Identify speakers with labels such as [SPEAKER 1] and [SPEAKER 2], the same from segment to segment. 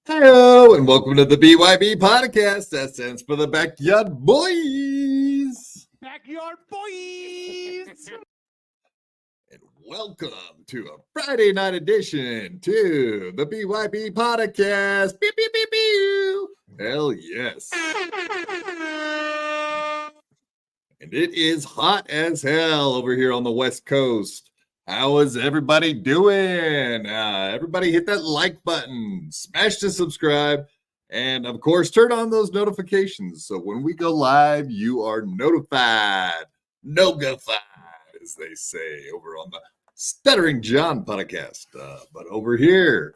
[SPEAKER 1] Hello, and welcome to the BYB Podcast. That stands for the Backyard Boys.
[SPEAKER 2] Backyard Boys!
[SPEAKER 1] And welcome to a Friday night edition to the BYB Podcast. Pew, pew, pew, pew. Hell yes. And it is hot as hell over here on the West Coast. How is everybody doing? Everybody hit that like button, smash the subscribe, and of course, turn on those notifications. So when we go live, you are notified. No-go-fied, as they say over on the Stuttering John podcast. But over here,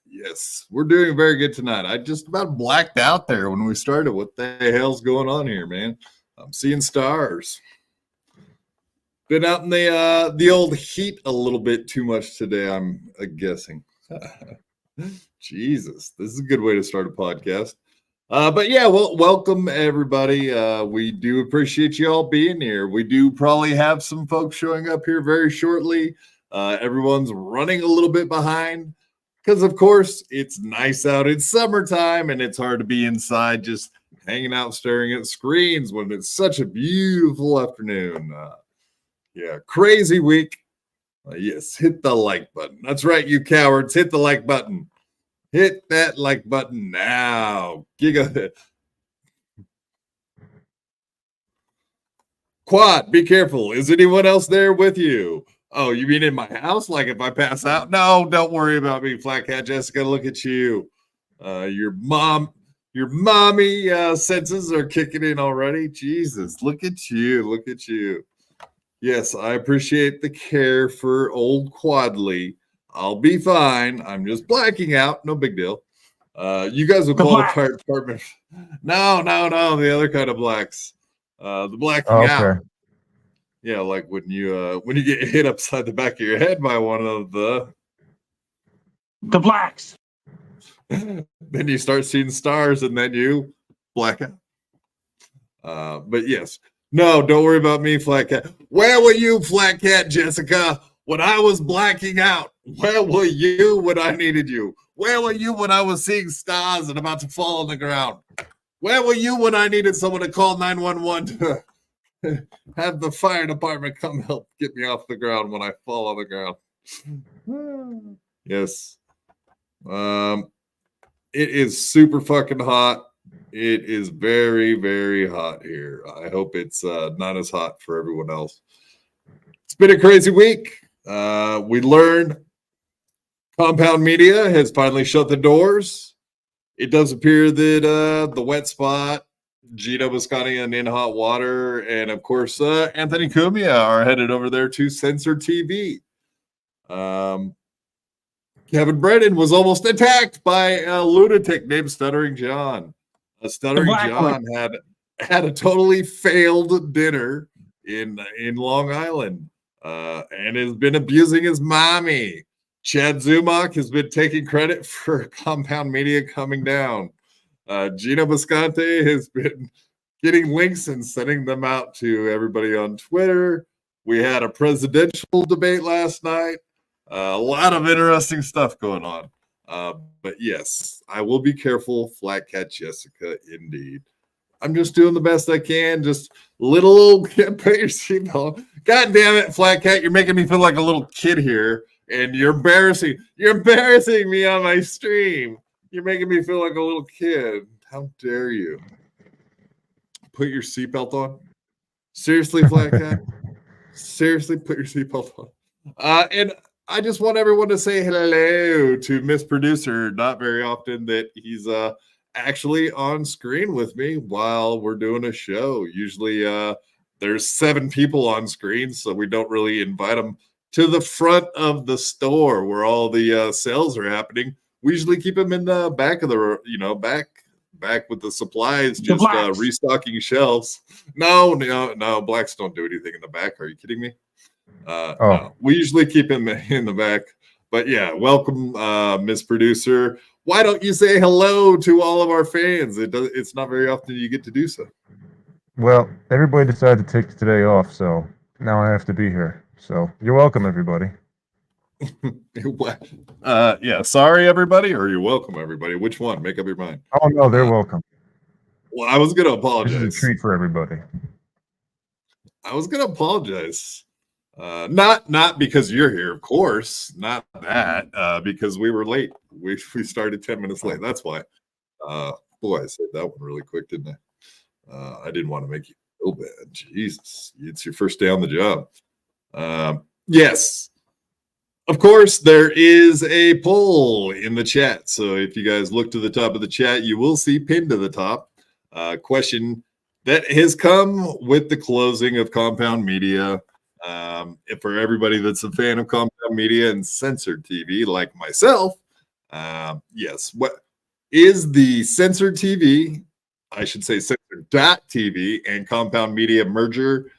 [SPEAKER 1] yes, we're doing very good tonight. I just about blacked out there when we started. What the hell's going on here, man? I'm seeing stars. Been out in the old heat a little bit too much today, I'm guessing. Jesus, this is a good way to start a podcast. But yeah, well, welcome everybody. We do appreciate you all being here. We do probably have some folks showing up here very shortly. Everyone's running a little bit behind because, of course, it's nice out. It's summertime, and it's hard to be inside just hanging out staring at screens when it's such a beautiful afternoon. Yeah, crazy week. Yes, hit the like button. That's right, you cowards. Hit the like button. Hit that like button now. Giga. Quad, be careful. Is anyone else there with you? Oh, you mean in my house? Like if I pass out? No, don't worry about me, Flat Cat Jessica. Look at you. Your mommy senses are kicking in already. Jesus, look at you. Look at you. Yes, I appreciate the care for old Quadley. I'll be fine. I'm just blacking out. No big deal. You guys will call the fire department. No. The other kind of blacks. The blacking out. Yeah, like when you get hit upside the back of your head by one of the
[SPEAKER 2] blacks.
[SPEAKER 1] Then you start seeing stars, and then you black out. But yes. No, don't worry about me, Flat Cat. Where were you, Flat Cat Jessica, when I was blacking out? Where were you when I needed you? Where were you when I was seeing stars and about to fall on the ground? Where were you when I needed someone to call 911 to have the fire department come help get me off the ground when I fall on the ground? Yes. It is super fucking hot. It is very, very hot here. I hope it's not as hot for everyone else. It's been a crazy week. We learned Compound Media has finally shut the doors. It does appear that the wet spot, Gina Biscotti and In Hot Water, and of course Anthony Cumia are headed over there to Censor TV. Kevin Brennan was almost attacked by a lunatic named Stuttering John. Stuttering John had a totally failed dinner in Long Island and has been abusing his mommy. Chad Zumach has been taking credit for Compound Media coming down. Gino Bisconte has been getting links and sending them out to everybody on Twitter. We had a presidential debate last night. A lot of interesting stuff going on. But yes, I will be careful. Flat Cat Jessica, indeed. I'm just doing the best I can. Just little put your seatbelt. God damn it, Flat Cat! You're making me feel like a little kid here, and you're embarrassing. You're embarrassing me on my stream. You're making me feel like a little kid. How dare you? Put your seatbelt on. Seriously, Flat Cat. Seriously, put your seatbelt on. And I just want everyone to say hello to Miss Producer. Not very often that he's actually on screen with me while we're doing a show. Usually there's 7 people on screen, so we don't really invite them to the front of the store where all the sales are happening. We usually keep them in the back of the, back with the supplies, just restocking shelves. No, blacks don't do anything in the back. Are you kidding me? No, we usually keep him in the back. But yeah, welcome, Miss Producer. Why don't you say hello to all of our fans? It's not very often you get to do so.
[SPEAKER 3] Well, everybody decided to take today off, so now I have to be here. So you're welcome, everybody.
[SPEAKER 1] Yeah, sorry, everybody, or you're welcome, everybody. Which one? Make up your mind.
[SPEAKER 3] Oh, no, they're welcome.
[SPEAKER 1] Well, I was going to apologize.
[SPEAKER 3] This is a treat for everybody.
[SPEAKER 1] I was going to apologize. Not because you're here, of course. Not that. Because we were late. We started 10 minutes late. That's why. Boy, I said that one really quick, didn't I? I didn't want to make you feel bad. Jesus, it's your first day on the job. Yes. Of course, there is a poll in the chat. So if you guys look to the top of the chat, you will see pinned to the top question that has come with the closing of Compound Media. For everybody that's a fan of Compound Media and censored TV like myself, yes, what is the censored TV? I should say censored.tv and Compound Media merger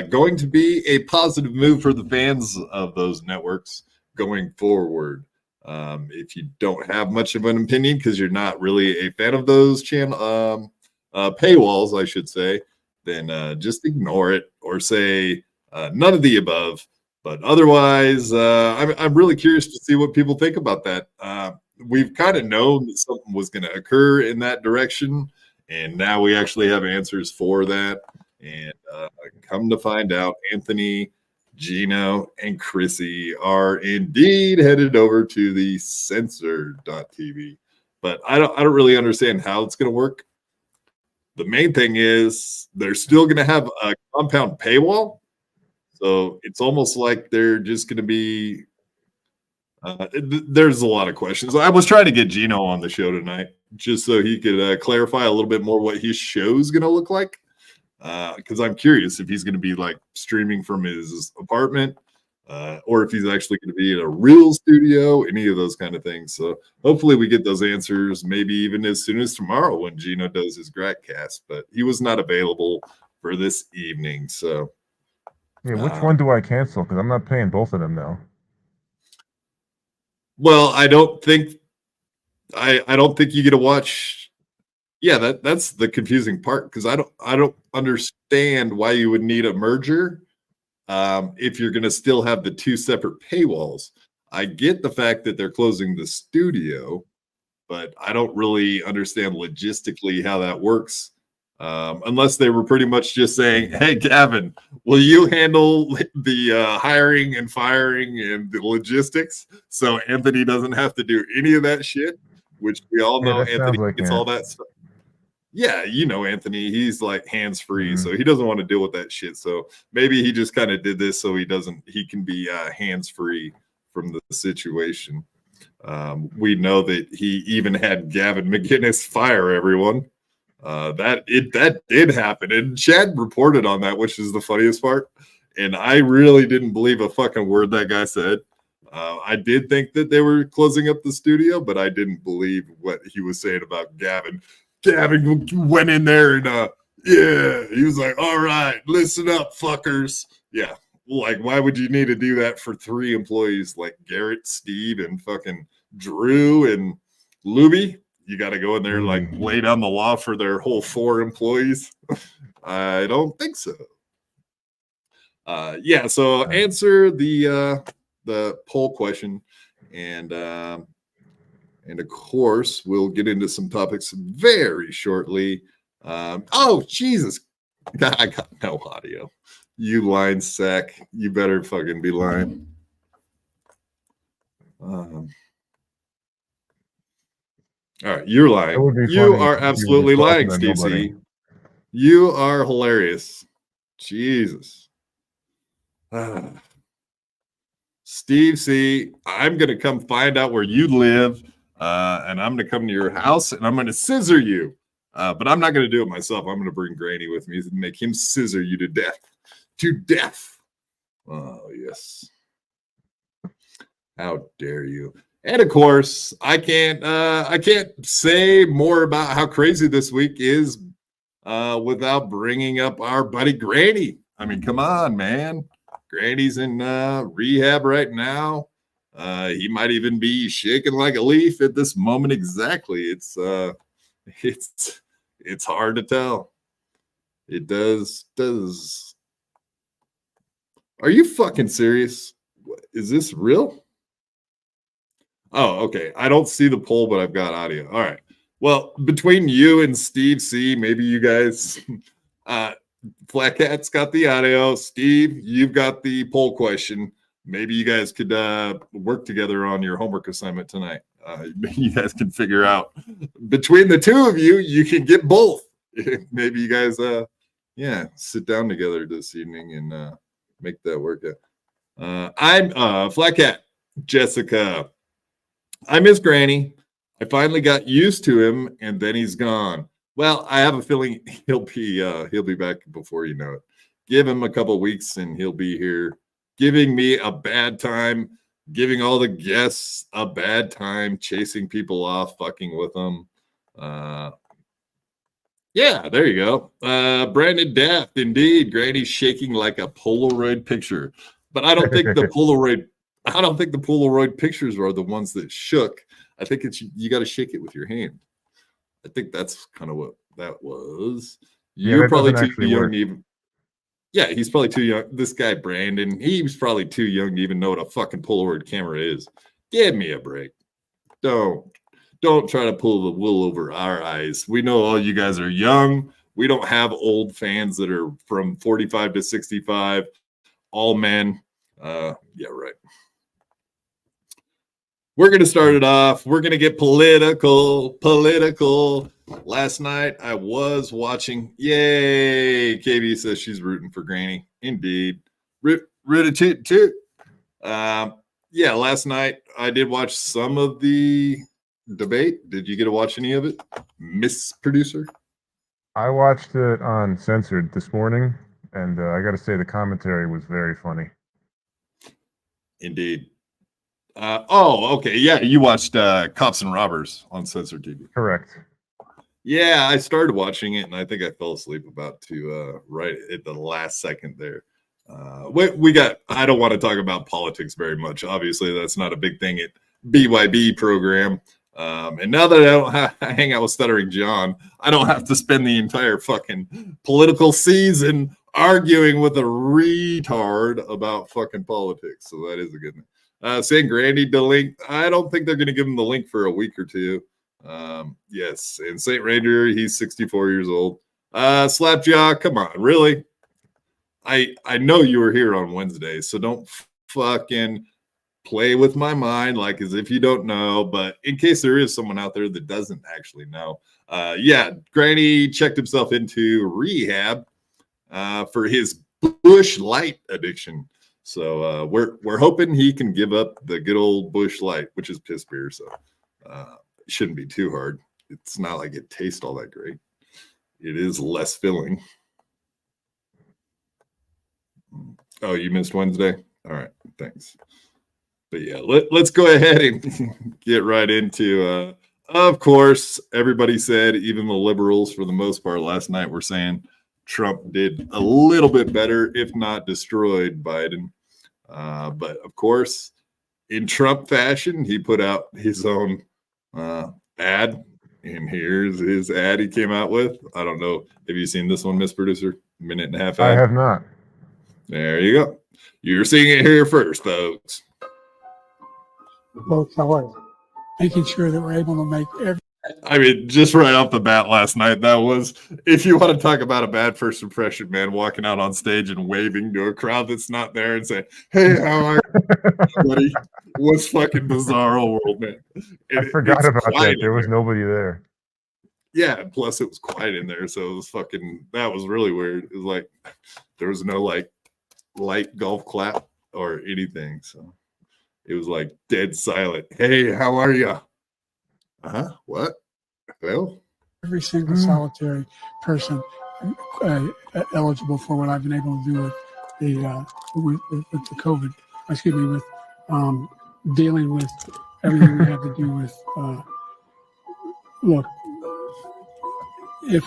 [SPEAKER 1] going to be a positive move for the fans of those networks going forward? If you don't have much of an opinion because you're not really a fan of those channel paywalls, I should say, then just ignore it or say none of the above. But otherwise, I'm really curious to see what people think about that. We've kind of known that something was going to occur in that direction, and now we actually have answers for that. And come to find out, Anthony, Gino, and Chrissy are indeed headed over to the censored.tv. But I don't really understand how it's going to work. The main thing is they're still going to have a Compound paywall. So it's almost like they're just going to be there's a lot of questions. I was trying to get Gino on the show tonight just so he could clarify a little bit more what his show's going to look like. Because I'm curious if he's going to be like streaming from his apartment or if he's actually going to be in a real studio, any of those kind of things. So hopefully we get those answers maybe even as soon as tomorrow when Gino does his Gratcast. But he was not available for this evening. So
[SPEAKER 3] yeah, which one do I cancel? Because I'm not paying both of them now.
[SPEAKER 1] Well, I don't think you get to watch. Yeah, that's the confusing part because I don't understand why you would need a merger if you're going to still have the 2 separate paywalls. I get the fact that they're closing the studio, but I don't really understand logistically how that works. Unless they were pretty much just saying, "Hey, Gavin, will you handle the hiring and firing and the logistics so Anthony doesn't have to do any of that shit?" Which we all know Anthony gets all that stuff. Yeah, you know Anthony, he's like hands-free, so he doesn't want to deal with that shit. So maybe he just kind of did this so he can be hands-free from the situation. We know that he even had Gavin McInnes fire everyone. That did happen, and Chad reported on that, which is the funniest part. And I really didn't believe a fucking word that guy said. I did think that they were closing up the studio, but I didn't believe what he was saying about Gavin. Gavin went in there and yeah, he was like, "All right, listen up, fuckers." Yeah, like why would you need to do that for 3 employees like Garrett, Steve, and fucking Drew and Luby? You got to go in there and like lay down the law for their whole 4 employees. I don't think so. Yeah, so answer the poll question, and of course we'll get into some topics very shortly. Oh Jesus, I got no audio. You lying sack. You better fucking be lying. All right, you're lying. You are absolutely lying, Steve C. You are hilarious. Jesus. Steve C, I'm going to come find out where you live, and I'm going to come to your house, and I'm going to scissor you. But I'm not going to do it myself. I'm going to bring Granny with me and make him scissor you to death. To death. Oh, yes. How dare you? And of course, I can't say more about how crazy this week is without bringing up our buddy Granny. I mean, come on, man. Granny's in rehab right now. He might even be shaking like a leaf at this moment. Exactly. It's hard to tell. It does. Are you fucking serious? Is this real? Oh, okay. I don't see the poll, but I've got audio. All right. Well, between you and Steve C, maybe you guys, Flat Cat's got the audio. Steve, you've got the poll question. Maybe you guys could work together on your homework assignment tonight. You guys can figure out between the two of you, you can get both. Maybe you guys, sit down together this evening and make that work out. I'm Flat Cat, Jessica. I miss Granny. I finally got used to him, and then he's gone. Well, I have a feeling he'll be back before you know it. Give him a couple weeks, and he'll be here, giving me a bad time, giving all the guests a bad time, chasing people off, fucking with them. Yeah, there you go. Brandon Daft, indeed. Granny's shaking like a Polaroid picture, but I don't think the Polaroid pictures are the ones that shook. I think you got to shake it with your hand. I think that's kind of what that was. You're probably too young to even. Yeah, he's probably too young. This guy Brandon, he's probably too young to even know what a fucking Polaroid camera is. Give me a break. Don't try to pull the wool over our eyes. We know all you guys are young. We don't have old fans that are from 45 to 65. All men. Yeah, right. We're going to start it off. We're going to get political. Last night I was watching. Yay. KB says she's rooting for Granny. Indeed. Root toot. Yeah, last night I did watch some of the debate. Did you get to watch any of it, Miss Producer?
[SPEAKER 3] I watched it on Censored this morning, and I got to say the commentary was very funny.
[SPEAKER 1] Indeed. Okay. Yeah, you watched Cops and Robbers on Censored TV.
[SPEAKER 3] Correct.
[SPEAKER 1] Yeah, I started watching it, and I think I fell asleep about to right at the last second there. We got. I don't want to talk about politics very much. Obviously, that's not a big thing at BYB program. And now that I don't hang out with Stuttering John, I don't have to spend the entire fucking political season arguing with a retard about fucking politics. So that is a good thing. Saying Grandy the link. I don't think they're going to give him the link for a week or two. Yes. And St. Ranger, he's 64 years old. Slapjaw, come on, really? I know you were here on Wednesday, so don't fucking play with my mind like as if you don't know. But in case there is someone out there that doesn't actually know, yeah, Granny checked himself into rehab for his Bush Light addiction. So we're hoping he can give up the good old Bush Light, which is piss beer. So it shouldn't be too hard. It's not like it tastes all that great. It is less filling. Oh, you missed Wednesday? All right, thanks. But yeah, let's go ahead and get right into of course, everybody said, even the liberals for the most part last night were saying Trump did a little bit better, if not destroyed Biden. But of course, in Trump fashion, he put out his own ad And here's his ad he came out with. I don't know. Have you seen this one, Miss Producer? Minute and a half ad.
[SPEAKER 3] I have not.
[SPEAKER 1] There you go. You're seeing it here first, folks.
[SPEAKER 4] Folks, how are you? Making sure that we're able to make every.
[SPEAKER 1] I mean, just right off the bat last night, that was, if you want to talk about a bad first impression, man, walking out on stage and waving to a crowd that's not there and saying, hey, how are you, buddy? Was fucking bizarro world, man.
[SPEAKER 3] I forgot about that. There was nobody there.
[SPEAKER 1] Yeah, plus it was quiet in there, so it was fucking, that was really weird. It was like, there was no like light golf clap or anything, so it was like dead silent. Hey, how are you? What? Well,
[SPEAKER 4] Every single solitary person eligible for what I've been able to do with the COVID. Excuse me, with dealing with everything we have to do with. Look, if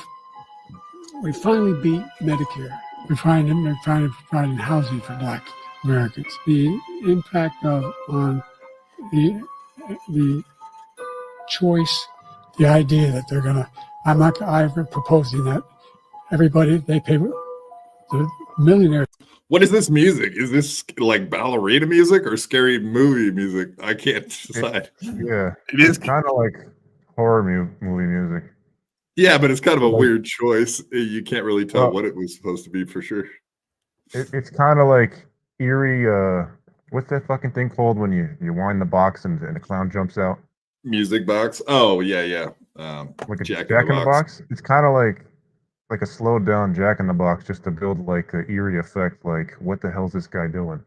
[SPEAKER 4] we finally beat Medicare, we're trying to provide housing for Black Americans. The impact on the choice, the idea that they're gonna, I'm proposing that everybody, they pay the millionaires.
[SPEAKER 1] What is this music? Is this like ballerina music or scary movie music? I can't decide.
[SPEAKER 3] It is kind of like horror movie music.
[SPEAKER 1] Yeah, but it's kind of a weird choice. You can't really tell what it was supposed to be for sure. It's
[SPEAKER 3] kind of like eerie. What's that fucking thing called when you wind the box and the clown jumps out?
[SPEAKER 1] Music box. Oh yeah.
[SPEAKER 3] Like a Jack in the box. It's kind of like a slowed down Jack in the Box, just to build like an eerie effect. Like, what the hell's this guy doing?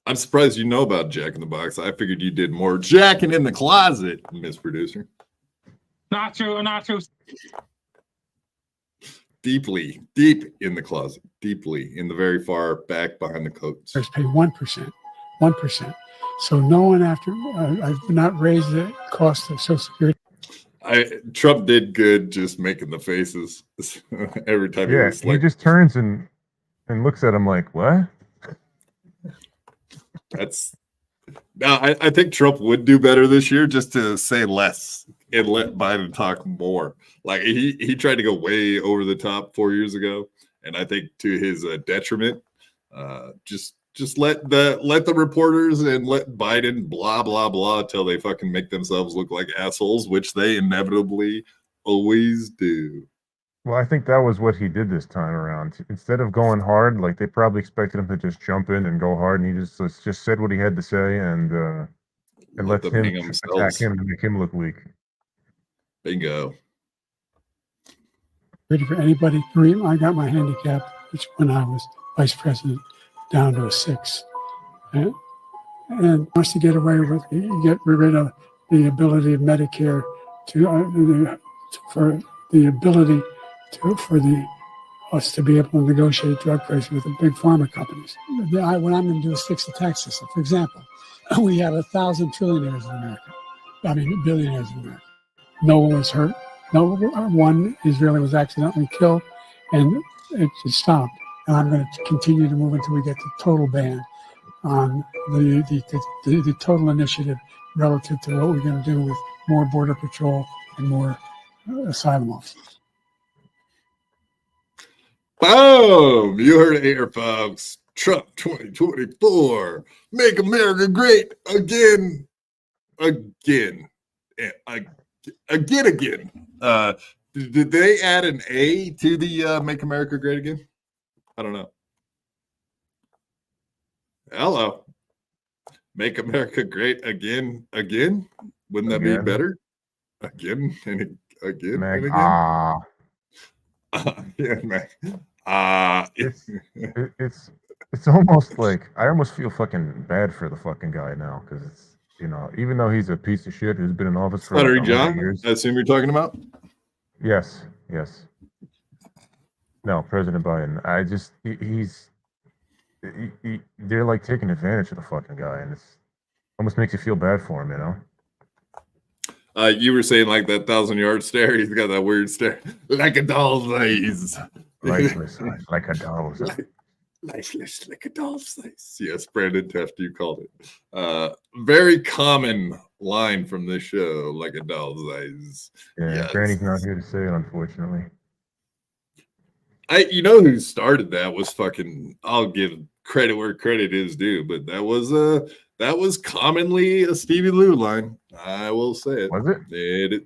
[SPEAKER 1] I'm surprised you know about Jack in the Box. I figured you did more jacking in the closet, Miss Producer.
[SPEAKER 5] Not true.
[SPEAKER 1] Deep in the closet, deeply in the very far back behind the coats.
[SPEAKER 4] Pay 1%. So no one after I've not raised the cost of Social Security.
[SPEAKER 1] Trump did good just making the faces every time.
[SPEAKER 3] He just turns and looks at him like, what?
[SPEAKER 1] I think Trump would do better this year just to say less and let Biden talk more. Like he tried to go way over the top 4 years ago, and I think to his detriment. Just let the reporters and let Biden blah blah blah till they fucking make themselves look like assholes, which they inevitably always do.
[SPEAKER 3] Well, I think that was what he did this time around. Instead of going hard, like they probably expected him to just jump in and go hard, and he just said what he had to say and let him attack him and make him look weak.
[SPEAKER 1] Bingo.
[SPEAKER 4] Ready for anybody? I got my handicap, which when I was vice president, down to a 6, and wants to get away with get rid of the ability of Medicare for us to be able to negotiate drug prices with the big pharma companies. What I'm going to do is fix the tax system. For example, we have 1,000 trillionaires in America. I mean, billionaires in America. No one was hurt. No one Israeli was accidentally killed, and it just stopped. And I'm going to continue to move until we get the total ban on the total initiative relative to what we're going to do with more border patrol and more asylum officers.
[SPEAKER 1] Boom! You heard it here, folks. Trump 2024. Make America great again. Did they add an A to the Make America Great Again? I don't know. Hello. Make America great again. Wouldn't that be better? Again and again and again.
[SPEAKER 3] It's almost like I almost feel fucking bad for the fucking guy now, because it's, even though he's a piece of shit who's been in office for
[SPEAKER 1] like John, years. I assume you're talking about?
[SPEAKER 3] Yes. No, President Biden. They're like taking advantage of the fucking guy, and it's almost makes you feel bad for him,
[SPEAKER 1] You were saying like that 1,000-yard stare. He's got that weird stare, like a doll's eyes.
[SPEAKER 3] Like a doll's eyes.
[SPEAKER 1] lifeless like a doll's size. Yes, Brandon Teft, you called it. Very common line from this show, like a doll's eyes.
[SPEAKER 3] Yeah,
[SPEAKER 1] Yes.
[SPEAKER 3] Granny's not here to say it, unfortunately.
[SPEAKER 1] You know who started that was fucking. I'll give credit where credit is due, but that was commonly a Stevie Lou line. I will say it.
[SPEAKER 3] Was it?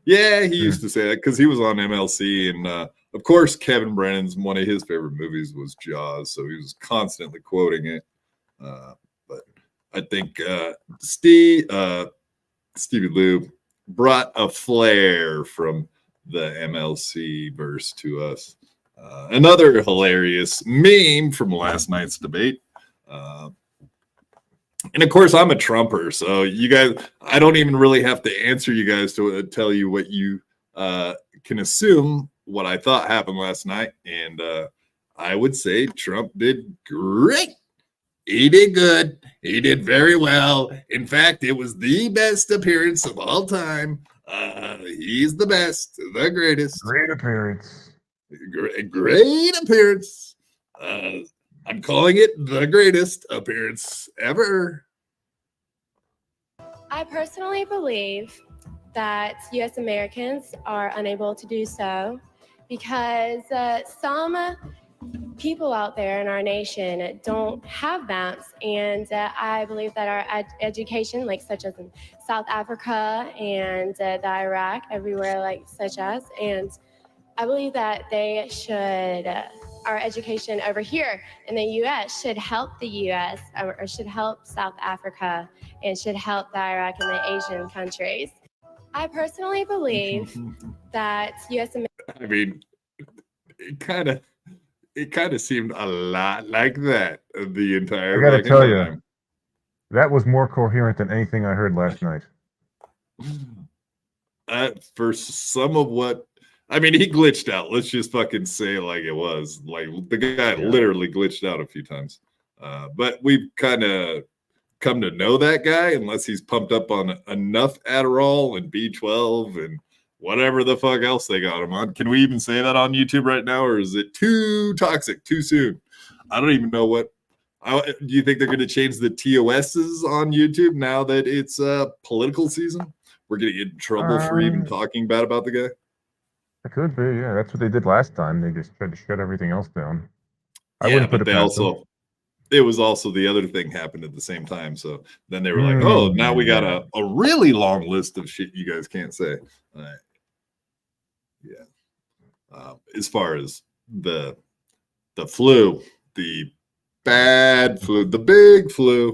[SPEAKER 1] Yeah, he used to say that because he was on MLC, and of course, Kevin Brennan's one of his favorite movies was Jaws, so he was constantly quoting it. But I think Stevie Lou brought a flair from the MLC verse to us. Another hilarious meme from last night's debate. And of course, I'm a Trumper, so you guys, I don't even really have to answer you guys to tell you what you can assume what I thought happened last night. And I would say Trump did great. He did good. He did very well. In fact, it was the best appearance of all time. He's the best, the greatest.
[SPEAKER 3] Great appearance.
[SPEAKER 1] Great appearance. I'm calling it the greatest appearance ever.
[SPEAKER 6] I personally believe that U.S. Americans are unable to do so because some people out there in our nation don't have maps, and I believe that our education, like such as in South Africa and the Iraq, everywhere like such as, and I believe that they should, our education over here in the U.S. should help the U.S. or should help South Africa and should help the Iraq and the Asian countries. I personally believe that U.S.
[SPEAKER 1] I mean, it kind of seemed a lot like that the entire.
[SPEAKER 3] I gotta tell you, that was more coherent than anything I heard last night.
[SPEAKER 1] For some of what. I mean, he glitched out. Let's just fucking say it like it was. Like the guy literally glitched out a few times. But we've kind of come to know that guy, unless he's pumped up on enough Adderall and B12 and whatever the fuck else they got him on. Can we even say that on YouTube right now, or is it too toxic, too soon? I don't even know what. Do you think they're going to change the TOSs on YouTube now that it's political season? We're going to get in trouble for even talking bad about the guy?
[SPEAKER 3] It could be, yeah. That's what they did last time. They just tried to shut everything else down. I
[SPEAKER 1] yeah,
[SPEAKER 3] wouldn't put
[SPEAKER 1] but
[SPEAKER 3] it
[SPEAKER 1] they
[SPEAKER 3] past
[SPEAKER 1] also,
[SPEAKER 3] them.
[SPEAKER 1] it was also the other thing happened at the same time. So then they were like, oh, now we got a really long list of shit you guys can't say. As far as the flu, the bad flu, the big flu.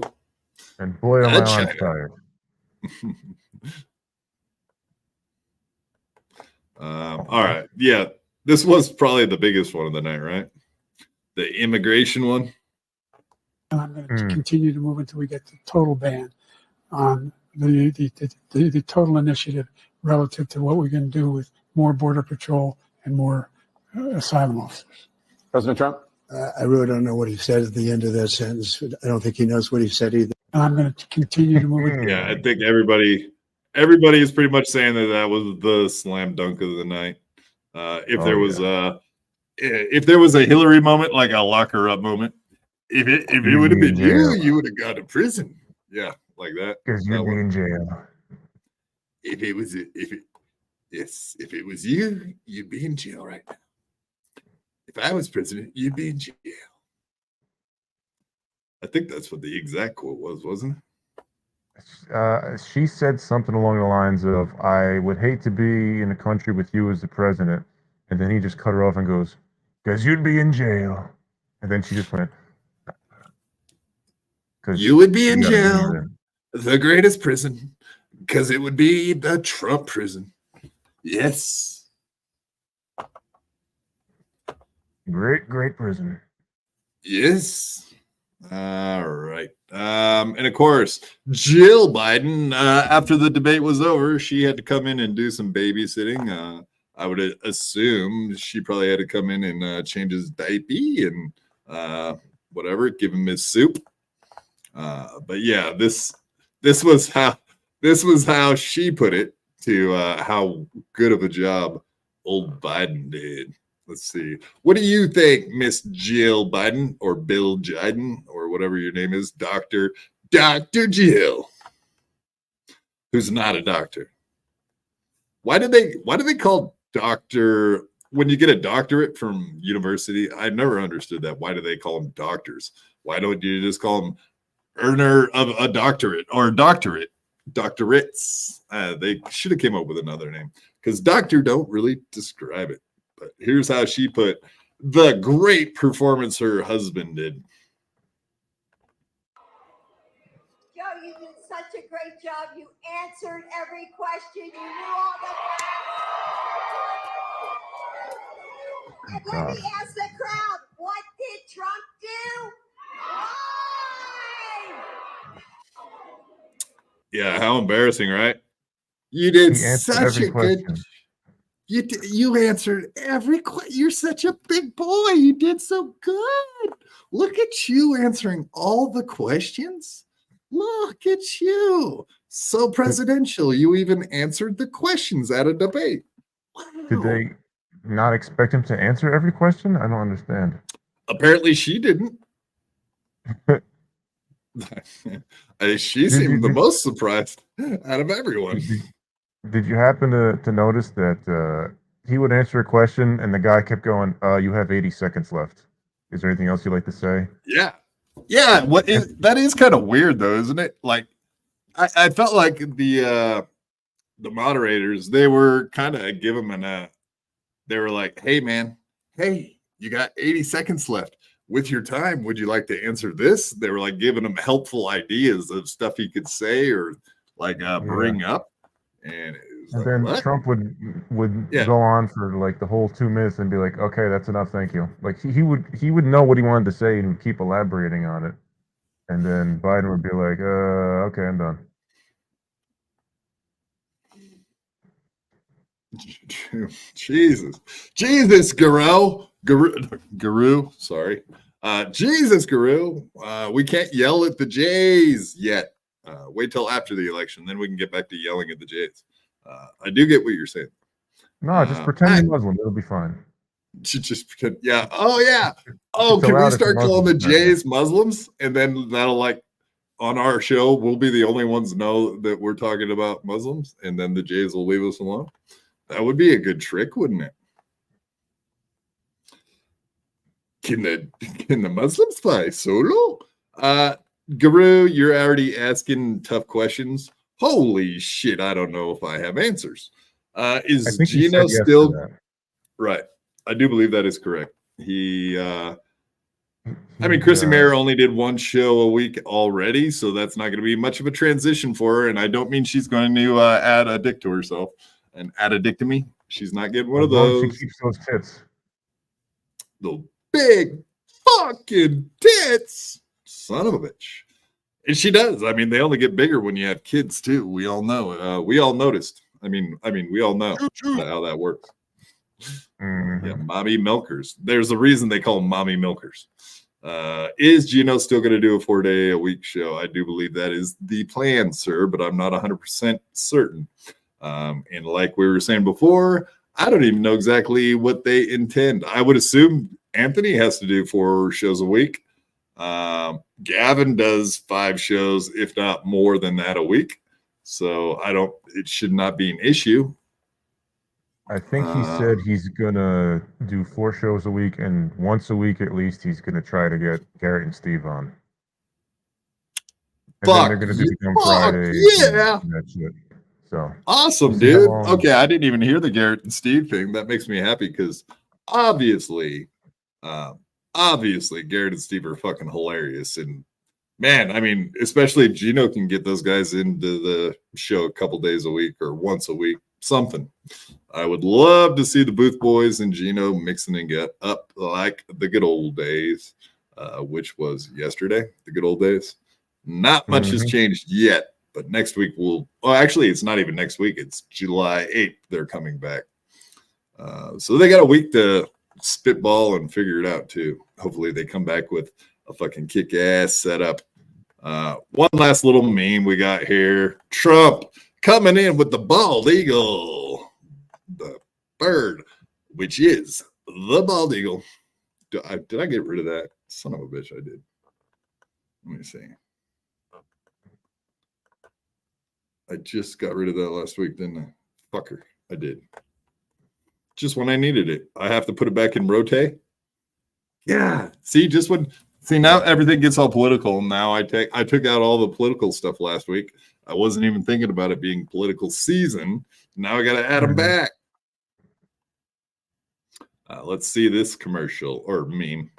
[SPEAKER 3] And boy, am I tired.
[SPEAKER 1] All right. Yeah. This was probably the biggest one of the night, right? The immigration one.
[SPEAKER 4] And I'm going to continue to move until we get the total ban on the total initiative relative to what we're going to do with more border patrol and more asylum officers.
[SPEAKER 7] President Trump?
[SPEAKER 8] I really don't know what he said at the end of that sentence. I don't think he knows what he said either.
[SPEAKER 4] And I'm going to continue to move.
[SPEAKER 1] Yeah, I think everybody is pretty much saying that was the slam dunk of the night. If there was a Hillary moment, like a lock her up moment, if it would have been you would have gone to prison. Yeah, like that.
[SPEAKER 3] Because you'd be in jail.
[SPEAKER 1] If it was you, you'd be in jail right now. If I was president, you'd be in jail. I think that's what the exact quote was, wasn't it?
[SPEAKER 3] She said something along the lines of, I would hate to be in a country with you as the president. And then he just cut her off and goes, because you'd be in jail. And then she just went,
[SPEAKER 1] you would be in jail, the greatest prison, because it would be the Trump prison. Yes.
[SPEAKER 3] Great prison.
[SPEAKER 1] Yes. All right. And of course, Jill Biden, after the debate was over, she had to come in and do some babysitting. I would assume she probably had to come in and change his diaper and whatever, give him his soup. But yeah, this was how she put it to how good of a job old Biden did. Let's see. What do you think, Miss Jill Biden or Bill Jiden or whatever your name is, Dr. Jill, who's not a doctor? Why do they call doctor when you get a doctorate from university? I've never understood that. Why do they call them doctors? Why don't you just call them earner of a doctorate or doctorates? They should have came up with another name because doctor don't really describe it. But here's how she put the great performance her husband did.
[SPEAKER 7] Joe, you did such a great job. You answered every question. You knew all the. And let me ask the crowd, what did Trump do? Why?
[SPEAKER 1] Yeah, how embarrassing, right? You did such a good. You answered every question. You're such a big boy. You did so good. Look at you answering all the questions. Look at you. So presidential. You even answered the questions at a debate. Wow.
[SPEAKER 3] Did they not expect him to answer every question? I don't understand.
[SPEAKER 1] Apparently she didn't. She seemed the most surprised out of everyone.
[SPEAKER 3] Did you happen to notice that he would answer a question and the guy kept going, you have 80 seconds left. Is there anything else you'd like to say?
[SPEAKER 1] Yeah. Yeah. That is kind of weird though, isn't it? Like I felt like the moderators, they were kind of giving him they were like, hey man, hey, you got 80 seconds left. With your time, would you like to answer this? They were like giving him helpful ideas of stuff he could say or like bring up. And
[SPEAKER 3] then
[SPEAKER 1] what?
[SPEAKER 3] Trump would go on for like the whole 2 minutes and be like, okay, that's enough, thank you. Like he would know what he wanted to say and would keep elaborating on it. And then Biden would be like, okay, I'm done.
[SPEAKER 1] Jesus, Guru, sorry. Jesus, Guru. We can't yell at the Jays yet. Wait till after the election, then we can get back to yelling at the Jays. I do get what you're saying.
[SPEAKER 3] No, just pretend you're Muslim. It'll be fine.
[SPEAKER 1] Just pretend. Yeah. Oh, yeah. Oh, can we start calling the Jays Muslims? And then that'll like on our show, we'll be the only ones know that we're talking about Muslims. And then the Jays will leave us alone. That would be a good trick, wouldn't it? Can the Muslims fly solo? Guru, you're already asking tough questions. Holy shit, I don't know if I have answers. Is Gino still right? I do believe that is correct. Chrissy Mayer only did one show a week already, so that's not going to be much of a transition for her. And I don't mean she's going to add a dick to herself and add a dick to me. She's not getting one of those.
[SPEAKER 3] She keeps those tits.
[SPEAKER 1] The big fucking tits, son of a bitch. And she does. I mean, they only get bigger when you have kids too. We all know. We all noticed. I mean, we all know how that works. Mm-hmm. Yeah, mommy milkers. There's a reason they call them mommy milkers. Is Gino still going to do a 4-day-a-week show? I do believe that is the plan, sir, but I'm not 100% certain. And like we were saying before, I don't even know exactly what they intend. I would assume Anthony has to do 4 shows a week. Gavin does 5 shows, if not more than that a week. So it should not be an issue.
[SPEAKER 3] I think he said he's going to do 4 shows a week, and once a week at least, he's going to try to get Garrett and Steve on. And then they're going to do them Friday.
[SPEAKER 1] Yeah.
[SPEAKER 3] That's it. So
[SPEAKER 1] awesome, dude. Okay, I didn't even hear the Garrett and Steve thing. That makes me happy because obviously Garrett and Steve are fucking hilarious. And man, I mean, especially if Gino can get those guys into the show a couple days a week or once a week, something. I would love to see the Booth Boys and Gino mixing and get up like the good old days, which was yesterday, the good old days. Not much has changed yet. But next week actually, it's not even next week. It's July 8th. They're coming back. So they got a week to spitball and figure it out too. Hopefully they come back with a fucking kick-ass setup. One last little meme we got here. Trump coming in with the bald eagle, the bird, which is the bald eagle. Did I get rid of that? Son of a bitch, I did. Let me see. I just got rid of that last week, didn't I? Fucker, I did. Just when I needed it. I have to put it back in rotate. Yeah. See, now everything gets all political. Now I took out all the political stuff last week. I wasn't even thinking about it being political season. Now I got to add them back. Let's see this commercial or meme.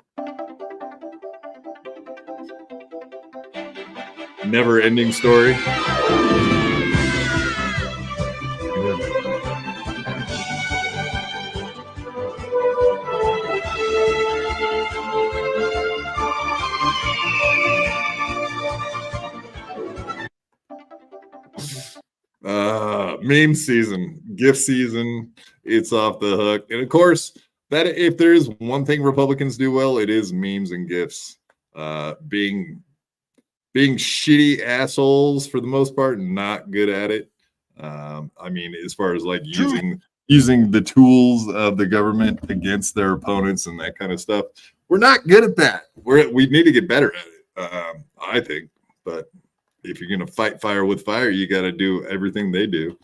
[SPEAKER 1] Never ending story. Meme season, gift season, it's off the hook. And of course, that if there is one thing Republicans do well, it is memes and gifts. Being shitty assholes for the most part, not good at it. I mean, as far as like using the tools of the government against their opponents and that kind of stuff, we're not good at that. We need to get better at it, I think. But if you're going to fight fire with fire, you got to do everything they do.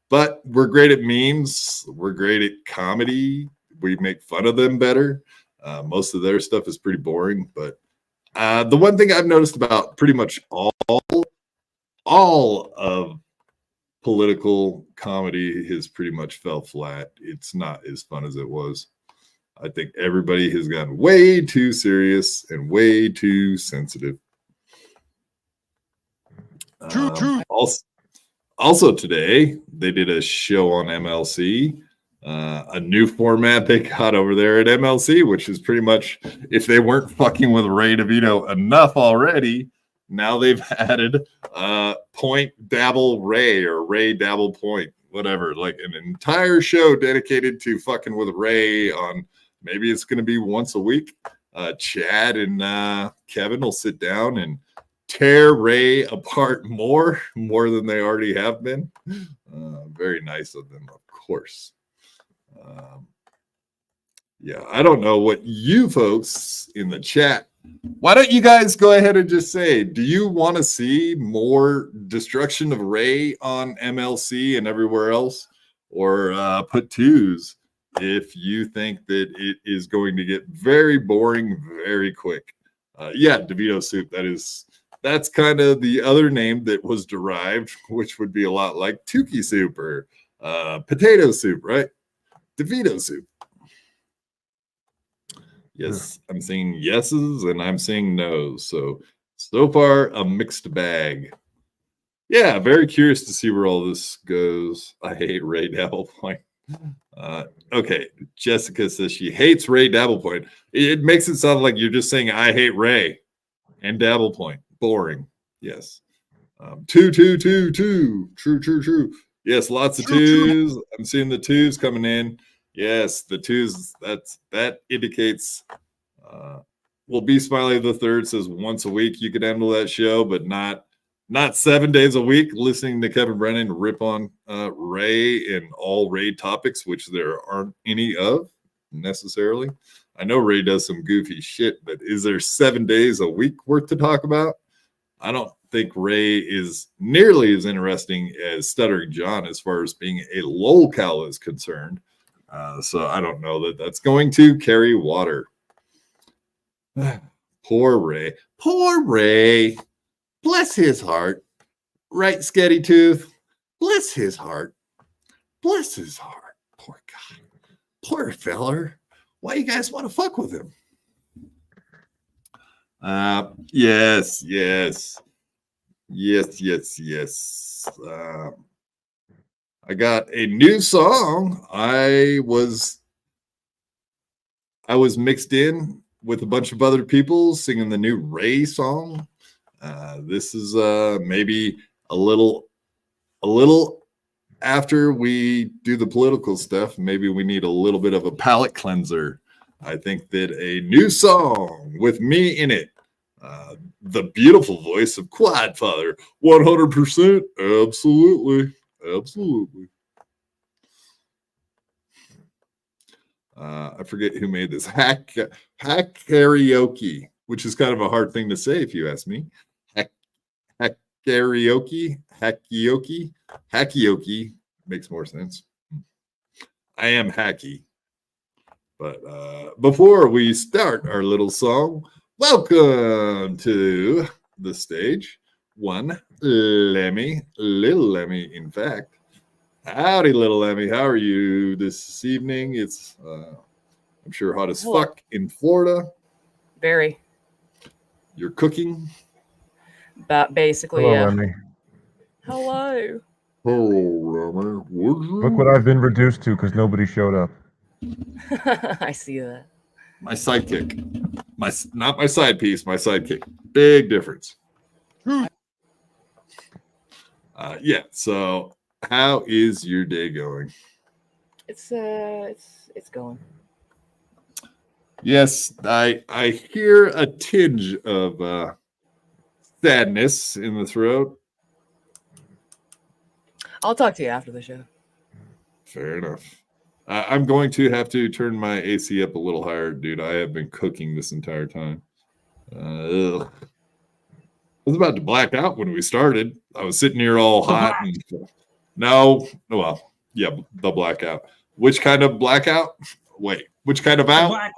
[SPEAKER 1] But we're great at memes. We're great at comedy. We make fun of them better. Most of their stuff is pretty boring. But the one thing I've noticed about pretty much all of political comedy has pretty much fell flat. It's not as fun as it was. I think everybody has gotten way too serious and way too sensitive.
[SPEAKER 2] True.
[SPEAKER 1] Also today, they did a show on MLC, a new format they got over there at MLC, which is pretty much, if they weren't fucking with Ray DeVito enough already, now they've added Point Dabble Ray or Ray Dabble Point, whatever, like an entire show dedicated to fucking with Ray on, maybe it's going to be once a week. Chad and Kevin will sit down and tear Ray apart more than they already have been. Very nice of them, of course. Yeah, I don't know what you folks in the chat, why don't you guys go ahead and just say, do you want to see more destruction of Ray on MLC and everywhere else? Or put twos if you think that it is going to get very boring very quick. Yeah, DeVito soup, that's kind of the other name that was derived, which would be a lot like Tukey soup or potato soup, right? DeVito soup. Yes, I'm seeing yeses and I'm seeing no's. So far, a mixed bag. Yeah, very curious to see where all this goes. I hate Ray Dabblepoint. Okay, Jessica says she hates Ray Dabblepoint. It makes it sound like you're just saying, I hate Ray and Dabblepoint. Boring. Yes. Two. True. Yes, lots of twos. I'm seeing the twos coming in. Yes, the twos. That indicates. Well, B Smiley the Third says once a week you could handle that show, but not 7 days a week. Listening to Kevin Brennan rip on Ray and all Ray topics, which there aren't any of necessarily. I know Ray does some goofy shit, but is there 7 days a week worth to talk about? I don't think Ray is nearly as interesting as Stuttering John as far as being a lolcow is concerned. So I don't know that that's going to carry water. Poor Ray. Bless his heart. Right, Sketty Tooth? Bless his heart. Poor guy. Poor feller. Why you guys want to fuck with him? Yes. I got a new song. I was mixed in with a bunch of other people singing the new Ray song. This is maybe a little after we do the political stuff. Maybe we need a little bit of a palate cleanser. I think that a new song with me in it, the beautiful voice of Quadfather, 100%, absolutely. I forget who made this. Hack karaoke, which is kind of a hard thing to say if you ask me. Hack karaoke, hackioke makes more sense. I am hacky. But before we start our little song, welcome to the stage. One Lemmy, little Lemmy, in fact. Howdy, little Lemmy. How are you this evening? It's, I'm sure, hot as fuck in Florida.
[SPEAKER 9] Very.
[SPEAKER 1] You're cooking?
[SPEAKER 9] Basically,
[SPEAKER 3] Hello,
[SPEAKER 9] yeah.
[SPEAKER 3] Lemmy.
[SPEAKER 9] Hello.
[SPEAKER 1] Hello, Lemmy.
[SPEAKER 3] Look what I've been reduced to because nobody showed up.
[SPEAKER 9] I see that.
[SPEAKER 1] My sidekick. Not my side piece, my sidekick. Big difference. Yeah, so how is your day going?
[SPEAKER 9] It's going.
[SPEAKER 1] Yes, I hear a tinge of sadness in the throat.
[SPEAKER 9] I'll talk to you after the show.
[SPEAKER 1] Fair enough. I'm going to have to turn my AC up a little higher, dude. I have been cooking this entire time. I was about to black out when we started. I was sitting here all hot. The blackout. Which kind of blackout? Wait, which kind of out?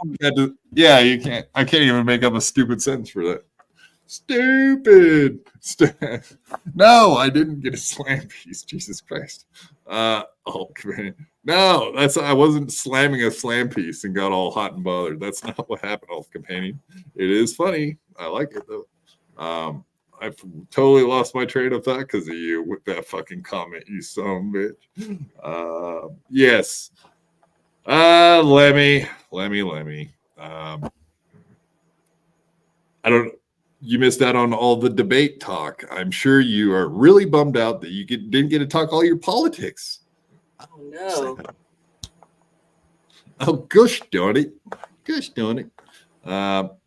[SPEAKER 1] Yeah, you can't. I can't even make up a stupid sentence for that. Stupid. No, I didn't get a slam piece. Jesus Christ. No, I wasn't slamming a slam piece and got all hot and bothered. That's not what happened, old companion. It is funny. I like it though. I've totally lost my train of thought because of you with that fucking comment, you son of a bitch. Yes. Lemmy. I don't. You missed out on all the debate talk. I'm sure you are really bummed out that you didn't get to talk all your politics.
[SPEAKER 9] Oh no.
[SPEAKER 1] Oh, gosh darn it.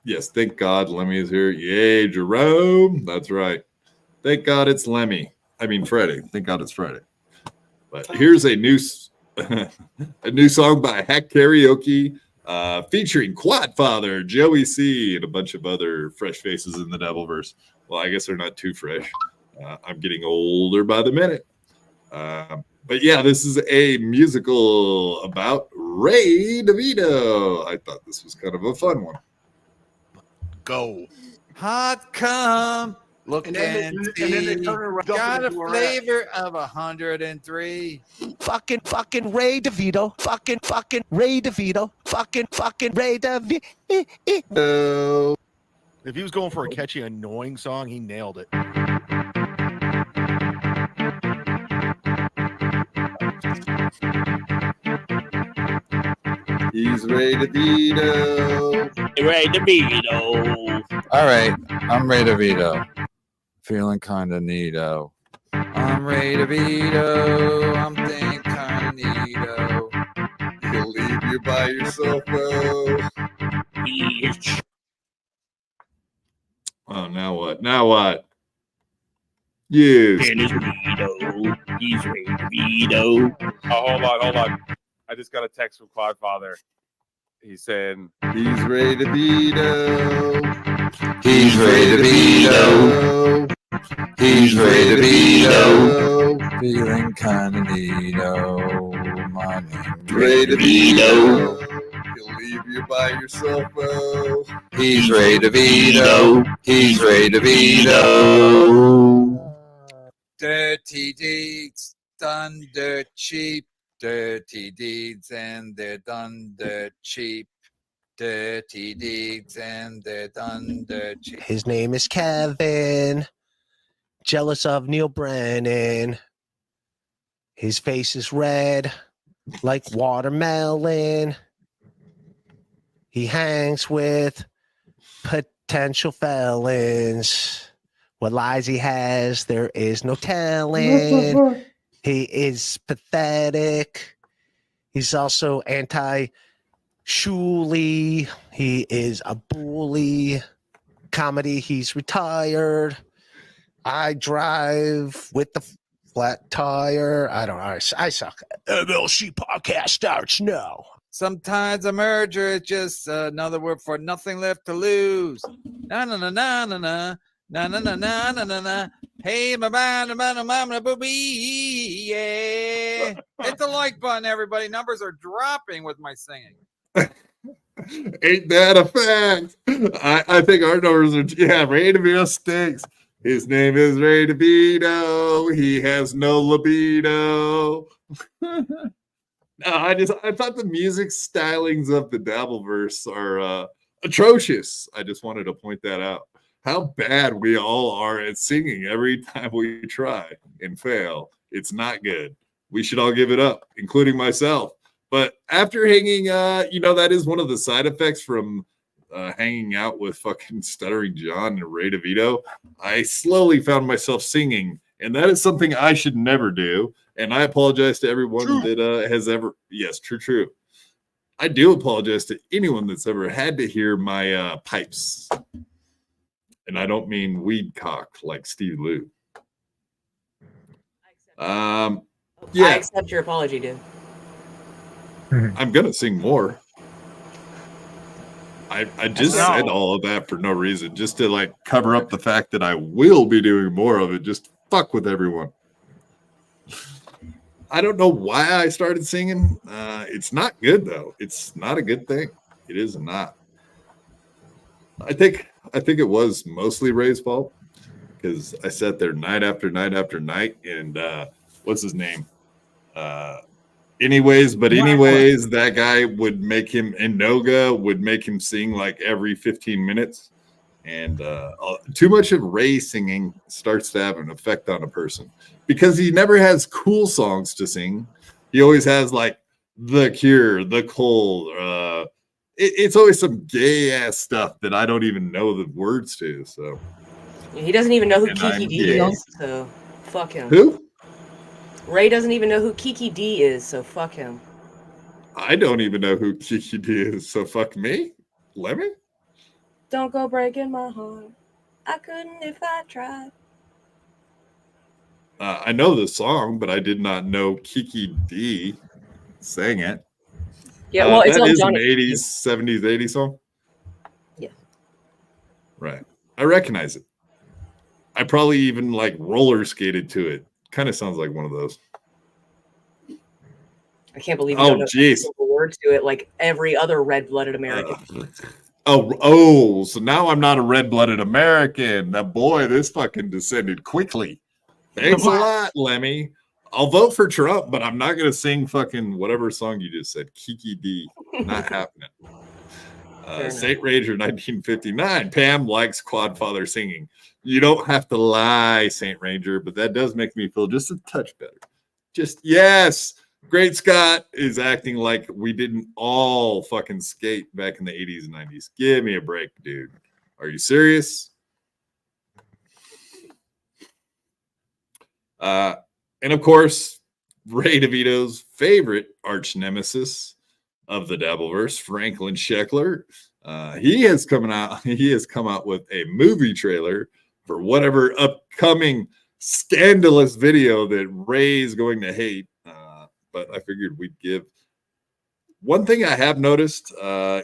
[SPEAKER 1] Yes, thank God Lemmy is here. Yay, Jerome. That's right. Thank God it's Lemmy. I mean Friday. Thank God it's Friday. But here's a new song by Hack Karaoke featuring Quadfather, Joey C, and a bunch of other fresh faces in the Devilverse. Well, I guess they're not too fresh. I'm getting older by the minute. But yeah, this is a musical about Ray DeVito. I thought this was kind of a fun one.
[SPEAKER 2] Go.
[SPEAKER 10] Hot come, look and
[SPEAKER 2] then they turn around.
[SPEAKER 10] got a flavor of 103.
[SPEAKER 2] Fucking Ray DeVito. Fucking Ray DeVito. Fucking Ray DeVito. If he was going for a catchy, annoying song, he nailed it.
[SPEAKER 1] He's Ray DeVito.
[SPEAKER 2] Ray DeVito.
[SPEAKER 10] All right, I'm Ray DeVito. Feeling kind of neato. I'm Ray DeVito. I'm thinking kind of neato.
[SPEAKER 1] He'll leave you by yourself, though. Oh, now what? Yes.
[SPEAKER 2] He's Ray DeVito.
[SPEAKER 11] Oh, hold on. I just got a text from Quadfather. He's saying,
[SPEAKER 1] He's Ray DeVito.
[SPEAKER 10] He's Ray DeVito. He's Ray DeVito. Feeling kind of neato. My name's
[SPEAKER 1] Ray DeVito. He'll leave you by yourself, though.
[SPEAKER 10] He's Ray DeVito. He's Ray DeVito. Dirty deeds done dirt cheap. Dirty deeds and they're done dirt cheap. Dirty deeds and they're done dirt cheap.
[SPEAKER 2] His name is Kevin. Jealous of Neil Brennan. His face is red like watermelon. He hangs with potential felons. What lies he has, there is no telling. He is pathetic. He's also anti-Shuli. He is a bully. Comedy, he's retired. I drive with the flat tire. I don't know. I suck. MLC podcast starts now.
[SPEAKER 10] Sometimes a merger is just another word for nothing left to lose. Na na na na na na na na na na na na na. Hey, my booby, yeah. Hit the like button, everybody. Numbers are dropping with my singing.
[SPEAKER 1] Ain't that a fact? I think our numbers are, Ray DeVito stinks. His name is Ray DeVito. He has no libido. No, I thought the music stylings of the Dabbleverse are atrocious. I just wanted to point that out. How bad we all are at singing every time we try and fail. It's not good. We should all give it up, including myself. But after hanging, that is one of the side effects from hanging out with fucking Stuttering John and Ray DeVito. I slowly found myself singing, and that is something I should never do. And I apologize to everyone that has ever. Yes, true. I do apologize to anyone that's ever had to hear my pipes. And I don't mean weed cock like Steve Lou.
[SPEAKER 9] I accept your apology, dude.
[SPEAKER 1] I'm gonna sing more. I just said all of that for no reason, just to like cover up the fact that I will be doing more of it. Just fuck with everyone. I don't know why I started singing. It's not good though. It's not a good thing. It is not. I think it was mostly Ray's fault because I sat there night after night after night, and what's his name? Anyways, that guy would make him, Enoga would make him sing like every 15 minutes. And too much of Ray singing starts to have an effect on a person because he never has cool songs to sing. He always has like The Cure, The Cold. It's always some gay ass stuff that I don't even know the words to. So
[SPEAKER 9] he doesn't even know who Kiki D is. So fuck him.
[SPEAKER 1] Who?
[SPEAKER 9] Ray doesn't even know who Kiki D is, so fuck him.
[SPEAKER 1] I don't even know who Kiki D is, so fuck me. Lemmy?
[SPEAKER 9] Don't go breaking my heart. I couldn't if I tried.
[SPEAKER 1] I know the song, but I did not know Kiki D sang it.
[SPEAKER 9] Yeah, well, it's
[SPEAKER 1] that
[SPEAKER 9] on
[SPEAKER 1] is
[SPEAKER 9] Johnny.
[SPEAKER 1] An 80s, 70s, 80s song?
[SPEAKER 9] Yeah.
[SPEAKER 1] Right. I recognize it. I probably even like roller skated to it. Kind of sounds like one of those.
[SPEAKER 9] I can't believe you don't know
[SPEAKER 1] jeez.
[SPEAKER 9] a single word to it like every other red-blooded American.
[SPEAKER 1] So now I'm not a red-blooded American. Now, boy, this fucking descended quickly. Thanks a lot, Lemmy. I'll vote for Trump, but I'm not going to sing fucking whatever song you just said. Kiki D. Not happening. State Ranger 1959. Pam likes Quadfather singing. You don't have to lie, Saint Ranger, but that does make me feel just a touch better. Just, yes. Great Scott is acting like we didn't all fucking skate back in the 80s and 90s. Give me a break, dude. Are you serious? And of course, Ray DeVito's favorite arch nemesis of the Dabbleverse, Franklin Sheckler. He has come out with a movie trailer for whatever upcoming scandalous video that Ray is going to hate. But I figured we'd give one thing I have noticed.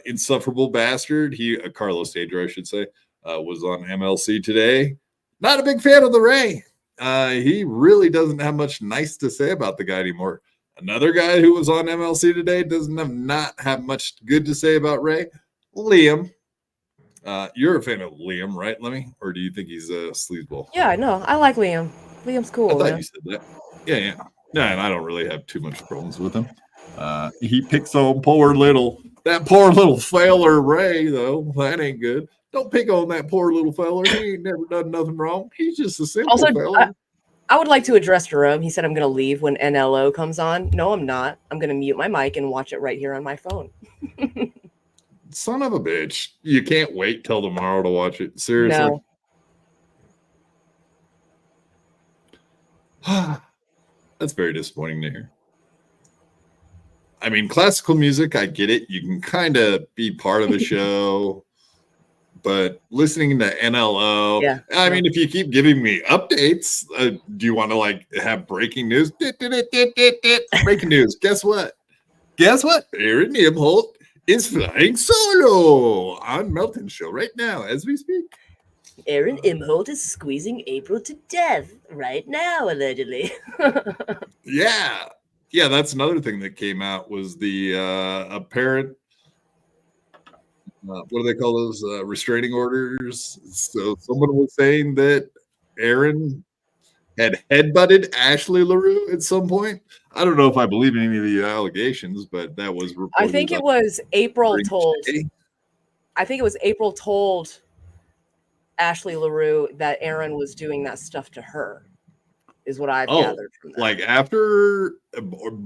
[SPEAKER 1] Insufferable Bastard, Carlos Danger, I should say, was on MLC today. Not a big fan of the Ray. He really doesn't have much nice to say about the guy anymore. Another guy who was on MLC today not have much good to say about Ray. Liam. You're a fan of Liam, right, Lemmy? Or do you think he's a sleazeball?
[SPEAKER 9] Yeah, no, I like Liam. Liam's cool.
[SPEAKER 1] I thought you said that. Yeah. Yeah, and I don't really have too much problems with him. He picks on that poor little feller Ray, though. That ain't good. Don't pick on that poor little feller. He ain't never done nothing wrong. He's just a simple feller.
[SPEAKER 9] I would like to address Jerome. He said I'm going to leave when NLO comes on. No, I'm not. I'm going to mute my mic and watch it right here on my phone.
[SPEAKER 1] Son of a bitch. You can't wait till tomorrow to watch it. Seriously. No. That's very disappointing to hear. I mean, classical music, I get it. You can kind of be part of the show. But listening to NLO, I mean, if you keep giving me updates, do you want to like have breaking news? Breaking news. Guess what? guess what? Aaron Imholt is flying solo on Melton's show right now as we speak.
[SPEAKER 9] Aaron Imholt is squeezing April to death right now, allegedly.
[SPEAKER 1] Yeah. Yeah, that's another thing that came out was the apparent, what do they call those, restraining orders? So someone was saying that Aaron had headbutted Ashley LaRue at some point. I don't know if I believe in any of the allegations, but that was reported.
[SPEAKER 9] I think it was April told. I think it was April told Ashley LaRue that Aaron was doing that stuff to her, is what I've gathered from that.
[SPEAKER 1] Like after,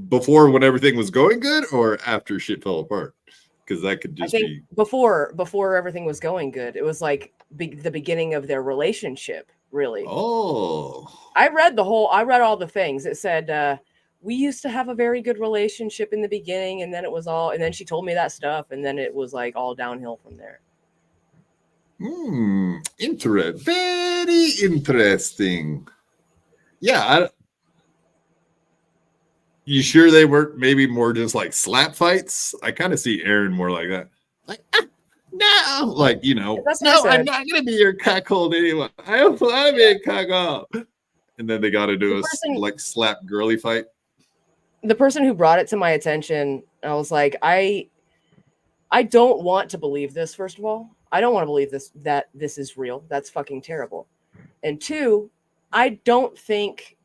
[SPEAKER 1] before when everything was going good, or after shit fell apart? Because that could just be
[SPEAKER 9] before everything was going good. It was like the beginning of their relationship, really.
[SPEAKER 1] Oh,
[SPEAKER 9] I read all the things. It said we used to have a very good relationship in the beginning, and then it was all, and then she told me that stuff, and then it was like all downhill from there.
[SPEAKER 1] Very interesting. Yeah, you sure they weren't maybe more just like slap fights? I kind of see Aaron more like that. Like, no, like, you know, no, I'm not going to be your cuckold anymore. I don't want to be a cuckold. And then they got to do like slap girly fight.
[SPEAKER 9] The person who brought it to my attention, I was like, I don't want to believe this, first of all. I don't want to believe that this is real. That's fucking terrible. And two, I don't think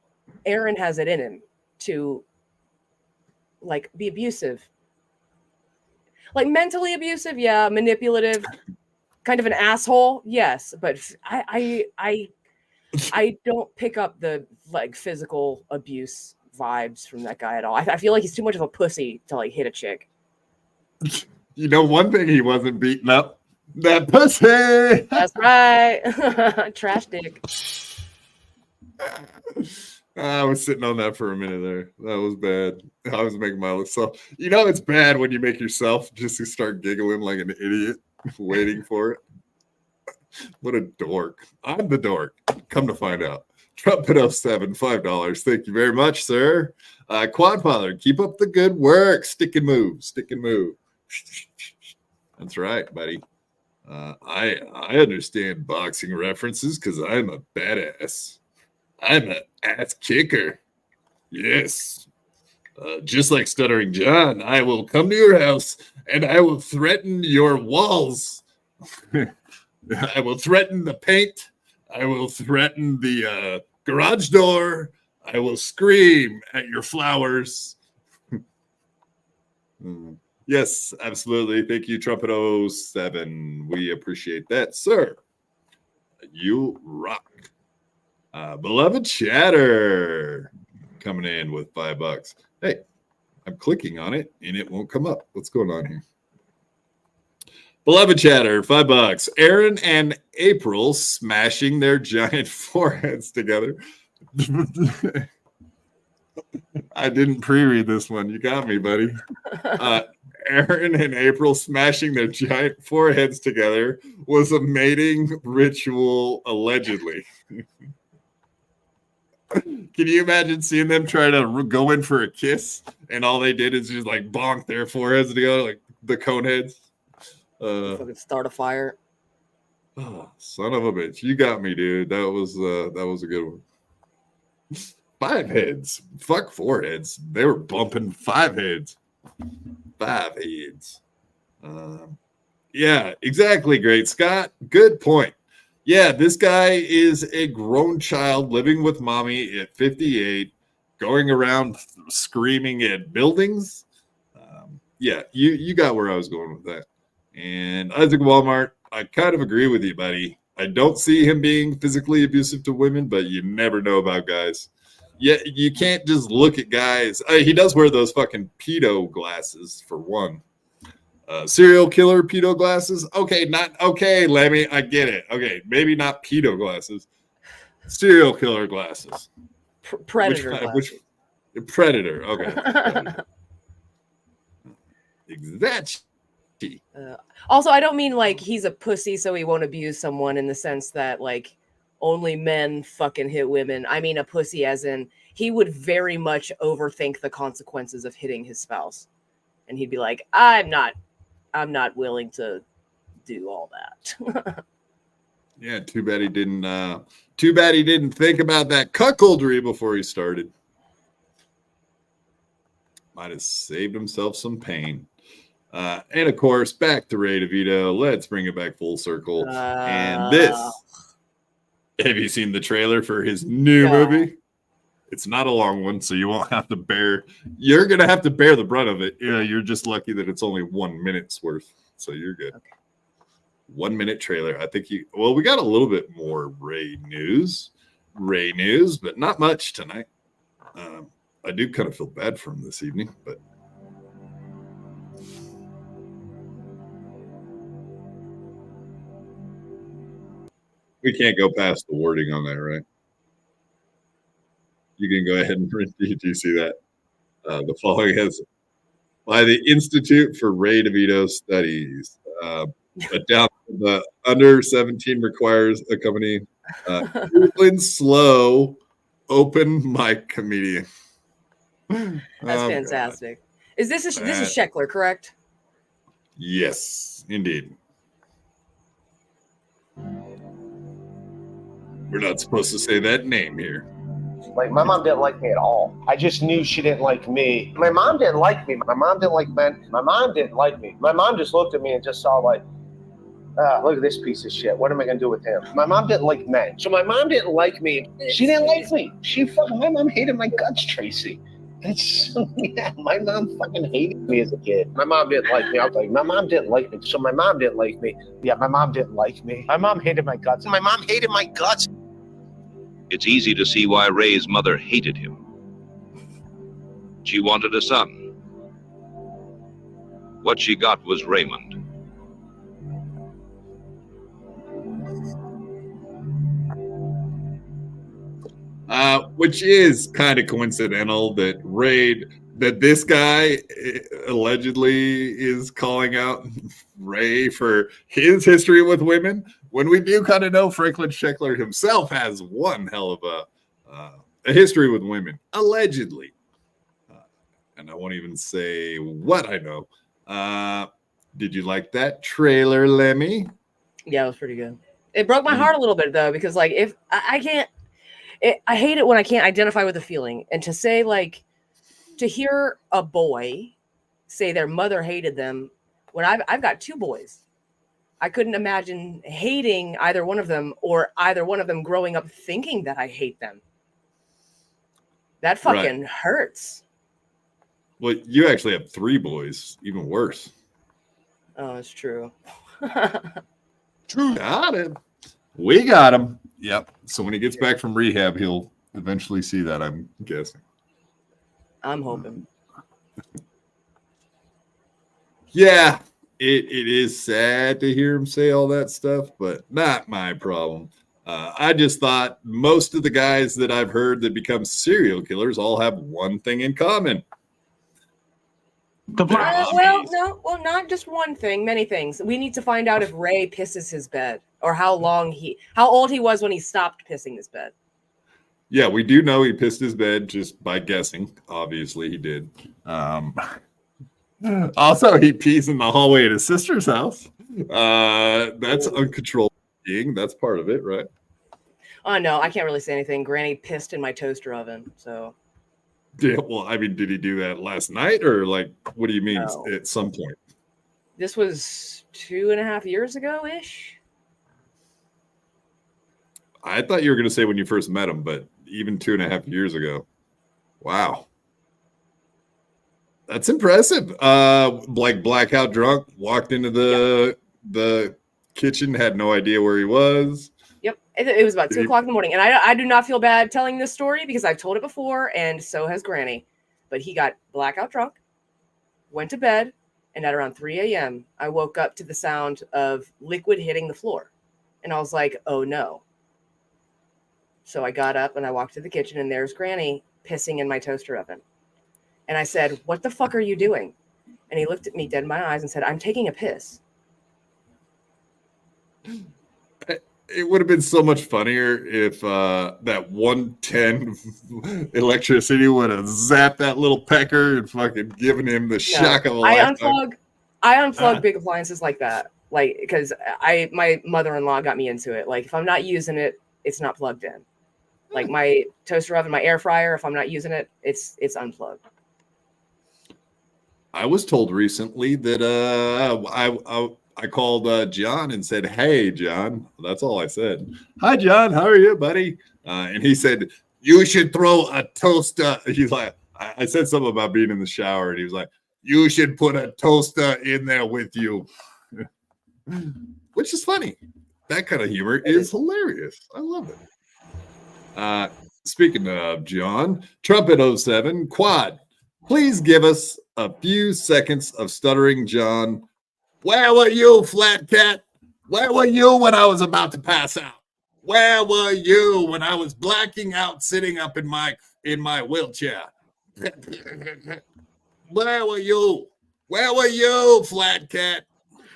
[SPEAKER 9] Aaron has it in him to like be abusive. Like mentally abusive, yeah, manipulative, kind of an asshole, yes, but I don't pick up the like physical abuse vibes from that guy at all. I feel like he's too much of a pussy to like hit a chick.
[SPEAKER 1] You know, one thing he wasn't beating up, that pussy.
[SPEAKER 9] That's right. Trash dick.
[SPEAKER 1] I was sitting on that for a minute there. That was bad. I was making myself. You know, it's bad when you make yourself just to start giggling like an idiot, waiting for it. What a dork. I'm the dork. Come to find out. Trumpet07, $5. Thank you very much, sir. Quadfather, keep up the good work. Stick and move. Stick and move. That's right, buddy. I understand boxing references because I'm a badass. I'm an ass kicker. Yes. Just like Stuttering John, I will come to your house and I will threaten your walls. I will threaten the paint. I will threaten the garage door. I will scream at your flowers. Yes, absolutely. Thank you, Trumpet07. We appreciate that, sir. You rock. Beloved Chatter coming in with $5. Hey, I'm clicking on it and it won't come up. What's going on here? Beloved Chatter, $5. Aaron and April smashing their giant foreheads together. I didn't pre-read this one. You got me, buddy. Aaron and April smashing their giant foreheads together was a mating ritual, allegedly. Can you imagine seeing them try to go in for a kiss and all they did is just like bonk their foreheads together like the cone heads?
[SPEAKER 9] Fucking start a fire.
[SPEAKER 1] Oh, son of a bitch. You got me, dude. That was a good one. 5 heads. Fuck 4 heads. They were bumping 5 heads. 5 heads. Yeah, exactly. Great, Scott. Good point. Yeah, this guy is a grown child living with mommy at 58, going around screaming at buildings. Yeah, you got where I was going with that. And Isaac Walmart, I kind of agree with you, buddy. I don't see him being physically abusive to women, but you never know about guys. Yeah, you can't just look at guys. He does wear those fucking pedo glasses, for one. Serial killer pedo glasses? Okay, not okay, Lemmy. I get it. Okay, maybe not pedo glasses. Serial killer glasses.
[SPEAKER 9] Predator glasses.
[SPEAKER 1] Predator. Okay. Exactly.
[SPEAKER 9] Also, I don't mean like he's a pussy so he won't abuse someone in the sense that like only men fucking hit women. I mean a pussy as in he would very much overthink the consequences of hitting his spouse. And he'd be like, I'm not willing to do all that.
[SPEAKER 1] Yeah, too bad he didn't think about that cuckoldry before he started. Might have saved himself some pain. And of course, back to Ray DeVito. Let's bring it back full circle. And this, have you seen the trailer for his new movie? It's not a long one, so you won't have to you're going to have to bear the brunt of it. You're just lucky that it's only 1 minute's worth. So you're good. Okay. 1 minute trailer. I think we got a little bit more Ray news, but not much tonight. I do kind of feel bad for him this evening, but we can't go past the wording on that, right? You can go ahead and read. Do you see that? The following has by the Institute for Ray DeVito Studies. But down the under 17 requires a company slow open mic comedian.
[SPEAKER 9] That's fantastic. God. This is Sheckler, correct?
[SPEAKER 1] Yes, indeed. We're not supposed to say that name here.
[SPEAKER 12] Like, my mom didn't like me at all. I just knew she didn't like me. My mom didn't like me. My mom didn't like men. My mom didn't like me. My mom just looked at me and just saw like, look at this piece of shit. What am I going to do with him? My mom didn't like men. So my mom didn't like me. She didn't like me. My mom hated my guts, Tracy. My mom fucking hated me as a kid. My mom didn't like me. I was like, my mom didn't like me. So my mom didn't like me. Yeah, my mom didn't like me. My mom hated my guts. My mom hated my guts.
[SPEAKER 13] It's easy to see why Ray's mother hated him. She wanted a son. What she got was Raymond.
[SPEAKER 1] Which is kind of coincidental that this guy allegedly is calling out Ray for his history with women, when we do kind of know Franklin Sheckler himself has one hell of a history with women, allegedly. And I won't even say what I know. Did you like that trailer, Lemmy?
[SPEAKER 9] Yeah, it was pretty good. It broke my heart a little bit, though, because like if I can't, I hate it when I can't identify with the feeling. And to say like, to hear a boy say their mother hated them when I've got two boys. I couldn't imagine hating either one of them or either one of them growing up thinking that I hate them. That fucking hurts.
[SPEAKER 1] Well, you actually have three boys, even worse.
[SPEAKER 9] Oh, it's true.
[SPEAKER 1] Got him. We got him. Yep. So when he gets back from rehab, he'll eventually see that, I'm guessing.
[SPEAKER 9] I'm hoping.
[SPEAKER 1] Yeah, it is sad to hear him say all that stuff, but not my problem. I just thought most of the guys that I've heard that become serial killers all have one thing in common.
[SPEAKER 9] Well, not just one thing, many things. We need to find out if Ray pisses his bed or how old he was when he stopped pissing his bed.
[SPEAKER 1] Yeah, we do know he pissed his bed just by guessing. Obviously, he did. Also, he pees in the hallway at his sister's house. That's uncontrolled peeing. That's part of it, right?
[SPEAKER 9] Oh, no, I can't really say anything. Granny pissed in my toaster oven, so...
[SPEAKER 1] Yeah, well, I mean, did he do that last night or like, what do you mean at some point?
[SPEAKER 9] This was 2.5 years ago-ish.
[SPEAKER 1] I thought you were going to say when you first met him, but even 2.5 years ago. Wow. That's impressive. Like blackout drunk, walked into the kitchen, had no idea where he was.
[SPEAKER 9] Yep. It was about 2 o'clock in the morning. And I do not feel bad telling this story because I've told it before and so has Granny. But he got blackout drunk, went to bed, and at around 3 a.m., I woke up to the sound of liquid hitting the floor. And I was like, oh no. So I got up and I walked to the kitchen and there's Granny pissing in my toaster oven. And I said, what the fuck are you doing? And he looked at me dead in my eyes and said, I'm taking a piss.
[SPEAKER 1] it would have been so much funnier if that 110 electricity would have zapped that little pecker and fucking given him the shock of a lifetime.
[SPEAKER 9] I unplug big appliances like that, like because my mother-in-law got me into it. Like if I'm not using it, it's not plugged in. Like my toaster oven, my air fryer, if I'm not using it, it's unplugged.
[SPEAKER 1] I was told recently that I called John and said, "Hey, John." That's all I said. "Hi, John. How are you, buddy?" And he said, "You should throw a toaster." He's like, I said something about being in the shower, and he was like, "You should put a toaster in there with you," which is funny. That kind of humor is hilarious. I love it. Speaking of John, Trumpet 07 Quad, please give us a few seconds of stuttering John. "Where were you, Flat Cat? Where were you when I was about to pass out? Where were you when I was blacking out sitting up in my wheelchair? Where were you? Where were you, Flat Cat?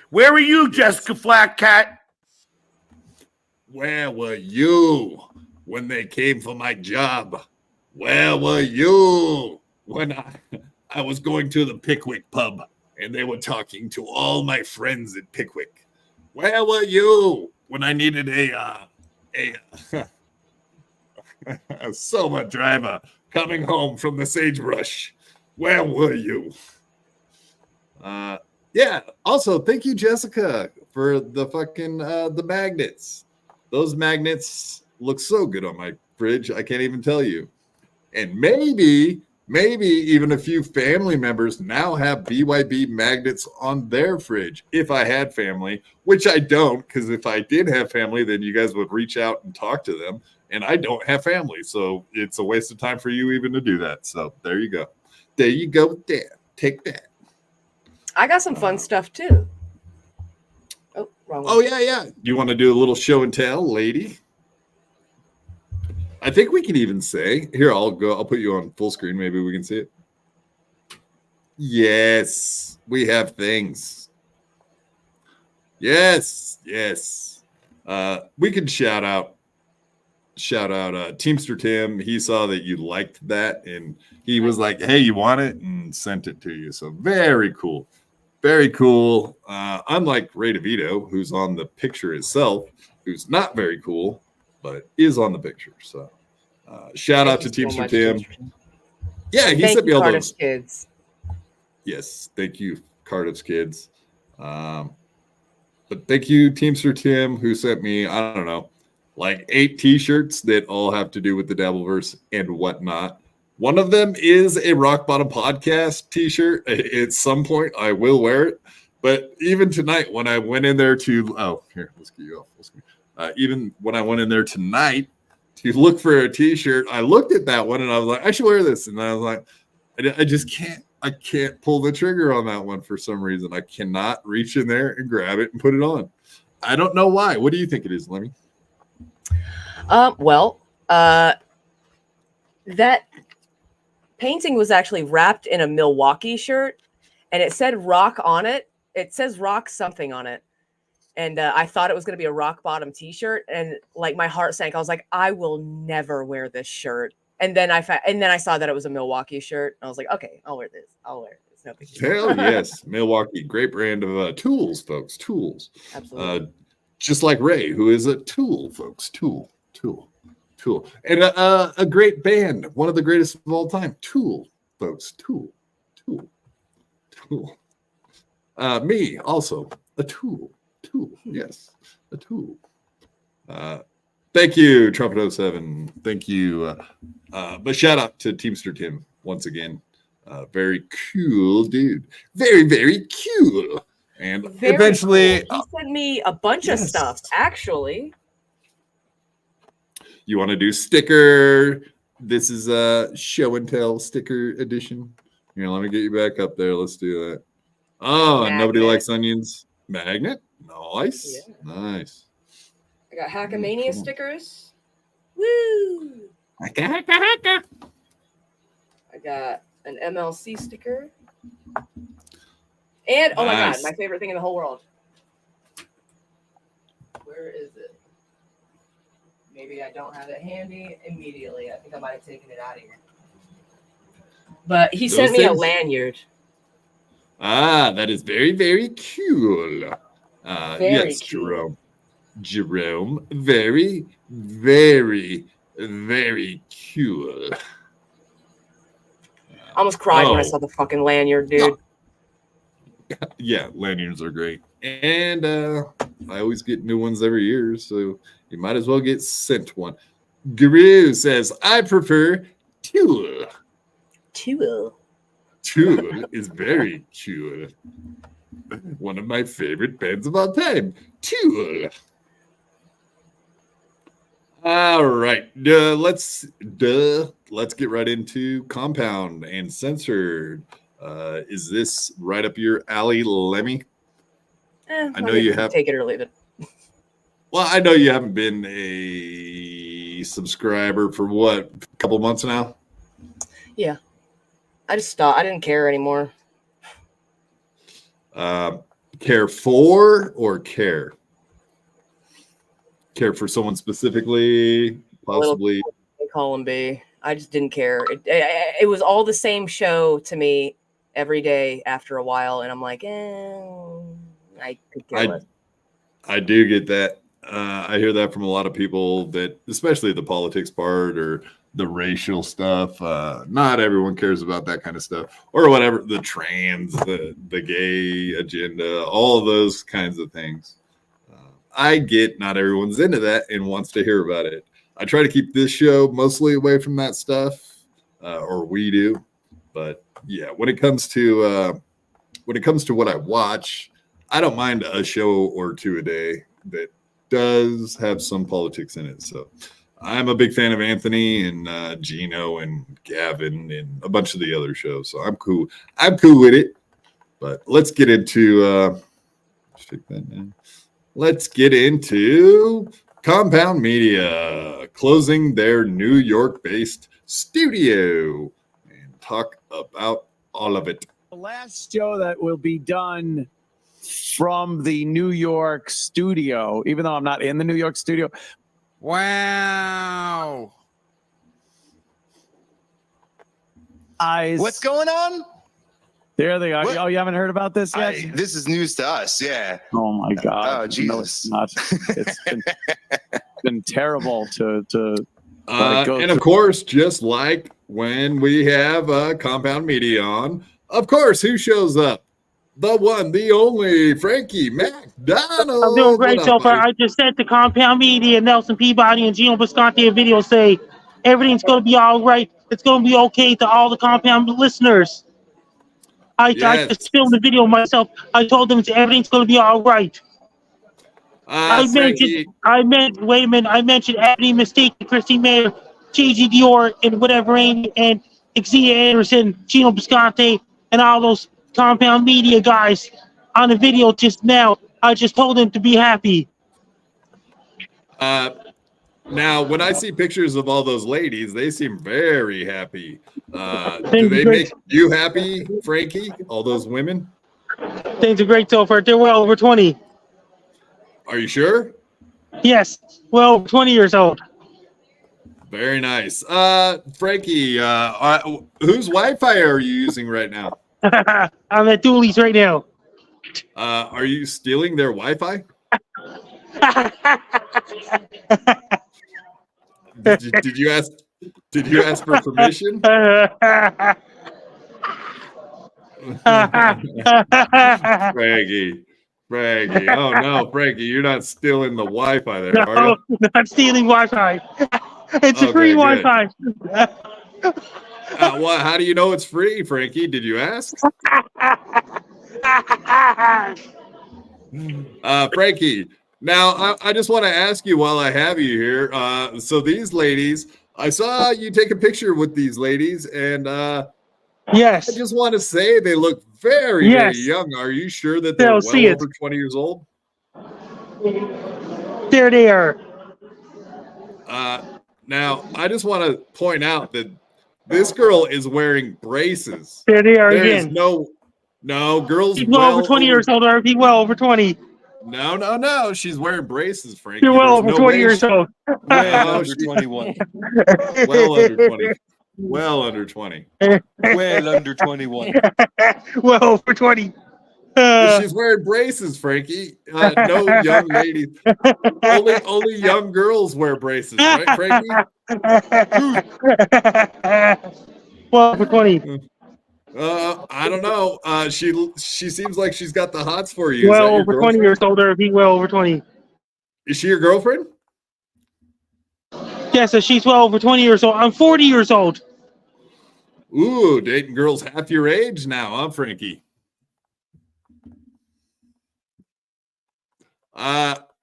[SPEAKER 14] Where were you, Jessica Flat Cat?
[SPEAKER 1] Where were you when they came for my job? Where were you when I was going to the Pickwick pub and they were talking to all my friends at Pickwick? Where were you when I needed a Soma driver coming home from the sagebrush? Where were you?" Yeah. Also, thank you, Jessica, for the fucking the magnets. Those magnets look so good on my fridge. I can't even tell you. And maybe even a few family members now have BYB magnets on their fridge. If I had family, which I don't, because if I did have family, then you guys would reach out and talk to them. And I don't have family, so it's a waste of time for you even to do that. So there you go. There you go. There. Take that.
[SPEAKER 9] I got some fun stuff too. Oh, wrong one.
[SPEAKER 1] Oh, yeah. You want to do a little show and tell, lady? I think we can even say, here, I'll put you on full screen. Maybe we can see it. Yes, we have things. Yes. We can shout out Teamster Tim. He saw that you liked that and he was like, "Hey, you want it?" and sent it to you. So very cool. Unlike Ray DeVito, who's on the picture itself, who's not very cool, but is on the picture. So shout out to Teamster Tim. Yeah, he sent me all those
[SPEAKER 9] kids.
[SPEAKER 1] Yes, thank you, Cardiff's kids. But thank you, Teamster Tim, who sent me, I don't know, like 8 t-shirts that all have to do with the Dabbleverse and whatnot. One of them is a Rock Bottom Podcast t-shirt. At some point, I will wear it. But even tonight, when I went in there to, let's get you off. Even when I went in there tonight to look for a t-shirt, I looked at that one and I was like, I should wear this. And I was like, I just can't. I can't pull the trigger on that one for some reason. I cannot reach in there and grab it and put it on. I don't know why. What do you think it is, Lemmy?
[SPEAKER 9] That painting was actually wrapped in a Milwaukee shirt, and it said rock on it. It says rock something on it. And I thought it was going to be a Rock Bottom t-shirt. And like my heart sank. I was like, I will never wear this shirt. And then I saw that it was a Milwaukee shirt. And I was like, okay, I'll wear this. It's no big deal.
[SPEAKER 1] Hell yes. Milwaukee, great brand of tools, folks. Tools.
[SPEAKER 9] Absolutely.
[SPEAKER 1] Just like Ray, who is a tool, folks. Tool. And a great band, one of the greatest of all time. Tool, folks. Tool. Me, also, a tool. Yes, a tool. Thank you, Trumpet 07. Thank you. But shout out to Teamster Tim once again. Very cool dude. Very, very cool. And
[SPEAKER 9] Very
[SPEAKER 1] eventually,
[SPEAKER 9] cool. He sent me a bunch of stuff, actually.
[SPEAKER 1] You want to do sticker? This is a show and tell sticker edition. Here, let me get you back up there. Let's do that. Oh, and nobody likes onions. Magnet? Nice.
[SPEAKER 9] Yeah.
[SPEAKER 1] Nice.
[SPEAKER 9] I got Hackamania stickers. Woo! I got an MLC sticker. And oh my god, my favorite thing in the whole world. Where is it? Maybe I don't have it handy immediately. I think I might have taken it out of here. But he sent me a lanyard.
[SPEAKER 1] Ah, that is very, very cool. Yes,
[SPEAKER 9] cool.
[SPEAKER 1] Jerome, very, very, very cool.
[SPEAKER 9] I almost cried when I saw the fucking lanyard, dude.
[SPEAKER 1] Yeah, lanyards are great. And I always get new ones every year, so you might as well get sent one. Guru says, I prefer Tool.
[SPEAKER 9] Tool.
[SPEAKER 1] Tool is very cool. One of my favorite bands of all time. Tool. All right. Let's get right into Compound and Censored. Is this right up your alley, Lemmy? I know you have.
[SPEAKER 9] Take it or leave it.
[SPEAKER 1] Well, I know you haven't been a subscriber for what, a couple months now?
[SPEAKER 9] Yeah. I just stopped. I didn't care anymore.
[SPEAKER 1] Care for or care? Care for someone specifically, possibly.
[SPEAKER 9] Call him B. I just didn't care. It was all the same show to me every day after a while, and I'm like, I could care less.
[SPEAKER 1] I do get that. I hear that from a lot of people, that especially the politics part or the racial stuff. Not everyone cares about that kind of stuff, or whatever, the trans, the gay agenda, all of those kinds of things. I get not everyone's into that and wants to hear about it. I try to keep this show mostly away from that stuff, or we do. But yeah, when it comes to what I watch, I don't mind a show or two a day that does have some politics in it. So I'm a big fan of Anthony and Gino and Gavin and a bunch of the other shows. So I'm cool. I'm cool with it. But let's get into let's get into Compound Media closing their New York-based studio and talk about all of it.
[SPEAKER 15] The last show that will be done from the New York studio, even though I'm not in the New York studio.
[SPEAKER 10] Wow.
[SPEAKER 2] What's going on?
[SPEAKER 15] There they are. Oh, you haven't heard about this yet?
[SPEAKER 2] This is news to us, yeah.
[SPEAKER 15] Oh, my God.
[SPEAKER 2] Oh, Jesus.
[SPEAKER 15] No, it's been terrible to
[SPEAKER 1] and of course, just like when we have Compound Media on, of course, who shows up? The one, the only, Frankie McDonald.
[SPEAKER 16] I'm doing great so far. I just sent the Compound Media, Nelson Peabody, and Gino Bisconti a video say everything's going to be all right. It's going to be okay to all the Compound listeners. I just filmed the video myself. I told them everything's going to be all right. I mentioned Ebony Mistake, Christine Mayer, Gigi Dior, and whatever, and Xia Anderson, Gino Bisconti, and all those Compound Media guys on the video just now. I just told them to be happy.
[SPEAKER 1] Now, when I see pictures of all those ladies, they seem very happy. Do they make you happy, Frankie? All those women?
[SPEAKER 16] Things are great so far. They're well over 20.
[SPEAKER 1] Are you sure?
[SPEAKER 16] Yes. Well, 20 years old.
[SPEAKER 1] Very nice. Frankie, whose Wi-Fi are you using right now?
[SPEAKER 16] I'm at Dooley's right now.
[SPEAKER 1] Are you stealing their Wi-Fi? Did you ask for permission? Frankie. Oh no, Frankie, you're not stealing the Wi-Fi there, are you?
[SPEAKER 16] No, not stealing Wi-Fi. It's a free Wi-Fi.
[SPEAKER 1] How do you know it's free, Frankie? Did you ask? Frankie, now I just want to ask you while I have you here. So these ladies, I saw you take a picture with these ladies, and
[SPEAKER 16] yes,
[SPEAKER 1] I just want to say they look very, very young. Are you sure that they're well over 20 years old?
[SPEAKER 16] There they are.
[SPEAKER 1] Now, I just want to point out that this girl is wearing braces.
[SPEAKER 16] There they are
[SPEAKER 1] there
[SPEAKER 16] again.
[SPEAKER 1] Is no girls.
[SPEAKER 16] He's well over 20 years old, or be well over 20.
[SPEAKER 1] No. She's wearing braces, Frankie.
[SPEAKER 16] You're well
[SPEAKER 1] There's
[SPEAKER 16] over
[SPEAKER 1] no
[SPEAKER 16] 20
[SPEAKER 1] way
[SPEAKER 16] years old.
[SPEAKER 17] Well under 21.
[SPEAKER 1] Well under 20. Well under 20.
[SPEAKER 17] Well under 21.
[SPEAKER 16] Well over 20.
[SPEAKER 1] She's wearing braces, Frankie. No young ladies. Only young girls wear braces, right, Frankie?
[SPEAKER 16] Well over 20.
[SPEAKER 1] I don't know. She seems like she's got the hots for you.
[SPEAKER 16] Well over 20 years older. Be well over 20.
[SPEAKER 1] Is she your girlfriend?
[SPEAKER 16] Yes, so she's well over 20 years old. I'm 40 years old.
[SPEAKER 1] Ooh, dating girls half your age now, huh, Frankie?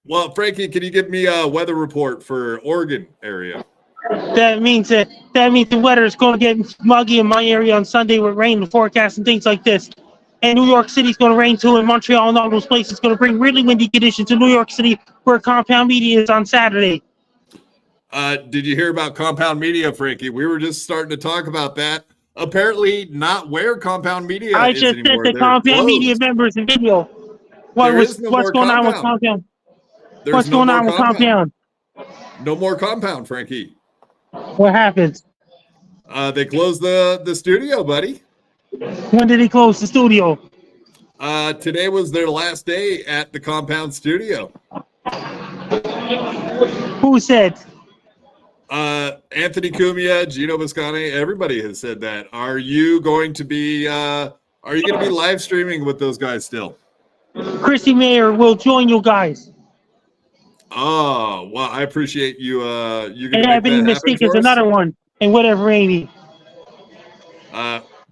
[SPEAKER 1] Well, Frankie, can you give me a weather report for Oregon area?
[SPEAKER 16] That means the weather is going to get muggy in my area on Sunday with rain and forecast and things like this. And New York City's going to rain too, and Montreal and all those places. It's going to bring really windy conditions to New York City, where Compound Media is on Saturday.
[SPEAKER 1] Did you hear about Compound Media, Frankie? We were just starting to talk about that. Apparently, not where Compound Media
[SPEAKER 16] I
[SPEAKER 1] is
[SPEAKER 16] just
[SPEAKER 1] anymore.
[SPEAKER 16] sent the
[SPEAKER 1] They're
[SPEAKER 16] Compound
[SPEAKER 1] closed.
[SPEAKER 16] Media members a video. What's going on with Compound? What's going on with Compound?
[SPEAKER 1] No more Compound, Frankie.
[SPEAKER 16] What happened?
[SPEAKER 1] They closed the studio, buddy.
[SPEAKER 16] When did he close the studio?
[SPEAKER 1] Today was their last day at the Compound studio.
[SPEAKER 16] Who said?
[SPEAKER 1] Anthony Cumia, Gino Biscani, everybody has said that. Are you going to be live streaming with those guys still?
[SPEAKER 16] Chrissy Mayer will join you guys.
[SPEAKER 1] Oh, well, I appreciate you. You
[SPEAKER 16] And Ebony Mystique is another one. And whatever Amy.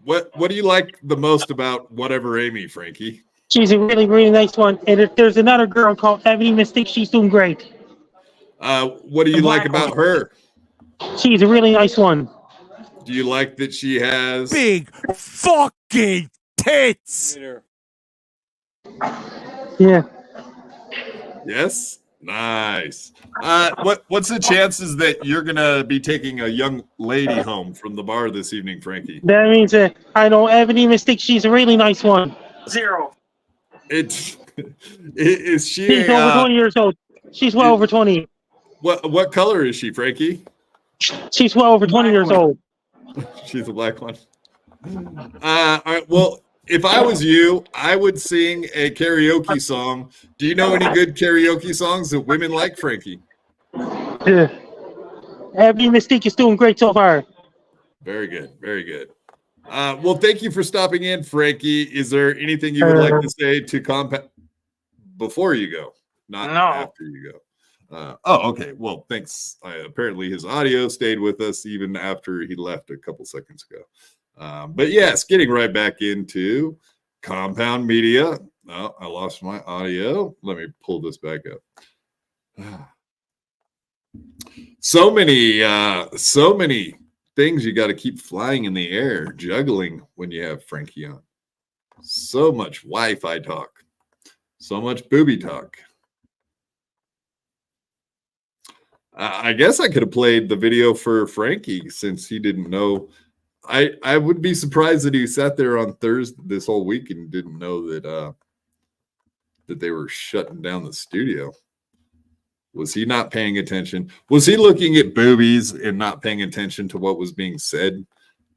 [SPEAKER 1] What do you like the most about whatever Amy, Frankie?
[SPEAKER 16] She's a really, really nice one. And if there's another girl called Ebony Mystique, she's doing great.
[SPEAKER 1] What do you like about her?
[SPEAKER 16] She's a really nice one.
[SPEAKER 1] Do you like that she has
[SPEAKER 2] big fucking tits?
[SPEAKER 16] Yeah.
[SPEAKER 1] Yes. Nice. What's the chances that you're gonna be taking a young lady home from the bar this evening, Frankie?
[SPEAKER 16] That means I know Ebony Mystique. She's a really nice one. 0.
[SPEAKER 1] Is she?
[SPEAKER 16] She's over 20 years old. She's well over 20.
[SPEAKER 1] What color is she, Frankie?
[SPEAKER 16] She's well over 20 years old.
[SPEAKER 1] She's a black one. All right. Well, if I was you, I would sing a karaoke song. Do you know any good karaoke songs that women like, Frankie?
[SPEAKER 16] Yeah. Ebony Mystique is doing great so far.
[SPEAKER 1] Very good. Very good. Well, thank you for stopping in, Frankie. Is there anything you would like to say to Compound before you go? Not after you go. Okay. Well, thanks. Apparently his audio stayed with us even after he left a couple seconds ago. But yes, getting right back into Compound Media. Oh, I lost my audio. Let me pull this back up. So many things you got to keep flying in the air, juggling when you have Frankie on. So much Wi-Fi talk, so much booby talk. I guess I could have played the video for Frankie since he didn't know. I would be surprised that he sat there on Thursday this whole week and didn't know that they were shutting down the studio. Was he not paying attention? Was he looking at boobies and not paying attention to what was being said?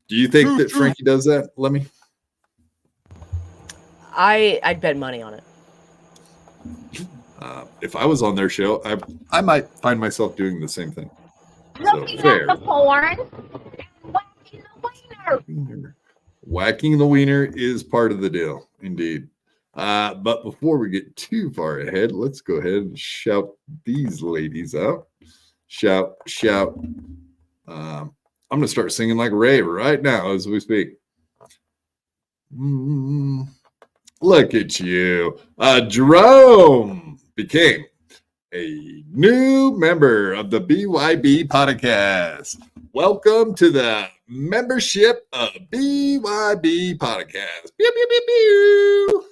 [SPEAKER 1] Do you think that Frankie does that, Lemmy?
[SPEAKER 9] I'd bet money on it.
[SPEAKER 1] If I was on their show, I might find myself doing the same thing.
[SPEAKER 18] Looking at the porn.
[SPEAKER 1] Whacking the wiener is part of the deal, indeed. But before we get too far ahead, let's go ahead and shout these ladies out. Shout. I'm going to start singing like Ray right now as we speak. Look at you. Jerome became a new member of the BYB Podcast. Welcome to the membership of BYB Podcast. Pew, pew, pew, pew.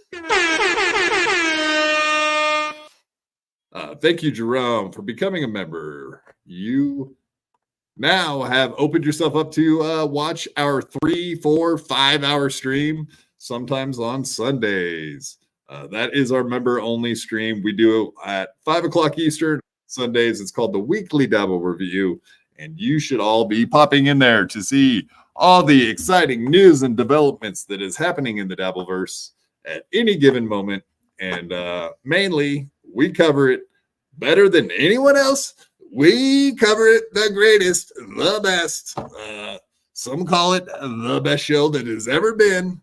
[SPEAKER 1] Thank you, Jerome, for becoming a member. You now have opened yourself up to watch our 3, 4, 5 hour stream, sometimes on Sundays. That is our member-only stream. We do it at 5 o'clock Eastern Sundays. It's called the Weekly Dabble Review, and you should all be popping in there to see all the exciting news and developments that is happening in the Dabbleverse at any given moment. And mainly, we cover it better than anyone else. We cover it the greatest, the best. Some call it the best show that has ever been.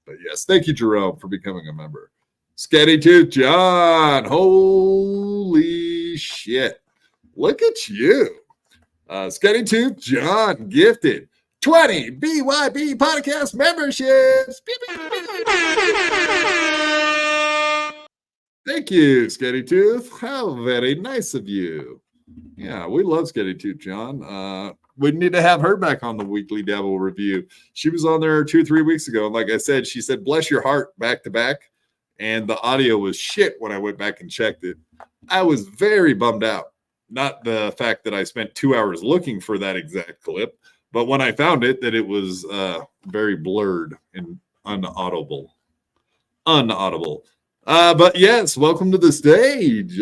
[SPEAKER 1] But yes, thank you, Jerome, for becoming a member. Scatty Tooth John, holy shit. Look at you. Scatty Tooth John gifted 20 BYB Podcast memberships. Thank you, Scatty Tooth. How very nice of you. Yeah, we love Scatty Tooth John. We need to have her back on the Weekly Dabble Review. She was on there 2 or 3 weeks ago. And like I said, she said, bless your heart, back to back. And the audio was shit when I went back and checked it. I was very bummed out. Not the fact that I spent 2 hours looking for that exact clip, but when I found it, that it was very blurred and unaudible. But yes, welcome to the stage.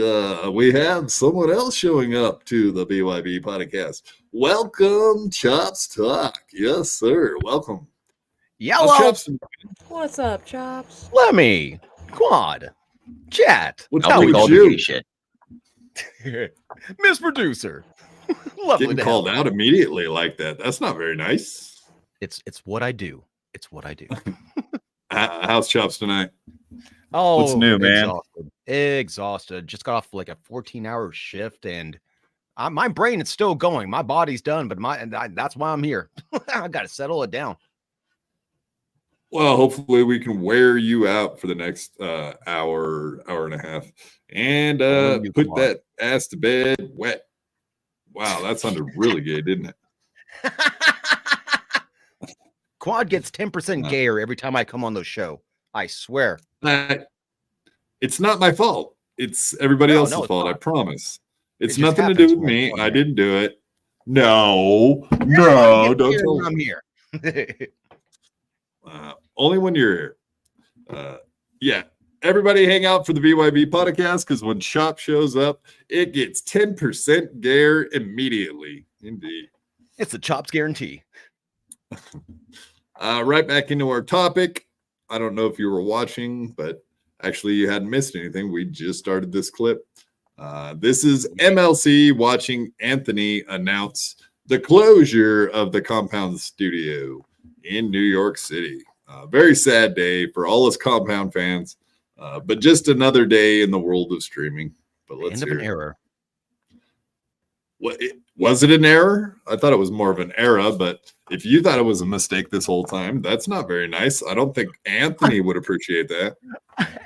[SPEAKER 1] We have someone else showing up to the BYB podcast. Welcome, Chops Talk. Yes, sir. Welcome.
[SPEAKER 19] Yellow.
[SPEAKER 9] What's up, Chops?
[SPEAKER 19] Lemmy. Quad. Chat.
[SPEAKER 1] What's
[SPEAKER 19] How
[SPEAKER 1] up
[SPEAKER 19] we
[SPEAKER 1] with
[SPEAKER 19] call
[SPEAKER 1] you?
[SPEAKER 19] the shit? Miss Producer. Lovely
[SPEAKER 1] Getting
[SPEAKER 19] to
[SPEAKER 1] called
[SPEAKER 19] have
[SPEAKER 1] out immediately like that. That's not very nice.
[SPEAKER 19] It's what I do. It's what I do.
[SPEAKER 1] How's Chops tonight?
[SPEAKER 19] Oh,
[SPEAKER 1] What's new, man?
[SPEAKER 19] Exhausted. Just got off like a 14-hour shift, and my brain is still going. My body's done, but that's why I'm here. I got to settle it down.
[SPEAKER 1] Well, hopefully we can wear you out for the next hour and a half, and put that ass to bed wet. Wow, that sounded really good, didn't it?
[SPEAKER 19] Quad gets 10% gayer every time I come on the show. I swear.
[SPEAKER 1] It's not my fault. It's everybody else's fault. I promise. It's nothing to do with me. I didn't do it. No, don't tell me.
[SPEAKER 19] I'm here.
[SPEAKER 1] Only when you're here. Yeah. Everybody hang out for the BYB podcast because when Shop shows up, it gets 10% gayer immediately. Indeed.
[SPEAKER 19] It's the Chops guarantee.
[SPEAKER 1] Right back into our topic. I don't know if you were watching, but actually you hadn't missed anything. We just started this clip. This is MLC watching Anthony announce the closure of the Compound studio in New York City. Very sad day for all us Compound fans, but just another day in the world of streaming. But let's
[SPEAKER 19] End of an error.
[SPEAKER 1] Was it an error? I thought it was more of an era, but if you thought it was a mistake this whole time, that's not very nice. I don't think Anthony would appreciate that.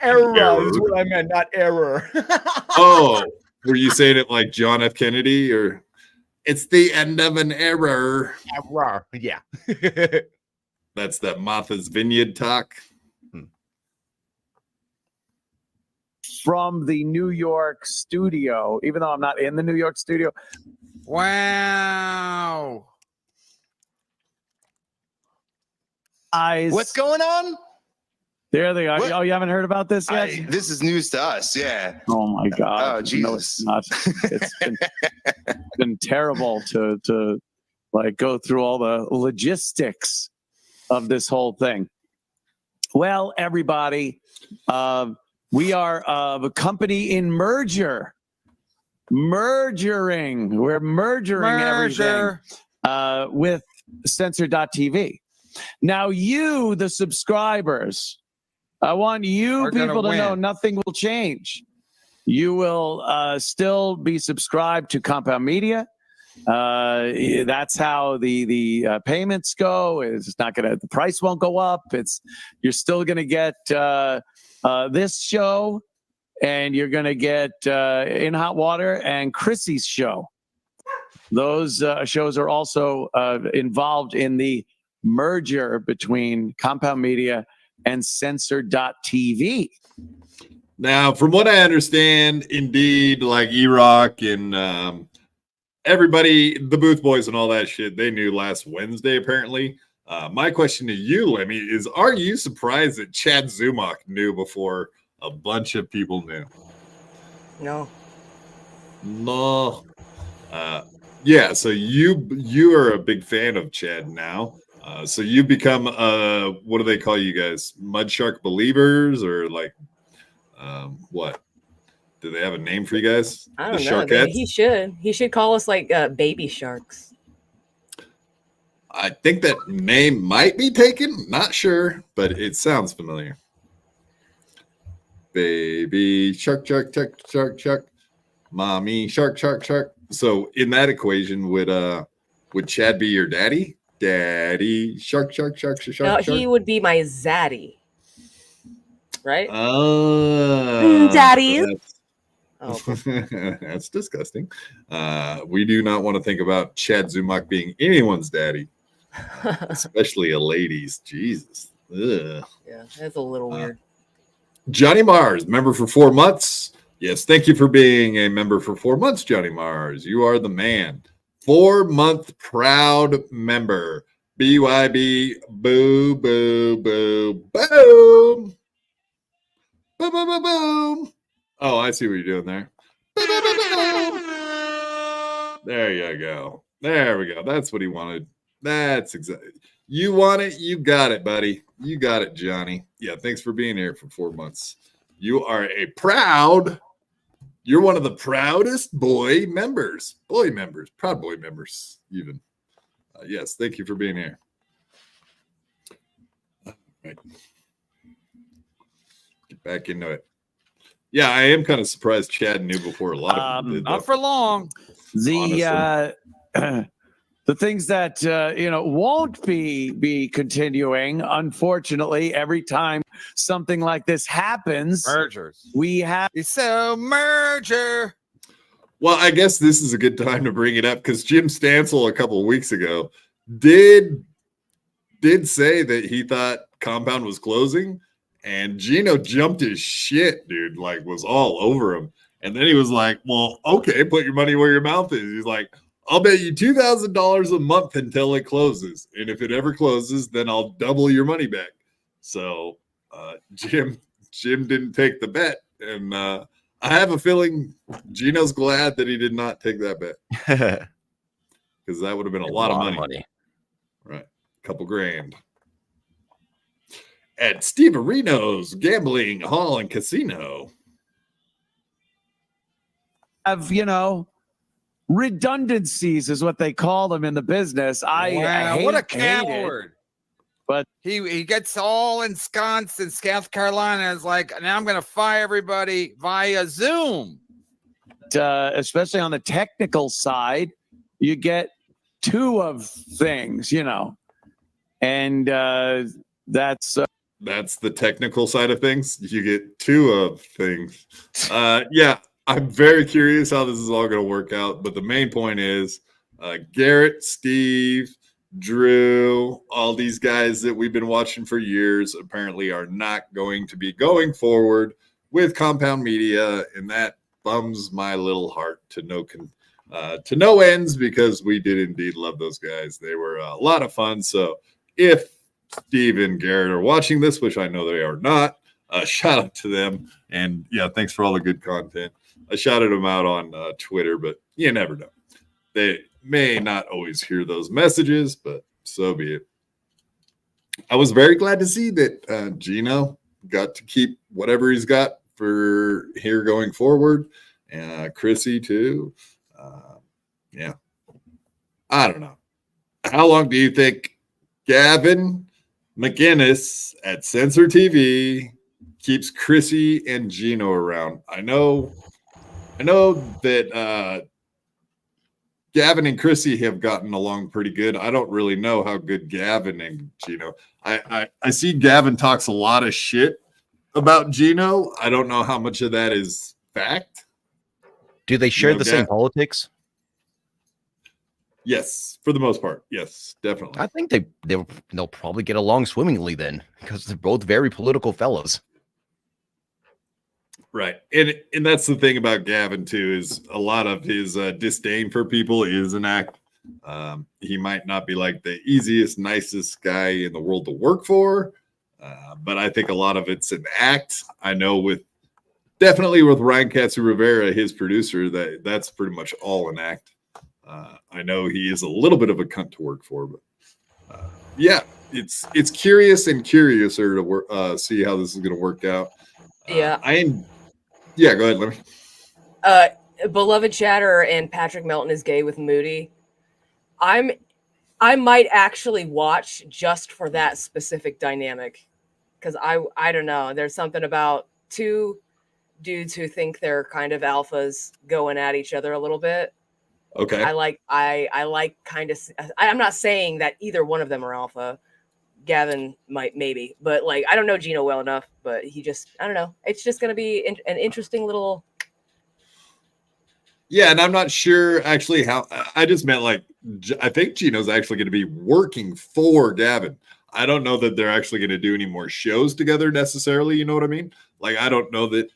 [SPEAKER 19] Error is what I meant, not error.
[SPEAKER 1] Oh, were you saying it like John F. Kennedy, or it's the end of an error?
[SPEAKER 19] Error, yeah.
[SPEAKER 1] That's that Martha's Vineyard talk.
[SPEAKER 15] From the New York studio, even though I'm not in the New York studio.
[SPEAKER 10] Wow.
[SPEAKER 20] What's going on?
[SPEAKER 15] There they are.
[SPEAKER 20] What?
[SPEAKER 15] Oh, you haven't heard about this yet?
[SPEAKER 20] This is news to us. Yeah.
[SPEAKER 15] Oh my God.
[SPEAKER 20] Oh, Jesus.
[SPEAKER 15] No, it's not. It's been terrible to like go through all the logistics of this whole thing. Well, everybody, we are a company in mergering. We're mergering everything with Censor.tv. Now, you, the subscribers, I want you people to know nothing will change. You will still be subscribed to Compound Media. That's how the payments go. It's not gonna. The price won't go up. You're still gonna get this show, and you're gonna get In Hot Water and Chrissy's show. Those shows are also involved in the merger between Compound Media and Censor.tv.
[SPEAKER 1] Now, from what I understand, indeed, like E-Rock and everybody, the Booth Boys and all that shit, they knew last Wednesday, apparently. My question to you, Lemmy, is: are you surprised that Chad Zumach knew before a bunch of people knew?
[SPEAKER 9] No.
[SPEAKER 1] No. Yeah. So you are a big fan of Chad now. So you become what do they call you guys? Mud shark believers, or like what? Do they have a name for you guys?
[SPEAKER 9] I don't know. He should call us like baby sharks.
[SPEAKER 1] I think that name might be taken. Not sure, but it sounds familiar. Baby shark, shark, shark, shark, shark. Mommy shark, shark, shark. So in that equation, would Chad be your daddy? Daddy shark, shark, shark, shark,
[SPEAKER 9] No,
[SPEAKER 1] shark.
[SPEAKER 9] he would be my zaddy. Right?
[SPEAKER 1] Daddy.
[SPEAKER 9] Oh,
[SPEAKER 1] That's disgusting. We do not want to think about Chad Zumach being anyone's daddy, especially a lady's. Jesus. Ugh.
[SPEAKER 9] Yeah, that's a little weird.
[SPEAKER 1] Johnny Mars, member for 4 months. Yes, thank you for being a member for 4 months, Johnny Mars. You are the man. 4-month proud member. BYB, boo, boo, boo, boom. Boom, boom, boom, boom. Oh, I see what you're doing there. Boom, boom, boom, boom. There you go. There we go. That's what he wanted. That's exactly. You want it, you got it, buddy. You got it, Johnny. Yeah, thanks for being here for 4 months. You are you're one of the proudest boy members, proud boy members, even. Yes, thank you for being here. All right. Get back into it. Yeah, I am kind of surprised Chad knew before a lot of people did.
[SPEAKER 15] Not for long. The things that won't be continuing, unfortunately, every time something like this happens,
[SPEAKER 10] mergers.
[SPEAKER 15] We have
[SPEAKER 10] merger.
[SPEAKER 1] Well, I guess this is a good time to bring it up because Jim Stansel a couple of weeks ago did say that he thought Compound was closing, and Gino jumped his shit, dude, like was all over him. And then he was like, well, okay, put your money where your mouth is. He's like, I'll bet you $2,000 a month until it closes. And if it ever closes, then I'll double your money back. So Jim didn't take the bet. And I have a feeling Gino's glad that he did not take that bet. Because that would have been a lot of money. Right. A couple grand. At Steve Areno's Gambling Hall and Casino.
[SPEAKER 15] Have, redundancies is what they call them in the business.
[SPEAKER 10] Wow, what a coward.
[SPEAKER 15] But
[SPEAKER 10] he gets all ensconced in South Carolina. Is like, now I'm going to fire everybody via Zoom.
[SPEAKER 15] Especially on the technical side, you get two of things, and that's
[SPEAKER 1] the technical side of things. You get two of things. Yeah. I'm very curious how this is all going to work out, but the main point is Garrett, Steve, Drew, all these guys that we've been watching for years apparently are not going to be going forward with Compound Media, and that bums my little heart to no ends because we did indeed love those guys. They were a lot of fun. So if Steve and Garrett are watching this, which I know they are not, shout out to them. And yeah, thanks for all the good content. I shouted them out on Twitter, but you never know. They may not always hear those messages, but so be it. I was very glad to see that Gino got to keep whatever he's got for here going forward. And Chrissy too. Yeah. I don't know. How long do you think Gavin McInnes at Censor TV keeps Chrissy and Gino around? I know that Gavin and Chrissy have gotten along pretty good. I don't really know how good Gavin and Gino. I see Gavin talks a lot of shit about Gino. I don't know how much of that is fact.
[SPEAKER 19] Do they share the same politics?
[SPEAKER 1] Yes, for the most part. Yes, definitely.
[SPEAKER 19] I think they'll probably get along swimmingly then, because they're both very political fellows.
[SPEAKER 1] Right. And that's the thing about Gavin too, is a lot of his disdain for people is an act He might not be like the easiest, nicest guy in the world to work for, but I think a lot of it's an act. I know definitely with Ryan Katsu Rivera, his producer, that's pretty much all an act. I know he is a little bit of a cunt to work for, but yeah, it's curious and curiouser to see how this is going to work out.
[SPEAKER 9] Yeah.
[SPEAKER 1] Yeah, go ahead, let me.
[SPEAKER 9] Beloved Chatter and Patrick Melton is gay with Moody. I might actually watch just for that specific dynamic, because I don't know. There's something about two dudes who think they're kind of alphas going at each other a little bit.
[SPEAKER 1] Okay.
[SPEAKER 9] I like kind of. I'm not saying that either one of them are alpha. Gavin maybe, but like I don't know Gino well enough. But I don't know. It's just gonna be an interesting little.
[SPEAKER 1] Yeah, and I'm not sure actually how. I just meant like I think Gino's actually going to be working for Gavin. I don't know that they're actually going to do any more shows together necessarily. You know what I mean? Like I don't know that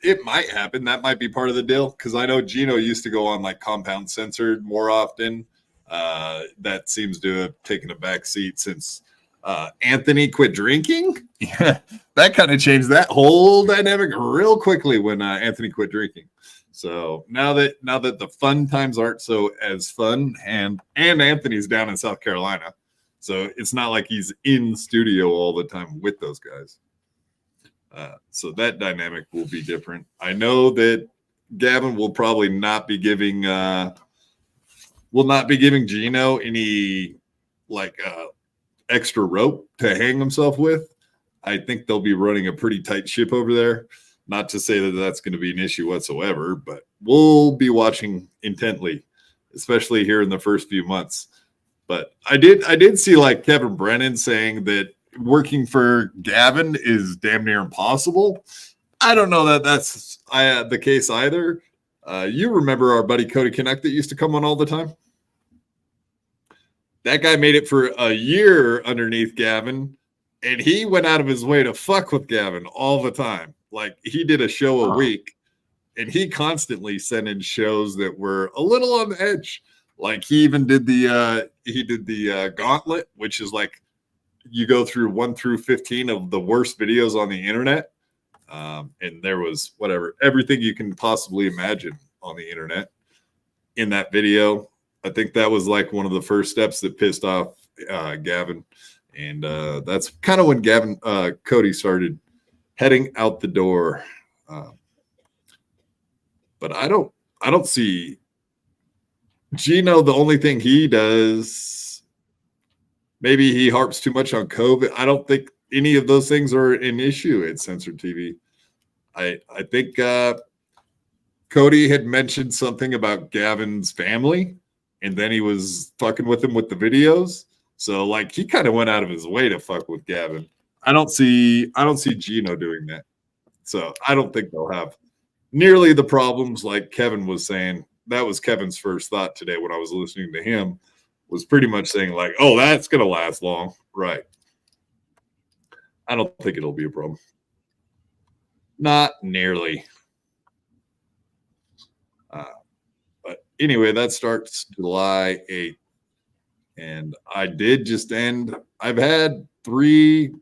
[SPEAKER 1] it might happen. That might be part of the deal, because I know Gino used to go on like Compound Censored more often. That seems to have taken a back seat since Anthony quit drinking. Yeah, that kind of changed that whole dynamic real quickly when Anthony quit drinking. So now that the fun times aren't so as fun, and Anthony's down in South Carolina, so it's not like he's in studio all the time with those guys. So that dynamic will be different. I know that Gavin will probably not be giving Gino any like extra rope to hang himself with. I think they'll be running a pretty tight ship over there. Not to say that that's going to be an issue whatsoever, but we'll be watching intently, especially here in the first few months. But I did see like Kevin Brennan saying that working for Gavin is damn near impossible. I don't know that that's the case either. You remember our buddy Cody Connect that used to come on all the time? That guy made it for a year underneath Gavin, and he went out of his way to fuck with Gavin all the time. Like he did a show a week, and he constantly sent in shows that were a little on the edge. Like he even did the gauntlet, which is like you go through 1 through 15 of the worst videos on the internet. And there was everything you can possibly imagine on the internet in that video. I think that was like one of the first steps that pissed off Gavin. And that's kind of when Cody started heading out the door. But I don't see Gino. The only thing he does, maybe he harps too much on COVID. I don't think any of those things are an issue at Censored TV. I think Cody had mentioned something about Gavin's family, and then he was fucking with him with the videos. So like he kind of went out of his way to fuck with Gavin. I don't see Gino doing that. So I don't think they'll have nearly the problems like Kevin was saying. That was Kevin's first thought today when I was listening to him, was pretty much saying like, oh, that's going to last long. Right. I don't think it'll be a problem. Not nearly. But anyway, that starts July 8th. And I did just I've had 3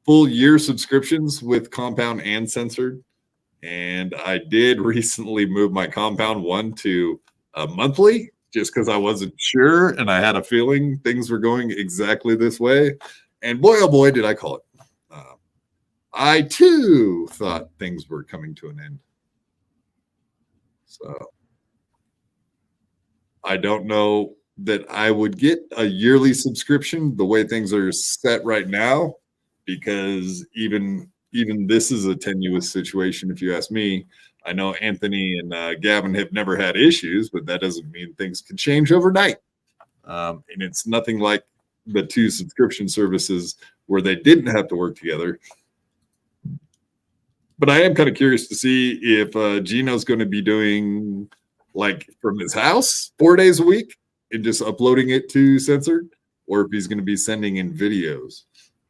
[SPEAKER 1] full year subscriptions with Compound and Censored. And I did recently move my Compound one to a monthly just because I wasn't sure. And I had a feeling things were going exactly this way. And boy, oh boy, did I call it. I too thought things were coming to an end. So I don't know that I would get a yearly subscription the way things are set right now, because even this is a tenuous situation, if you ask me. I know Anthony and Gavin have never had issues, but that doesn't mean things can change overnight. And it's nothing like the 2 subscription services where they didn't have to work together. But I am kind of curious to see if Gino's going to be doing like from his house 4 days a week and just uploading it to Censored, or if he's going to be sending in videos.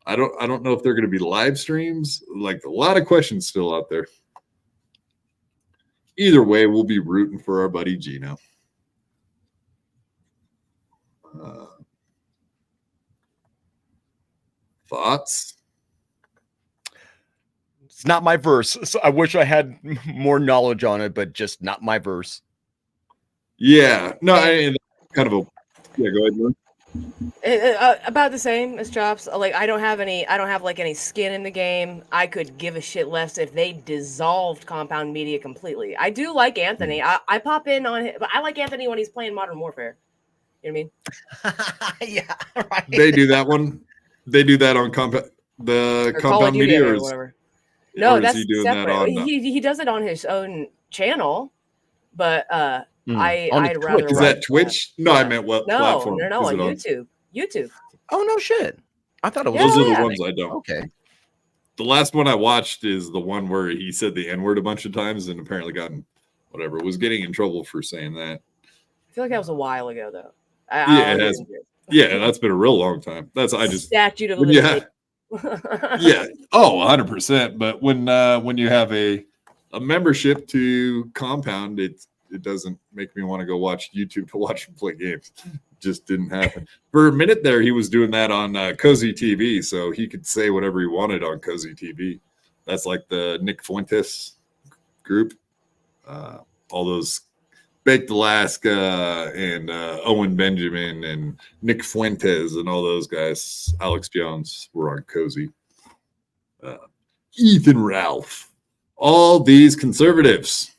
[SPEAKER 1] I don't know if they're going to be live streams. Like a lot of questions still out there. Either way, we'll be rooting for our buddy Gino. Thoughts?
[SPEAKER 19] It's not my verse. So I wish I had more knowledge on it, but just not my verse.
[SPEAKER 1] Yeah. No, kind of a yeah. Go ahead, Lou.
[SPEAKER 9] About the same as Chops. Like I don't have like any skin in the game. I could give a shit less if they dissolved Compound Media completely. I do like Anthony. I pop in on him, but I like Anthony when he's playing Modern Warfare. You know what I mean?
[SPEAKER 19] Yeah, right.
[SPEAKER 1] They do that one. They do that on Compound Media,
[SPEAKER 9] or whatever. No, that's
[SPEAKER 1] he doing
[SPEAKER 9] separate.
[SPEAKER 1] that on?
[SPEAKER 9] He does it on his own channel, but I'd rather.
[SPEAKER 1] Is that Twitch? No, I meant what
[SPEAKER 9] no,
[SPEAKER 1] platform?
[SPEAKER 9] No, on YouTube. YouTube.
[SPEAKER 19] Oh no, shit! I thought it was.
[SPEAKER 1] Those are the ones I don't.
[SPEAKER 19] Okay.
[SPEAKER 1] The last one I watched is the one where he said the N-word a bunch of times and apparently was getting in trouble for saying that.
[SPEAKER 9] I feel like that was a while ago, though.
[SPEAKER 1] Yeah, it has. Yeah, that's been a real long time.
[SPEAKER 9] Statute of limitations.
[SPEAKER 1] Yeah. Oh, 100%. But when you have a membership to Compound, it doesn't make me want to go watch YouTube to watch him play games. Just didn't happen. For a minute there, he was doing that on Cozy TV, so he could say whatever he wanted on Cozy TV. That's like the Nick Fuentes group. All those Baked Alaska and Owen Benjamin and Nick Fuentes and all those guys. Alex Jones were on Cozy. Ethan Ralph. All these conservatives.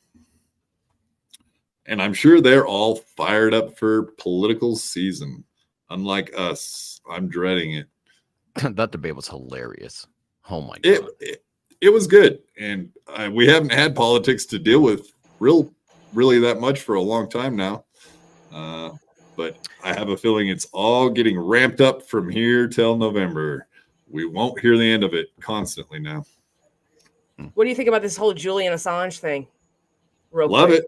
[SPEAKER 1] And I'm sure they're all fired up for political season. Unlike us, I'm dreading it.
[SPEAKER 19] That debate was hilarious. Oh my god,
[SPEAKER 1] it was good, and we haven't had politics to deal with really that much for a long time now. But I have a feeling it's all getting ramped up from here till November. We won't hear the end of it constantly now.
[SPEAKER 9] What do you think about this whole Julian Assange thing?
[SPEAKER 1] Love it.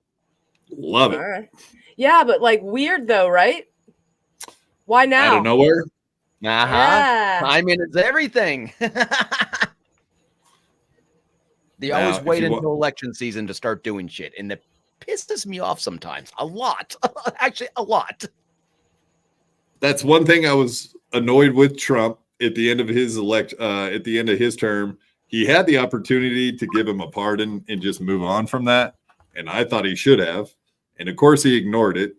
[SPEAKER 1] Love it.
[SPEAKER 9] All right. Yeah, but like weird though, right? Why now?
[SPEAKER 1] Out of nowhere.
[SPEAKER 9] Yeah.
[SPEAKER 19] Timing is everything. They always wait until election season to start doing shit, and that pisses me off sometimes. A lot. Actually, a lot.
[SPEAKER 1] That's one thing I was annoyed with Trump at the end of his at the end of his term. He had the opportunity to give him a pardon and just move on from that. And I thought he should have. And of course he ignored it.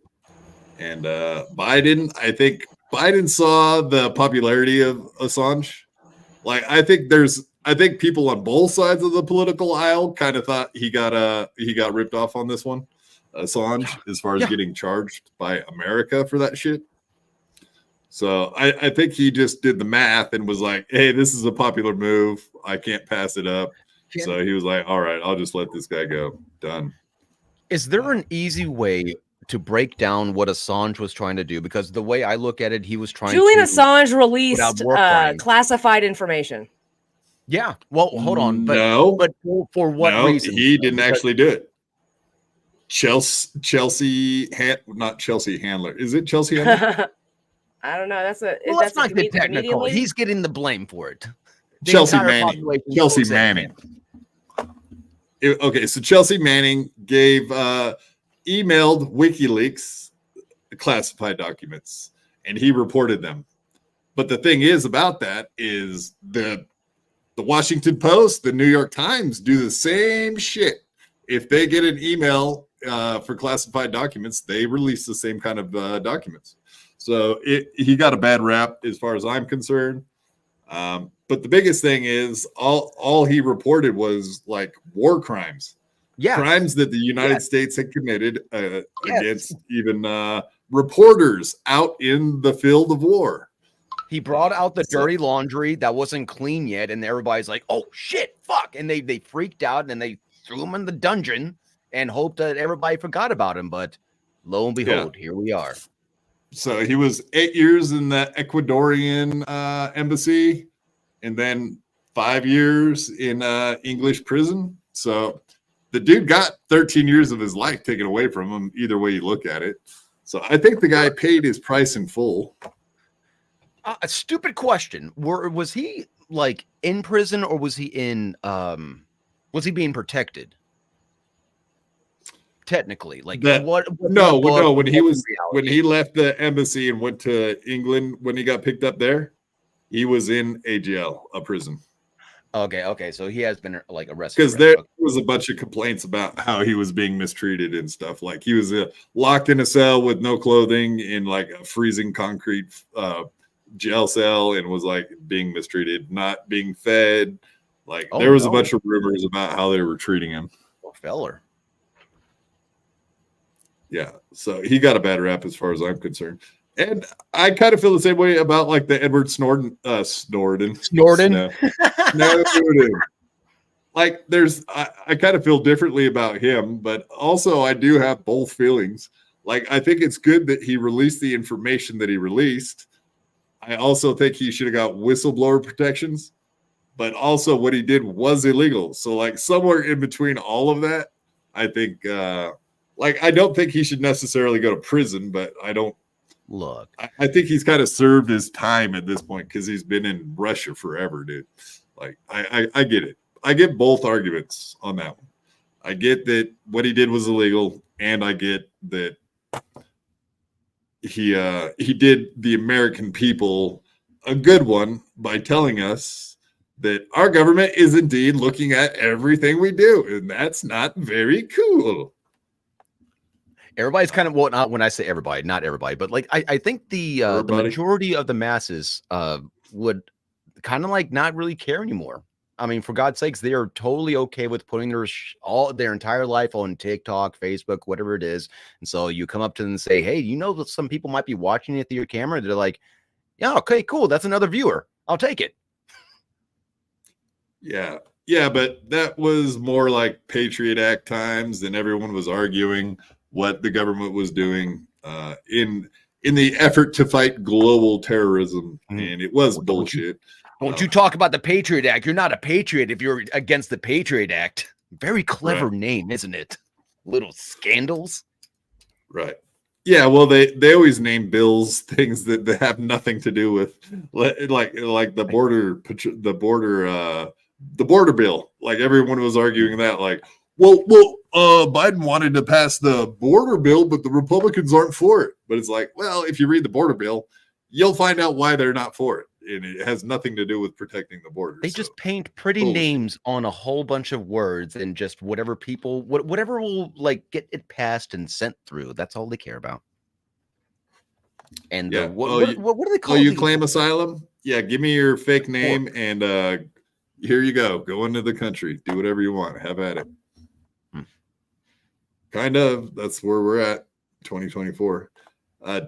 [SPEAKER 1] And Biden, I think Biden saw the popularity of Assange. Like, I think people on both sides of the political aisle kind of thought he got ripped off on this one, Assange, as far as getting charged by America for that shit. So I think he just did the math and was like, hey, this is a popular move. I can't pass it up. So he was like, all right, I'll just let this guy go. Done.
[SPEAKER 19] Is there an easy way to break down what Assange was trying to do? Because the way I look at it, he was trying
[SPEAKER 9] Julian
[SPEAKER 19] to
[SPEAKER 9] Assange released classified information.
[SPEAKER 19] Yeah. Well, hold on. But,
[SPEAKER 1] no.
[SPEAKER 19] But for what reason?
[SPEAKER 1] He didn't actually do it. Not Chelsea Handler. Is it Chelsea Handler?
[SPEAKER 9] I don't know. That's
[SPEAKER 19] not get technical. He's getting the blame for it.
[SPEAKER 1] Chelsea Manning. Chelsea Manning. Okay, so Chelsea Manning emailed WikiLeaks classified documents, and he reported them. But the thing is about that is the Washington Post, the New York Times do the same shit. If they get an email for classified documents, they release the same kind of documents. So he got a bad rap as far as I'm concerned. But the biggest thing is all he reported was like war crimes, crimes that the United States had committed against even reporters out in the field of war.
[SPEAKER 19] He brought out the dirty laundry that wasn't clean yet, and everybody's like, "Oh shit, fuck!" And they freaked out and they threw him in the dungeon and hoped that everybody forgot about him. But lo and behold, here we are.
[SPEAKER 1] So he was 8 years in the Ecuadorian embassy, and then 5 years in English prison. So the dude got 13 years of his life taken away from him, either way you look at it. So I think the guy paid his price in full.
[SPEAKER 19] A stupid question. Was he like in prison, or was he in was he being protected? technically? Like
[SPEAKER 1] that,
[SPEAKER 19] what
[SPEAKER 1] no,
[SPEAKER 19] book,
[SPEAKER 1] when he left the embassy and went to England, when he got picked up there, he was in a jail, a prison.
[SPEAKER 19] Okay. So he has been like arrested.
[SPEAKER 1] Because there was a bunch of complaints about how he was being mistreated and stuff. Like he was locked in a cell with no clothing in like a freezing concrete jail cell and was like being mistreated, not being fed. Like there was a bunch of rumors about how they were treating him.
[SPEAKER 19] Poor feller.
[SPEAKER 1] Yeah, so he got a bad rap as far as I'm concerned. And I kind of feel the same way about like the Edward Snowden. Like I kind of feel differently about him, but also I do have both feelings. Like I think it's good that he released the information that he released. I also think he should have got whistleblower protections, but also what he did was illegal. So like somewhere in between all of that, I think like I don't think he should necessarily go to prison, but I don't
[SPEAKER 19] look.
[SPEAKER 1] I think he's kind of served his time at this point because he's been in Russia forever, dude. Like I get it. I get both arguments on that one. I get that what he did was illegal, and I get that he did the American people a good one by telling us that our government is indeed looking at everything we do, and that's not very cool.
[SPEAKER 19] Everybody's kind of, well, not when I say everybody, not everybody, but like I think the majority of the masses would kind of like not really care anymore. I mean, for God's sakes, they are totally okay with putting their entire life on TikTok, Facebook, whatever it is. And so you come up to them and say, hey, you know that some people might be watching it through your camera. They're like, yeah, okay, cool. That's another viewer. I'll take it.
[SPEAKER 1] Yeah. Yeah, but that was more like Patriot Act times, and everyone was arguing what the government was doing in the effort to fight global terrorism. And it was bullshit.
[SPEAKER 19] Don't you talk about the Patriot Act. You're not a patriot if you're against the Patriot Act. Very clever name, isn't it? Little scandals.
[SPEAKER 1] Right. Yeah, well, they always name bills things that have nothing to do with like the border bill. Like everyone was arguing that, like, well, Biden wanted to pass the border bill, but the Republicans aren't for it. But it's like, well, if you read the border bill, you'll find out why they're not for it. And it has nothing to do with protecting the border.
[SPEAKER 19] They just paint pretty names on a whole bunch of words and just whatever will like get it passed and sent through. That's all they care about. And
[SPEAKER 1] yeah.
[SPEAKER 19] What do they call
[SPEAKER 1] it? Oh, you claim asylum? Yeah, give me your fake name and here you go. Go into the country. Do whatever you want. Have at it. Kind of. That's where we're at. 2024.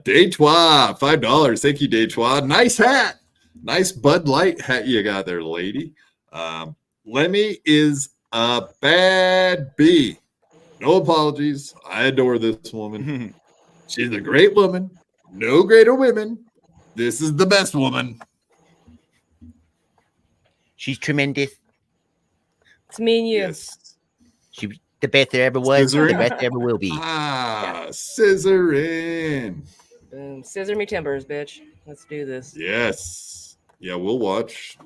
[SPEAKER 1] Detroit, $5. Thank you, Detroit. Nice hat. Nice Bud Light hat you got there, lady. Lemmy is a bad bee. No apologies. I adore this woman. She's a great woman. No greater women. This is the best woman.
[SPEAKER 19] She's tremendous.
[SPEAKER 9] It's me and you.
[SPEAKER 1] Yes.
[SPEAKER 19] She's the best there ever was.
[SPEAKER 1] Scissoring?
[SPEAKER 19] The best there ever will be.
[SPEAKER 1] Scissoring.
[SPEAKER 9] Boom. Scissor me timbers, bitch. Let's do this.
[SPEAKER 1] Yes. Yeah, we'll watch.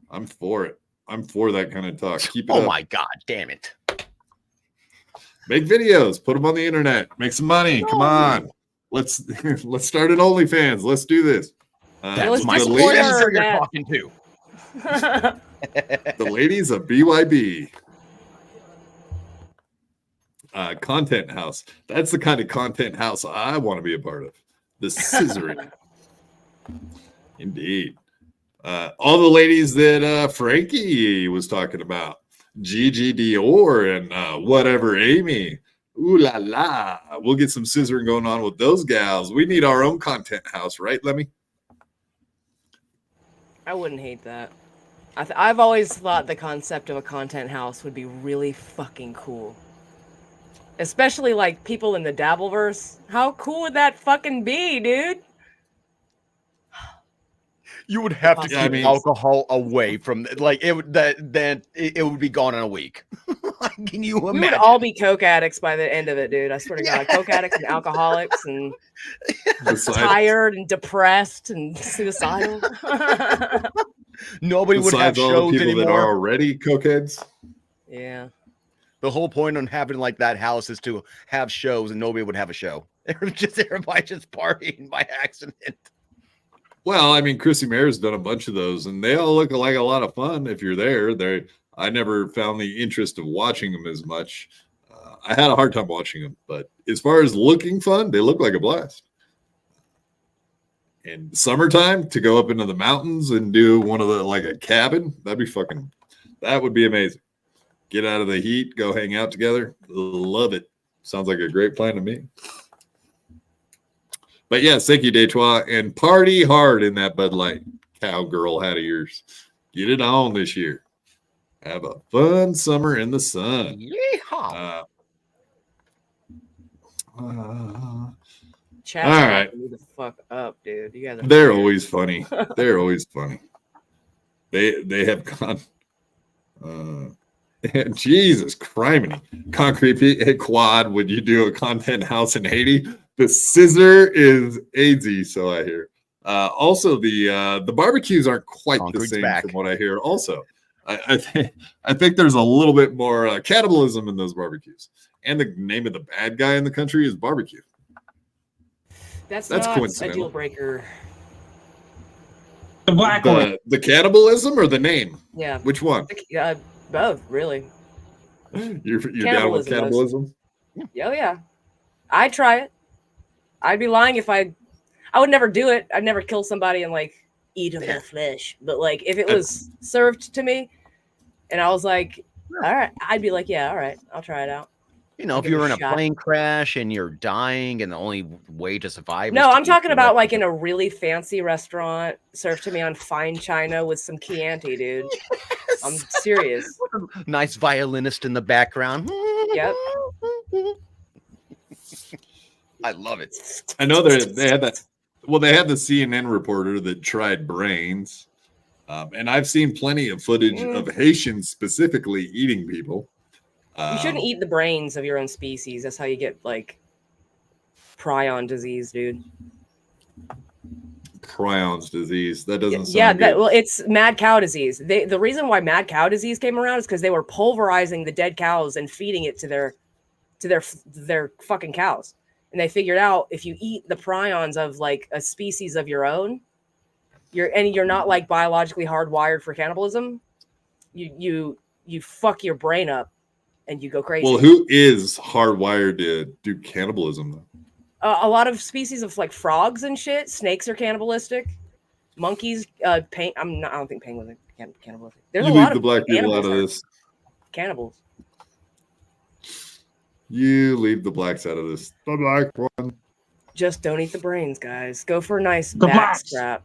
[SPEAKER 1] I'm for it. I'm for that kind of talk. Keep it
[SPEAKER 19] Oh
[SPEAKER 1] up.
[SPEAKER 19] my God, damn it.
[SPEAKER 1] Make videos. Put them on the internet. Make some money. Come on. Let's start an OnlyFans. Let's do this.
[SPEAKER 19] That's my sister you're talking to.
[SPEAKER 1] The ladies of BYB. Content house. That's the kind of content house I want to be a part of. The scissoring. Indeed. All the ladies that Frankie was talking about. Gigi Dior and whatever Amy. Ooh la la. We'll get some scissoring going on with those gals. We need our own content house, right, Lemmy?
[SPEAKER 9] I wouldn't hate that. I've always thought the concept of a content house would be really fucking cool. Especially like people in the Dabbleverse. How cool would that fucking be, dude?
[SPEAKER 19] You would have to keep alcohol away from like it would it would be gone in a week. Can you imagine?
[SPEAKER 9] We would all be coke addicts by the end of it, dude. I swear to God, coke addicts and alcoholics and tired and depressed and suicidal.
[SPEAKER 19] Nobody would have
[SPEAKER 1] all
[SPEAKER 19] shows
[SPEAKER 1] the people
[SPEAKER 19] anymore.
[SPEAKER 1] that are already cokeheads.
[SPEAKER 9] Yeah.
[SPEAKER 19] The whole point on having like that house is to have shows, and nobody would have a show. Everybody just partying by accident.
[SPEAKER 1] Well, I mean, Chrissy Mayer's done a bunch of those, and they all look like a lot of fun if you're there. I never found the interest of watching them as much. I had a hard time watching them, but as far as looking fun, they look like a blast. In summertime, to go up into the mountains and do one of the like a cabin, that would be amazing. Get out of the heat, go hang out together. Love it. Sounds like a great plan to me. But yes, thank you, Detroit, and party hard in that Bud Light cowgirl hat of yours. Get it on this year. Have a fun summer in the sun.
[SPEAKER 19] Yeehaw.
[SPEAKER 9] Chat,
[SPEAKER 1] all right.
[SPEAKER 9] Me the fuck up, dude. You guys
[SPEAKER 1] They're always funny. They're always funny. They have gone. Jesus criminy. Concrete quad. Would you do a content house in Haiti? The scissor is AZ, so I hear. Also, the barbecues aren't quite the same from what I hear. Also, I think there's a little bit more cannibalism in those barbecues. And the name of the bad guy in the country is barbecue.
[SPEAKER 9] That's not a
[SPEAKER 1] coincidental.
[SPEAKER 9] deal breaker.
[SPEAKER 5] The black one.
[SPEAKER 1] The cannibalism or the name?
[SPEAKER 9] Yeah.
[SPEAKER 1] Which one?
[SPEAKER 9] Both, really.
[SPEAKER 1] You're down with cannibalism?
[SPEAKER 9] Oh, yeah. I'd try it. I'd be lying if I would never do it. I'd never kill somebody and like eat of their flesh. But like if it was served to me and I was like, all right, I'd be like, yeah, all right, I'll try it out.
[SPEAKER 19] You know, if you were in a plane crash and you're dying and the only way to survive.
[SPEAKER 9] No, I'm talking about like in a really fancy restaurant served to me on fine china with some Chianti, dude. Yes. I'm serious.
[SPEAKER 19] Nice violinist in the background.
[SPEAKER 9] Yep.
[SPEAKER 19] I love it.
[SPEAKER 1] I know they had that. Well, they had the CNN reporter that tried brains. And I've seen plenty of footage of Haitians specifically eating people.
[SPEAKER 9] You shouldn't eat the brains of your own species. That's how you get like prion disease, dude.
[SPEAKER 1] Prions disease. That doesn't sound good.
[SPEAKER 9] Well, it's mad cow disease. The reason why mad cow disease came around is because they were pulverizing the dead cows and feeding it to their fucking cows. And they figured out if you eat the prions of like a species of your own, you're not like biologically hardwired for cannibalism. You fuck your brain up. And you go crazy.
[SPEAKER 1] Well, who is hardwired to do cannibalism, though?
[SPEAKER 9] A lot of species of like frogs and shit. Snakes are cannibalistic. Monkeys, I don't think penguins are cannibalistic. There's a lot of
[SPEAKER 1] black people out of this.
[SPEAKER 9] Cannibals.
[SPEAKER 1] You leave the blacks out of this. The black one.
[SPEAKER 9] Just don't eat the brains, guys. Go for a nice back strap.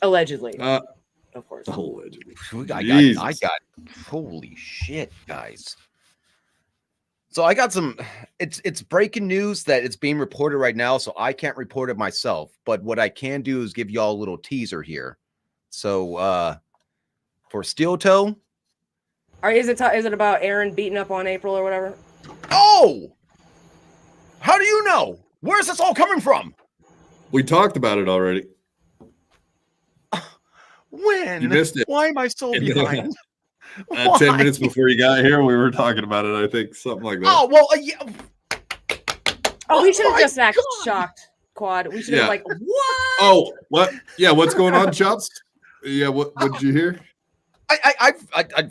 [SPEAKER 9] Allegedly. Of course.
[SPEAKER 1] Allegedly.
[SPEAKER 19] I got holy shit, guys. So I got some it's breaking news that it's being reported right now, so I can't report it myself, but what I can do is give y'all a little teaser here. So for Steel Toe,
[SPEAKER 9] is it about Aaron beating up on April or whatever?
[SPEAKER 19] Oh! How do you know? Where's this all coming from?
[SPEAKER 1] We talked about it already.
[SPEAKER 19] When?
[SPEAKER 1] You missed it.
[SPEAKER 19] Why am I so behind?
[SPEAKER 1] 10 minutes before you got here, we were talking about it, I think. Something like that.
[SPEAKER 19] Oh, well, yeah.
[SPEAKER 9] Oh, we should have just acted shocked, Quad. We should have like, what?
[SPEAKER 1] Oh, what? Yeah, what's going on, Chops? Yeah, what did you hear?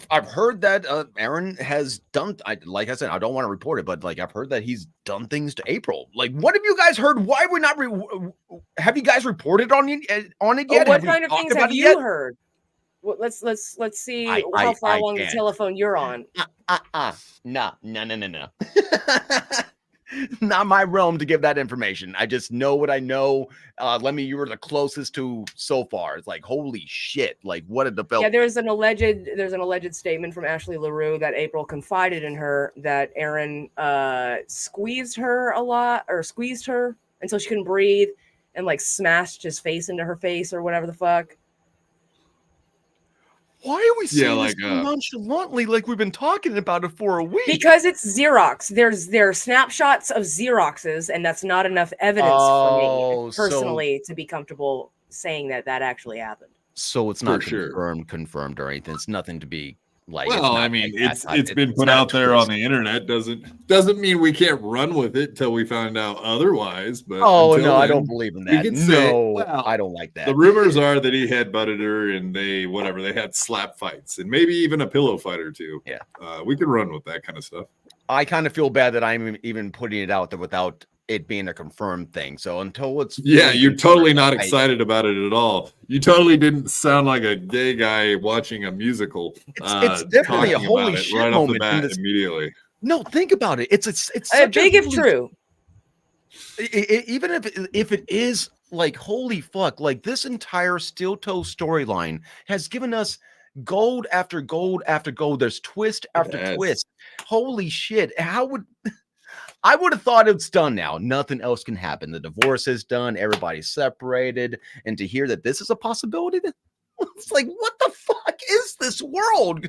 [SPEAKER 19] I've heard that Aaron has done. Like I said, I don't want to report it, but like I've heard that he's done things to April. Like, what have you guys heard? Why we're not? Have you guys reported on it yet?
[SPEAKER 9] What kind of things have you heard? Well, let's see how far along the telephone you're on.
[SPEAKER 19] No. Not my realm to give that information. I just know what I know. You were the closest to so far. It's like, holy shit. Like, what a development.
[SPEAKER 9] Yeah, there's an alleged statement from Ashley LaRue that April confided in her that Aaron squeezed her a lot, or squeezed her until she couldn't breathe and like smashed his face into her face or whatever the fuck.
[SPEAKER 19] Why are we saying this nonchalantly like we've been talking about it for a week?
[SPEAKER 9] Because it's Xerox. There are snapshots of Xeroxes, and that's not enough evidence for me personally to be comfortable saying that actually happened.
[SPEAKER 19] So it's not confirmed or anything. It's nothing to be Like,
[SPEAKER 1] well, I mean, it's been put out there on the internet. Doesn't mean we can't run with it till we find out otherwise. But
[SPEAKER 19] no,
[SPEAKER 1] then,
[SPEAKER 19] I don't believe in that. I don't like that.
[SPEAKER 1] The rumors are that he headbutted her, and they had slap fights, and maybe even a pillow fight or two.
[SPEAKER 19] Yeah,
[SPEAKER 1] we could run with that kind of stuff.
[SPEAKER 19] I kind of feel bad that I'm even putting it out there without it being a confirmed thing. So until it's
[SPEAKER 1] you're totally not excited about it at all. You totally didn't sound like a gay guy watching a musical.
[SPEAKER 19] It's definitely a holy shit
[SPEAKER 1] right
[SPEAKER 19] moment
[SPEAKER 1] off the bat immediately.
[SPEAKER 19] No, think about it. It's
[SPEAKER 9] big if true.
[SPEAKER 19] Even if it is like holy fuck, like this entire steel toe storyline has given us gold after gold after gold. There's twist after twist. Holy shit! I would have thought it's done now. Nothing else can happen. The divorce is done. Everybody's separated. And to hear that this is a possibility, it's like, what the fuck is this world?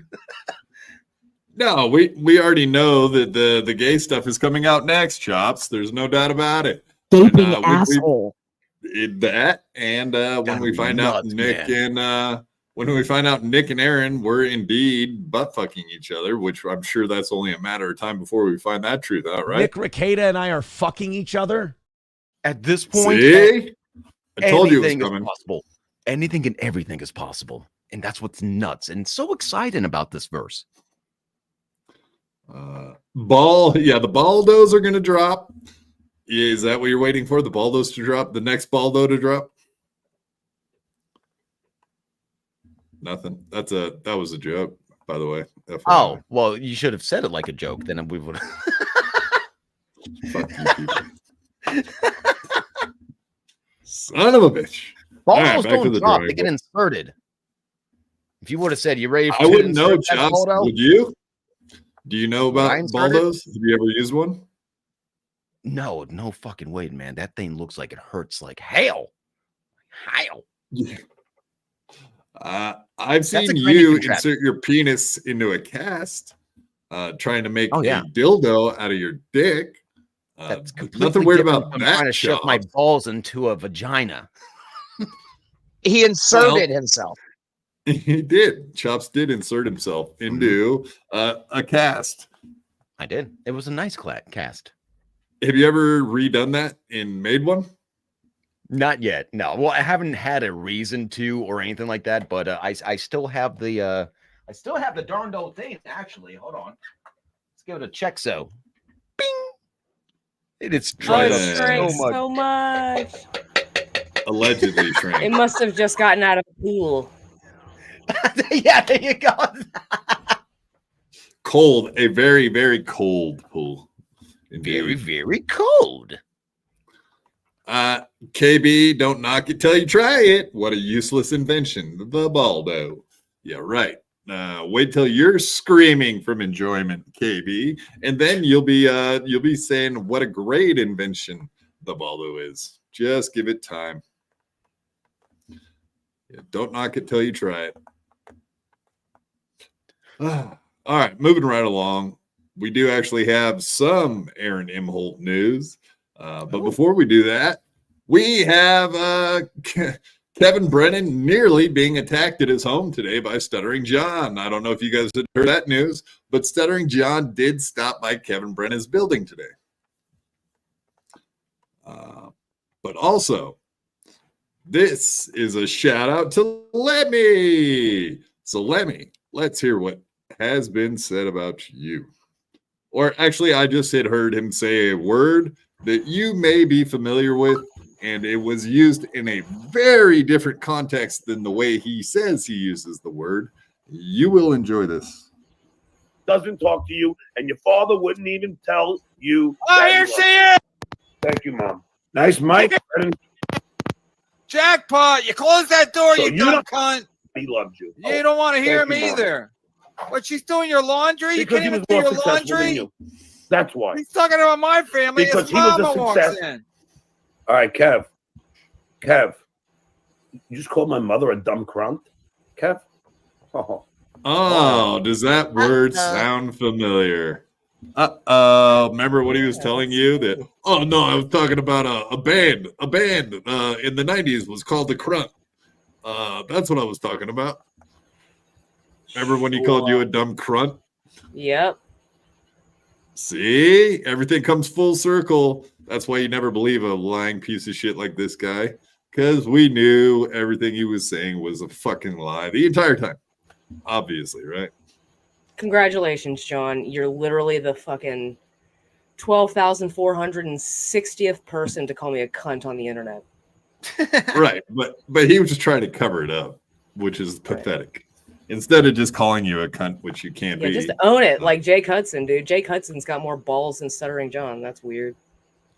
[SPEAKER 1] No, we already know that the gay stuff is coming out next, Chops. There's no doubt about it.
[SPEAKER 21] Gaping asshole.
[SPEAKER 1] When we find out Nick and Aaron were indeed butt fucking each other, which I'm sure that's only a matter of time before we find that truth out, right?
[SPEAKER 2] Nick Rekieta and I are fucking each other.
[SPEAKER 19] At this point,
[SPEAKER 1] see? I told you it was coming.
[SPEAKER 19] Possible. Anything and everything is possible. And that's what's nuts and so exciting about this verse.
[SPEAKER 1] The Baldos are going to drop. Is that what you're waiting for? The Baldos to drop? The next Baldo to drop? Nothing. That was a joke, by the way. FYI.
[SPEAKER 19] Oh, well, you should have said it like a joke. Then we would.
[SPEAKER 1] Fuck you people. Son of a bitch.
[SPEAKER 19] Baldos don't drop. They get inserted. If you would have said, "You ready?"
[SPEAKER 1] I wouldn't know, Chops. Would you? Do you know about Baldos? Have you ever used one?
[SPEAKER 19] No fucking way, man. That thing looks like it hurts like hell.
[SPEAKER 1] Yeah. I've seen you insert your penis into a cast, trying to make a dildo out of your dick.
[SPEAKER 19] That's
[SPEAKER 1] nothing weird about
[SPEAKER 19] I'm
[SPEAKER 1] that.
[SPEAKER 19] Trying to shove my balls into a vagina.
[SPEAKER 21] He inserted himself.
[SPEAKER 1] He did. Chops did insert himself into a cast.
[SPEAKER 19] I did. It was a nice cast.
[SPEAKER 1] Have you ever redone that and made one?
[SPEAKER 19] Not yet. No. Well, I haven't had a reason to or anything like that, but I still have the darned old thing. Actually, hold on. Let's give it a check. So, bing. It's dried up
[SPEAKER 9] so much.
[SPEAKER 1] Allegedly shrank.
[SPEAKER 9] It must have just gotten out of the pool.
[SPEAKER 19] Yeah, there you go.
[SPEAKER 1] Cold, a very, very cold pool. Indeed.
[SPEAKER 19] Very, very cold.
[SPEAKER 1] KB, don't knock it till you try it. What a useless invention. The Baldo. Yeah, right. Wait till you're screaming from enjoyment, KB, and then you'll be saying what a great invention the Baldo is. Just give it time. Yeah, don't knock it till you try it. All right, moving right along. We do actually have some Aaron Imholt news. But before we do that, we have Kevin Brennan nearly being attacked at his home today by Stuttering John. I don't know if you guys had heard that news, but Stuttering John did stop by Kevin Brennan's building today. But also, this is a shout out to Lemmy. So Lemmy, let's hear what has been said about you. Or actually, I just had heard him say a word that you may be familiar with, and it was used in a very different context than the way he says he uses the word. You will enjoy this.
[SPEAKER 14] Doesn't talk to you, and your father wouldn't even tell you.
[SPEAKER 10] Oh, here she is!
[SPEAKER 14] Thank you, Mom. Nice mic.
[SPEAKER 10] Jackpot! You close that door,
[SPEAKER 14] So
[SPEAKER 10] you
[SPEAKER 14] you
[SPEAKER 10] dumb
[SPEAKER 14] don't-
[SPEAKER 10] cunt!
[SPEAKER 14] He loves you.
[SPEAKER 10] You don't want to hear him
[SPEAKER 14] Thank you, Mom.
[SPEAKER 10] either. What, she's doing your laundry? You
[SPEAKER 14] Because
[SPEAKER 10] can't
[SPEAKER 14] he
[SPEAKER 10] even
[SPEAKER 14] was
[SPEAKER 10] do
[SPEAKER 14] more
[SPEAKER 10] your
[SPEAKER 14] successful than
[SPEAKER 10] laundry?
[SPEAKER 14] you. That's why.
[SPEAKER 10] He's talking about my family.
[SPEAKER 14] Because
[SPEAKER 10] His
[SPEAKER 14] he was a
[SPEAKER 10] mama walks
[SPEAKER 14] success.
[SPEAKER 10] in.
[SPEAKER 14] All right, Kev. You just called my mother a dumb cunt? Kev?
[SPEAKER 1] Oh, does that word sound familiar? Remember what he was telling you that? Oh no, I was talking about a band in the 90s was called the Crunk. That's what I was talking about. Remember when he called you a dumb crunt?
[SPEAKER 9] Yep.
[SPEAKER 1] See, everything comes full circle. That's why you never believe a lying piece of shit like this guy, because we knew everything he was saying was a fucking lie the entire time. Obviously, right?
[SPEAKER 9] Congratulations, John. You're literally the fucking 12,460th person to call me a cunt on the internet.
[SPEAKER 1] Right, but he was just trying to cover it up, which is pathetic. Instead of just calling you a cunt, which you can't
[SPEAKER 9] Yeah,
[SPEAKER 1] be.
[SPEAKER 9] just own it, like Jake Hudson, dude. Jake Hudson's got more balls than Stuttering John. That's weird.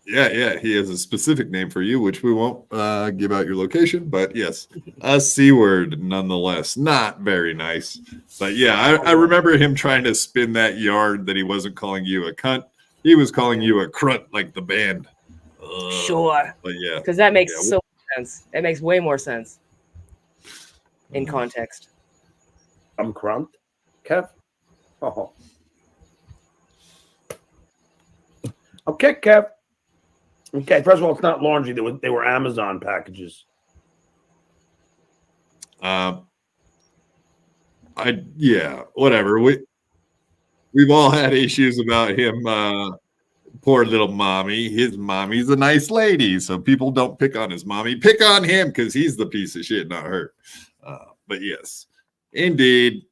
[SPEAKER 1] Yeah, he has a specific name for you, which we won't give out your location, but yes, a C word nonetheless. Not very nice. But yeah, I remember him trying to spin that yard that he wasn't calling you a cunt. He was calling you a crunt, like the band.
[SPEAKER 9] Sure.
[SPEAKER 1] But yeah.
[SPEAKER 9] Because that makes so much sense. It makes way more sense in context.
[SPEAKER 14] I'm crunked, Kev. Oh. Okay, Kev. Okay, first of all, it's not laundry. They were Amazon packages.
[SPEAKER 1] Whatever. We've all had issues about him. Poor little mommy. His mommy's a nice lady, so people don't pick on his mommy. Pick on him because he's the piece of shit, not her. But yes, indeed.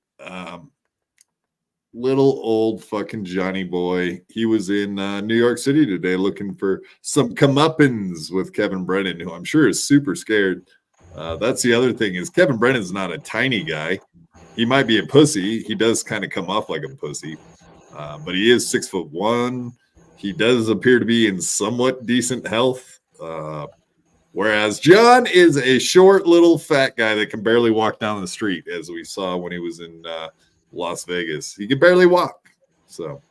[SPEAKER 1] Little old fucking Johnny boy. He was in New York City today looking for some comeuppance with Kevin Brennan, who I'm sure is super scared. That's the other thing is Kevin Brennan's not a tiny guy. He might be a pussy. He does kind of come off like a pussy, but he is 6'1". He does appear to be in somewhat decent health. Whereas John is a short little fat guy that can barely walk down the street, as we saw when he was in Las Vegas. He could barely walk. So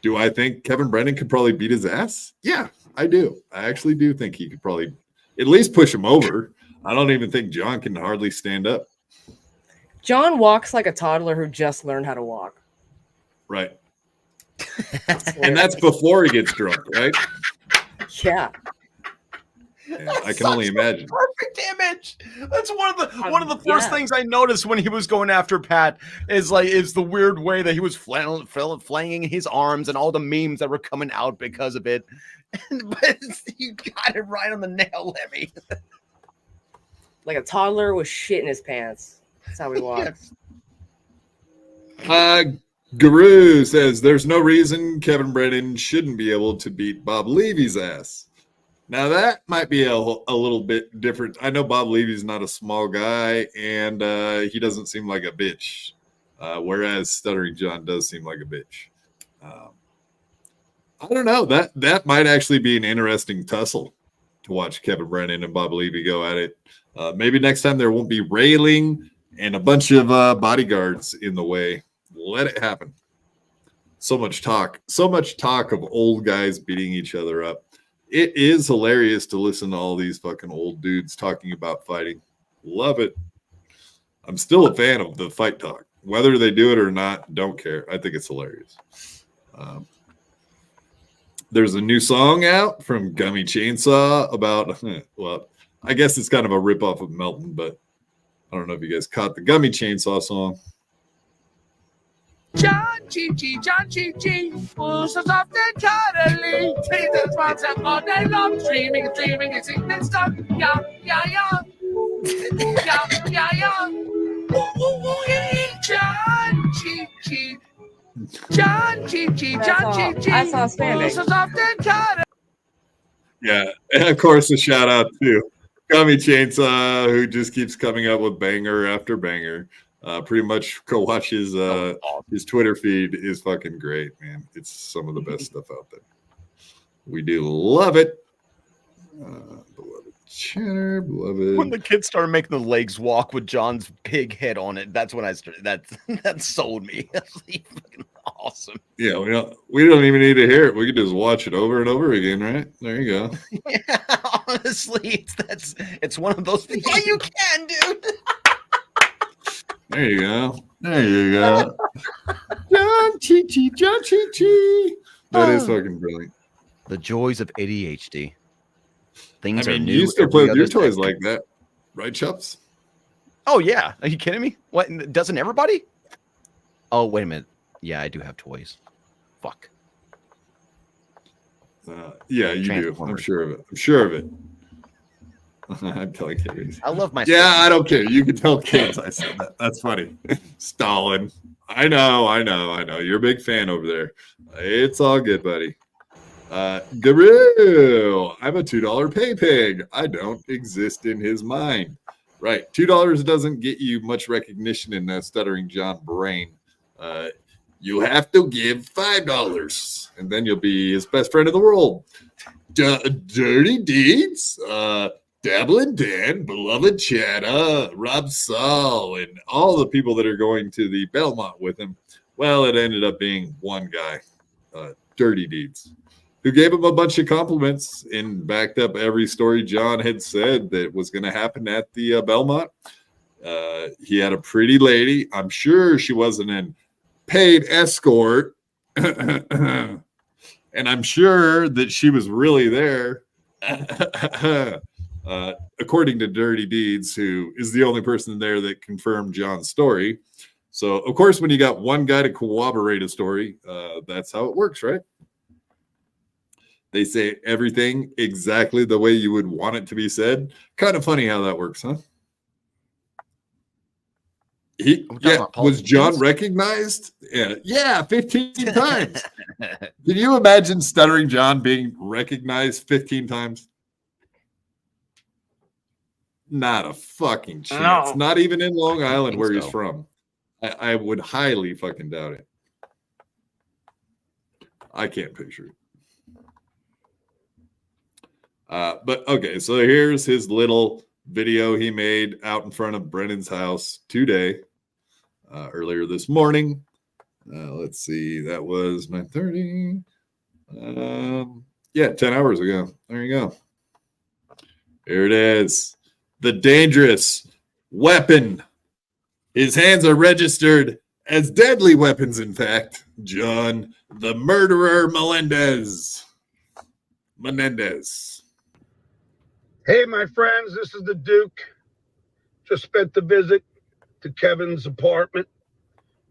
[SPEAKER 1] do I think Kevin Brennan could probably beat his ass? Yeah, I do. I actually do think he could probably at least push him over. I don't even think John can hardly stand up.
[SPEAKER 9] John walks like a toddler who just learned how to walk.
[SPEAKER 1] Right. And that's before he gets drunk, right?
[SPEAKER 9] Yeah.
[SPEAKER 1] I can only imagine.
[SPEAKER 19] Perfect image. That's one of the first things I noticed when he was going after Pat is the weird way that he was flanging his arms and all the memes that were coming out because of it. But you got it right on the nail, Lemmy.
[SPEAKER 9] Like a toddler with shit in his pants. That's how he walks.
[SPEAKER 1] Guru says there's no reason Kevin Brennan shouldn't be able to beat Bob Levy's ass. Now that might be a little bit different. I know Bob Levy's not a small guy, and he doesn't seem like a bitch, whereas Stuttering John does seem like a bitch. I don't know. That might actually be an interesting tussle to watch Kevin Brennan and Bob Levy go at it. Maybe next time there won't be railing and a bunch of bodyguards in the way. Let it happen. So much talk of old guys beating each other up. It is hilarious to listen to all these fucking old dudes talking about fighting. Love it. I'm still a fan of the fight talk. Whether they do it or not, don't care. I think it's hilarious. There's a new song out from Gummy Chainsaw about, well, I guess it's kind of a ripoff of Melton, but I don't know if you guys caught the Gummy Chainsaw song.
[SPEAKER 6] John Chi, who's so soft and cuddly. He just wants up all day long, dreaming and singing and stuff. Yeah. Yeah. John Chi.
[SPEAKER 9] I saw standing.
[SPEAKER 6] Who's so soft and cuddly.
[SPEAKER 1] Yeah, and of course, a shout out to Gummy Chainsaw, who just keeps coming up with banger after banger. Pretty much go watch his Twitter feed is fucking great, man. It's some of the best stuff out there. We do love it. Beloved chatter, beloved.
[SPEAKER 19] When the kids started making the legs walk with John's big head on it, that's when I started. That sold me. That's fucking awesome.
[SPEAKER 1] Yeah, we don't even need to hear it. We can just watch it over and over again, right? There you go.
[SPEAKER 19] Yeah, honestly, it's one of those things. Yeah, you can, dude.
[SPEAKER 1] There you go. John Chi. That is fucking brilliant.
[SPEAKER 19] The joys of ADHD. Things
[SPEAKER 1] I mean,
[SPEAKER 19] are new.
[SPEAKER 1] you used to play with your
[SPEAKER 19] other
[SPEAKER 1] toys
[SPEAKER 19] second.
[SPEAKER 1] like that, right, Chups?
[SPEAKER 19] Oh yeah, are you kidding me? What, doesn't everybody? Oh, wait a minute. Yeah, I do have toys. Fuck.
[SPEAKER 1] Yeah, you do. I'm sure of it. I'm sure of it. I'm telling Kate.
[SPEAKER 19] I love my.
[SPEAKER 1] Yeah, I don't care. You can tell Kate I said that. That's funny. Stalin. I know. You're a big fan over there. It's all good, buddy. Guru. I'm a $2 pay pig. I don't exist in his mind. Right. $2 doesn't get you much recognition in that Stuttering John brain. You have to give $5, and then you'll be his best friend in the world. Dirty Deeds, Dabbling Dan, Beloved Chatta, Rob Saul, and all the people that are going to the Belmont with him. Well, it ended up being one guy, Dirty Deeds, who gave him a bunch of compliments and backed up every story John had said that was going to happen at the Belmont. He had a pretty lady. I'm sure she wasn't in paid escort, and I'm sure that she was really there. According to Dirty Deeds, who is the only person there that confirmed John's story. So, of course, when you got one guy to corroborate a story, that's how it works, right? They say everything exactly the way you would want it to be said. Kind of funny how that works, huh? Was John recognized? Yeah, 15 times. Can you imagine Stuttering John being recognized 15 times? Not a fucking chance.
[SPEAKER 21] No.
[SPEAKER 1] Not even in Long Island where he's from. I would highly fucking doubt it. I can't picture it. But okay, so here's his little video he made out in front of Brennan's house today. Earlier this morning. Let's see, that was 9:30. 10 hours ago. There you go. Here it is. The dangerous weapon. His hands are registered as deadly weapons, in fact. John, the murderer Menendez.
[SPEAKER 14] Hey, my friends, this is the Duke. Just spent the visit to Kevin's apartment.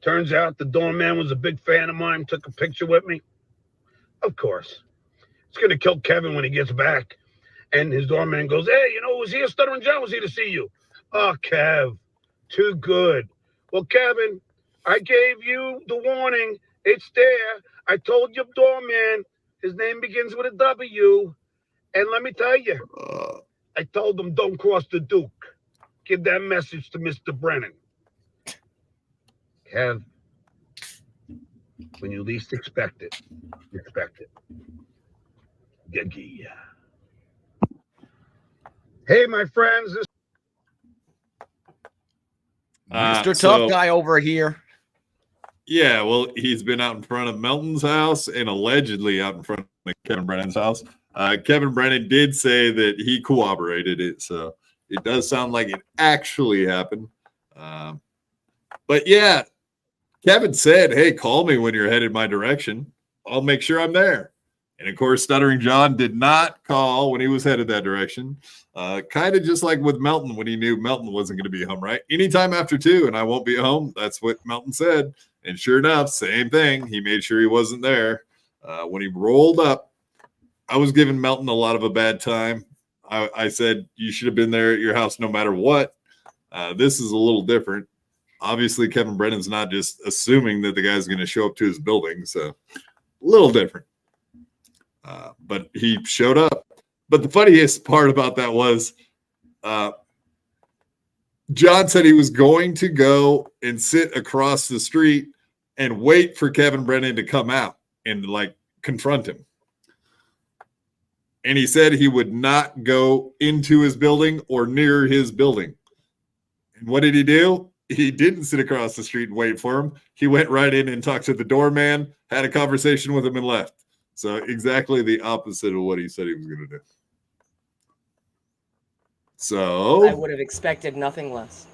[SPEAKER 14] Turns out the doorman was a big fan of mine, took a picture with me. Of course. It's going to kill Kevin when he gets back. And his doorman goes, hey, you know, was here? Stuttering John was here to see you. Oh, Kev, too good. Well, Kevin, I gave you the warning. It's there. I told your doorman his name begins with a W. And let me tell you, I told him don't cross the Duke. Give that message to Mr. Brennan. Kev, when you least expect it, expect it. Gaggia. Hey, my friends.
[SPEAKER 19] Mr. Tough Guy over here.
[SPEAKER 1] Yeah, well, he's been out in front of Melton's house and allegedly out in front of Kevin Brennan's house. Kevin Brennan did say that he corroborated it, so it does sound like it actually happened. But yeah, Kevin said, hey, call me when you're headed my direction. I'll make sure I'm there. And of course, Stuttering John did not call when he was headed that direction. Kind of just like with Melton when he knew Melton wasn't going to be home, right? Anytime after 2 and I won't be home. That's what Melton said. And sure enough, same thing. He made sure he wasn't there. When he rolled up, I was giving Melton a lot of a bad time. I said, you should have been there at your house no matter what. This is a little different. Obviously, Kevin Brennan's not just assuming that the guy's going to show up to his building. So a little different. But he showed up. But the funniest part about that was John said he was going to go and sit across the street and wait for Kevin Brennan to come out and like confront him. And he said he would not go into his building or near his building. And what did he do? He didn't sit across the street and wait for him. He went right in and talked to the doorman, had a conversation with him, and left. So exactly the opposite of what he said he was going to do. So
[SPEAKER 9] I would have expected nothing less.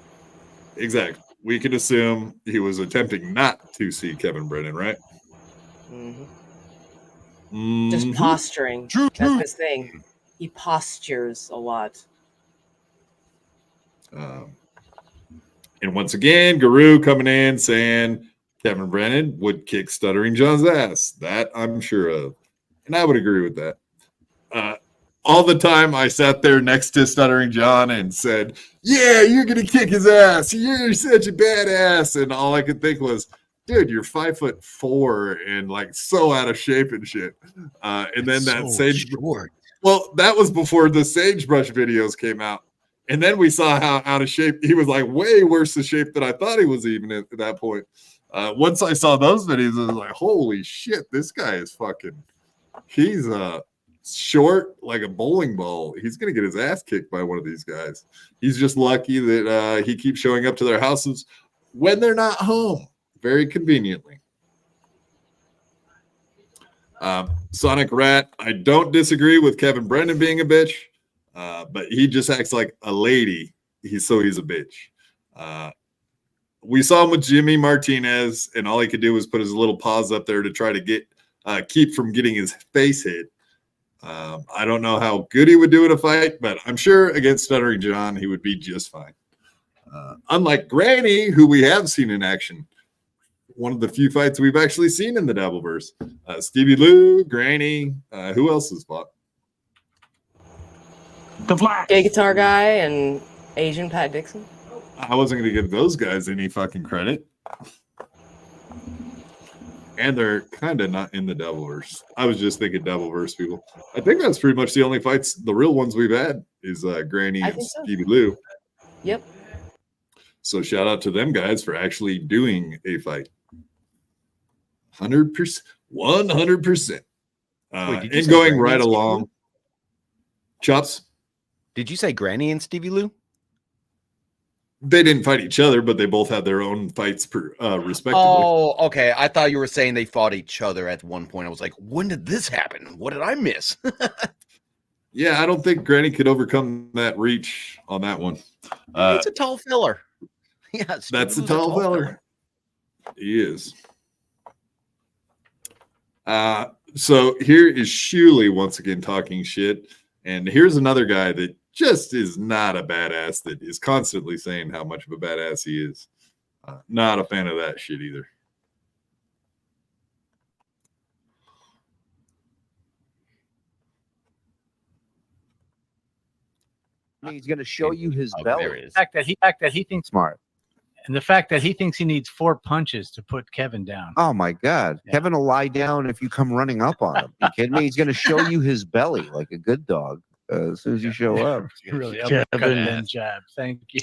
[SPEAKER 1] Exactly. We can assume he was attempting not to see Kevin Brennan, right?
[SPEAKER 9] Mm-hmm. Just posturing. That's his thing. He postures a lot.
[SPEAKER 1] And once again, Guru coming in saying Kevin Brennan would kick Stuttering John's ass. That I'm sure of. And I would agree with that. All the time I sat there next to Stuttering John and said, yeah, you're going to kick his ass. You're such a badass. And all I could think was, dude, you're 5'4" and like so out of shape and shit. And then that sagebrush. Well, that was before the sagebrush videos came out. And then we saw how out of shape he was, like way worse of shape than I thought he was even at that point. Once I saw those videos, I was like, holy shit, this guy is fucking, he's short like a bowling ball. He's going to get his ass kicked by one of these guys. He's just lucky that he keeps showing up to their houses when they're not home, very conveniently. Sonic Rat, I don't disagree with Kevin Brennan being a bitch, but he just acts like a lady. He's a bitch. We saw him with Jimmy Martinez, and all he could do was put his little paws up there to try to keep from getting his face hit. I don't know how good he would do in a fight, but I'm sure against Stuttering John, he would be just fine. Unlike Granny, who we have seen in action. One of the few fights we've actually seen in the Dabbleverse. Stevie Lou, Granny, who else has fought?
[SPEAKER 16] The Flash.
[SPEAKER 9] Gay Guitar Guy and Asian Pat Dixon.
[SPEAKER 1] I wasn't going to give those guys any fucking credit. And they're kind of not in the Dabbleverse. I was just thinking Dabbleverse people. I think that's pretty much the only fights, the real ones we've had, is Granny and Stevie Lou.
[SPEAKER 9] Yep.
[SPEAKER 1] So shout out to them guys for actually doing a fight. 100%. 100%. And going right along. Chops?
[SPEAKER 19] Did you say Granny and Stevie Lou?
[SPEAKER 1] They didn't fight each other, but they both had their own fights respectively.
[SPEAKER 19] Oh, okay. I thought you were saying they fought each other at one point. I was like, when did this happen? What did I miss?
[SPEAKER 1] Yeah, I don't think Granny could overcome that reach on that one.
[SPEAKER 19] It's a tall feller. Yeah,
[SPEAKER 1] that's a tall feller. He is. So here is Shuley once again talking shit. And here's another guy that just is not a badass, that is constantly saying how much of a badass he is. Not a fan of that shit either.
[SPEAKER 8] He's going to show you his belly.
[SPEAKER 22] The fact that he thinks
[SPEAKER 8] Smart.
[SPEAKER 22] And the fact that he thinks he needs 4 punches to put Kevin down.
[SPEAKER 8] Oh my God. Yeah. Kevin will lie down if you come running up on him. You kidding me? He's going to show you his belly like a good dog as soon as you show up.
[SPEAKER 22] Really,
[SPEAKER 23] Kevin,
[SPEAKER 22] and jab. Thank you.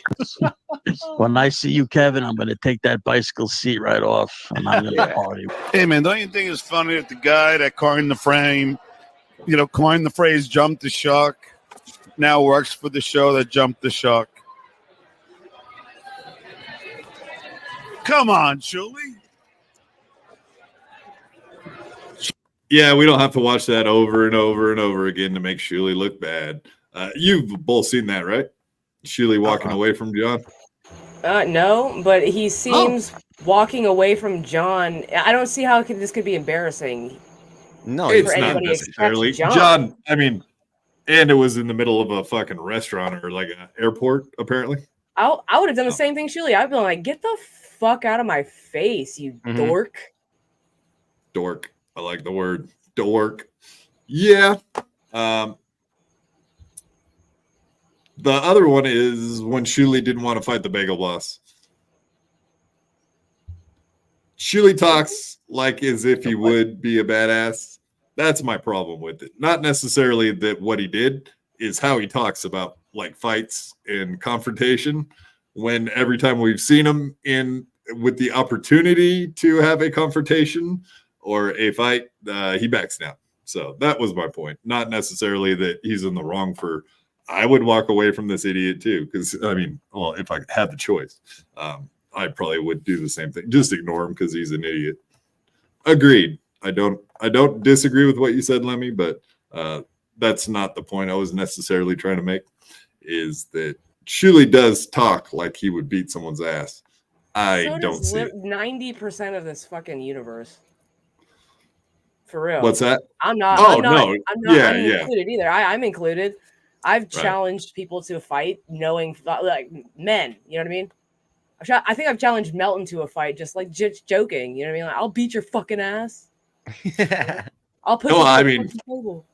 [SPEAKER 23] When I see you, Kevin, I'm going to take that bicycle seat right off, and I'm going to party.
[SPEAKER 14] Hey, man, don't you think it's funny that the guy that coined the frame, coined the phrase jump the shark, now works for the show that jumped the shark? Come on, Shuley.
[SPEAKER 1] Yeah, we don't have to watch that over and over and over again to make Shuley look bad. You've both seen that, right? Shuley walking away from John?
[SPEAKER 9] No, but he seems walking away from John. I don't see how this could be embarrassing.
[SPEAKER 1] No, it's not necessarily. John, I mean, and it was in the middle of a fucking restaurant or like an airport, apparently.
[SPEAKER 9] I would have done the same thing, Shuley. I'd been like, get the fuck out of my face, you dork.
[SPEAKER 1] Dork. I like the word dork. Yeah. The other one is when Shuley didn't want to fight the Bagel Boss. Shuley talks like as if he would be a badass. That's my problem with it. Not necessarily that what he did, is how he talks about like fights and confrontation. When every time we've seen him with the opportunity to have a confrontation or a fight, he backs down. So that was my point. Not necessarily that he's in the wrong for. I would walk away from this idiot too, because I mean, well, if I had the choice, I probably would do the same thing. Just ignore him because he's an idiot. Agreed. I don't disagree with what you said, Lemmy, but that's not the point I was necessarily trying to make. Is that Shuley does talk like he would beat someone's ass. I don't see it.
[SPEAKER 9] 90% of this fucking universe. For real.
[SPEAKER 1] What's that?
[SPEAKER 9] I'm not.
[SPEAKER 1] Oh,
[SPEAKER 9] I'm not,
[SPEAKER 1] no.
[SPEAKER 9] I'm not
[SPEAKER 1] Yeah,
[SPEAKER 9] included either. I'm I've
[SPEAKER 1] Right.
[SPEAKER 9] challenged people to a fight, knowing like men. You know what I mean? I think I've challenged Melton to a fight, just like just joking. You know what I mean? Like, I'll beat your fucking ass. I'll put.
[SPEAKER 1] No,
[SPEAKER 9] you
[SPEAKER 1] I
[SPEAKER 9] on
[SPEAKER 1] mean-
[SPEAKER 9] the table.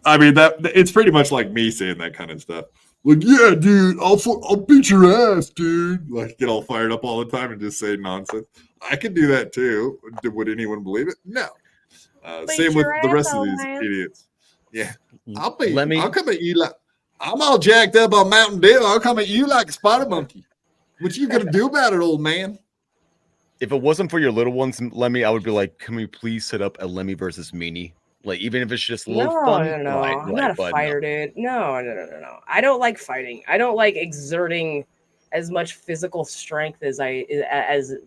[SPEAKER 1] I mean that it's pretty much like me saying that kind of stuff. Like, yeah, dude, I'll beat your ass, dude. Like, get all fired up all the time and just say nonsense. I can do that too. Would anyone believe it? No. Same with the rest of these idiots. Yeah, I'll come at you like I'm all jacked up on Mountain Dew. I'll come at you like a spider monkey. What you gonna do about it, old man?
[SPEAKER 19] If it wasn't for your little ones, Lemmy, I would be like, can we please set up a Lemmy versus Meanie? Like, even if it's just a little fun.
[SPEAKER 9] No. I'm not a fighter, dude. No. I don't like fighting. I don't like exerting as much physical strength as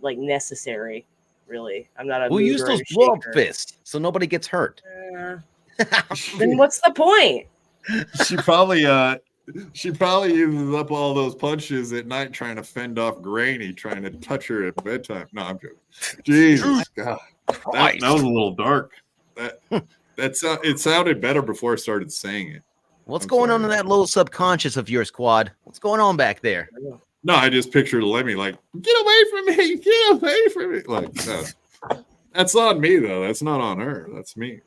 [SPEAKER 9] like necessary. Really, I'm not a.
[SPEAKER 19] We'll use those blow up fists so nobody gets hurt.
[SPEAKER 9] Then what's the point?
[SPEAKER 1] She probably uses up all those punches at night trying to fend off Granny trying to touch her at bedtime. No, I'm joking. Jesus God, that was a little dark. It sounded better before I started saying it.
[SPEAKER 19] What's going on in that little subconscious of yours, Quad? What's going on back there?
[SPEAKER 1] No, I just pictured Lemmy like, get away from me, get away from me. Like, that's on me though. That's not on her. That's me.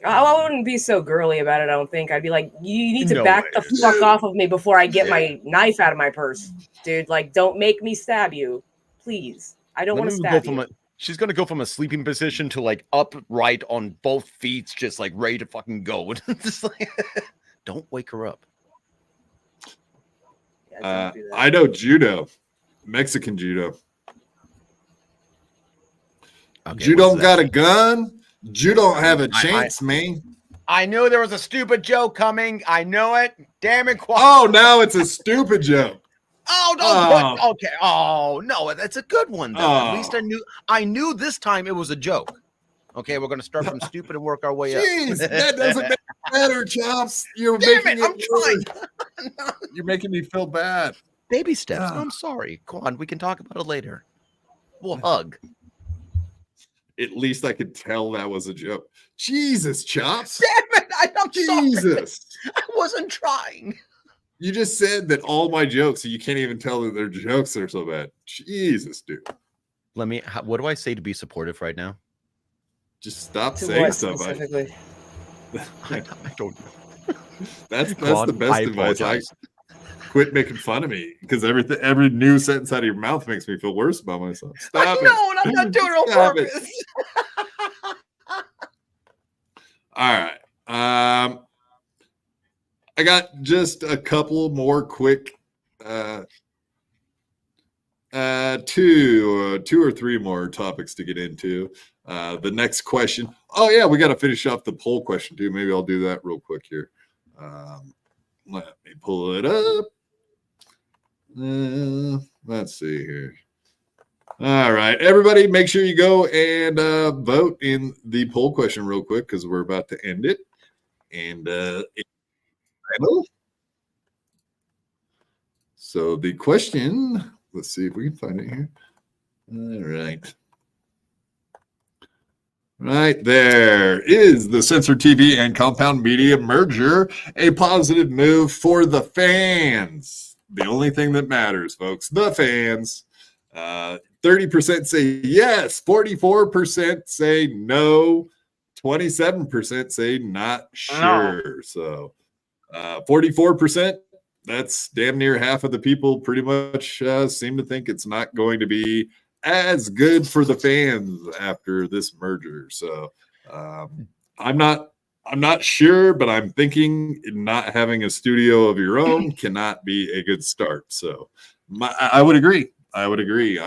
[SPEAKER 9] I wouldn't be so girly about it. I don't think I'd be like, you need to
[SPEAKER 1] No
[SPEAKER 9] back
[SPEAKER 1] way.
[SPEAKER 9] the fuck off of me before I get my knife out of my purse, dude. Like, don't make me stab you, please. I don't want to stab you.
[SPEAKER 19] She's gonna go from a sleeping position to like upright on both feet, just like ready to fucking go. Just like, don't wake her up.
[SPEAKER 1] I know judo, Mexican judo. You don't got a gun. You don't have a chance, man.
[SPEAKER 19] I knew there was a stupid joke coming. I know it. Damn it, Quad.
[SPEAKER 1] Oh, now it's a stupid joke.
[SPEAKER 19] Oh, don't put, okay. Oh no, that's a good one though. At
[SPEAKER 1] Oh.
[SPEAKER 19] least I knew this time it was a joke. Okay, we're gonna start from stupid and work our way up.
[SPEAKER 1] Jeez, that doesn't make it better, Chops. You're
[SPEAKER 19] Damn
[SPEAKER 1] making
[SPEAKER 19] it, I'm
[SPEAKER 1] trying. You're making me feel bad.
[SPEAKER 19] Baby steps. I'm sorry. Go on, we can talk about it later. We'll hug.
[SPEAKER 1] At least I could tell that was a joke. Jesus, Chops.
[SPEAKER 19] Damn it, I'm
[SPEAKER 1] Jesus.
[SPEAKER 19] sorry. I wasn't trying.
[SPEAKER 1] You just said that all my jokes, you can't even tell that they're jokes. They're so bad. Jesus, dude.
[SPEAKER 19] What do I say to be supportive right now?
[SPEAKER 1] Just stop
[SPEAKER 9] To
[SPEAKER 1] saying
[SPEAKER 9] what
[SPEAKER 1] stuff.
[SPEAKER 9] specifically?
[SPEAKER 19] I don't know.
[SPEAKER 1] That's
[SPEAKER 19] Claude,
[SPEAKER 1] the best
[SPEAKER 19] I
[SPEAKER 1] advice.
[SPEAKER 19] apologize.
[SPEAKER 1] Quit making fun of me because every new sentence out of your mouth makes me feel worse about myself. Stop it.
[SPEAKER 19] No, and I'm not doing it on
[SPEAKER 1] Stop it.
[SPEAKER 19] purpose.
[SPEAKER 1] All right. I got just a couple more quick two or three more topics to get into. The next question. Oh yeah, we got to finish off the poll question too. Maybe I'll do that real quick here. Let me pull it up. Let's see here. All right, everybody, make sure you go and vote in the poll question real quick because we're about to end it. And so the question, let's see if we can find it here. All right. Right there is the Censor TV and Compound Media merger, a positive move for the fans. The only thing that matters, folks, the fans. 30% say yes, 44% say no, 27% say not sure. So 44%, that's damn near half of the people pretty much seem to think it's not going to be as good for the fans after this merger. So I'm not sure, but I'm thinking not having a studio of your own cannot be a good start. So I would agree. I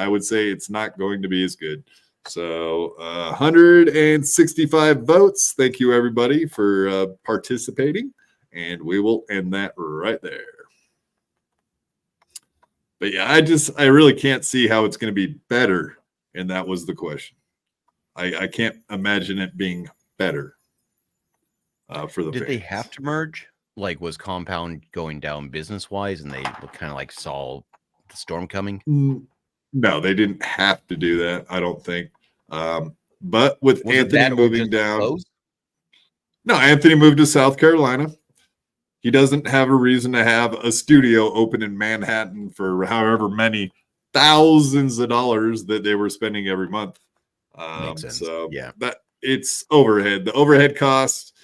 [SPEAKER 1] would say it's not going to be as good. So 165 votes. Thank you, everybody, for participating. And we will end that right there. But yeah, I really can't see how it's going to be better. And that was the question. I can't imagine it being better for the
[SPEAKER 19] Did
[SPEAKER 1] fans.
[SPEAKER 19] they have to merge? Like, was Compound going down business wise and they kind of like saw the storm coming?
[SPEAKER 1] No, they didn't have to do that, I don't think. But with
[SPEAKER 19] Was it
[SPEAKER 1] Anthony
[SPEAKER 19] that or
[SPEAKER 1] moving
[SPEAKER 19] just
[SPEAKER 1] down.
[SPEAKER 19] close?
[SPEAKER 1] No, Anthony moved to South Carolina. He doesn't have a reason to have a studio open in Manhattan for however many thousands of dollars that they were spending every month.
[SPEAKER 19] Makes sense.
[SPEAKER 1] So
[SPEAKER 19] Yeah.
[SPEAKER 1] that it's overhead. The overhead cost,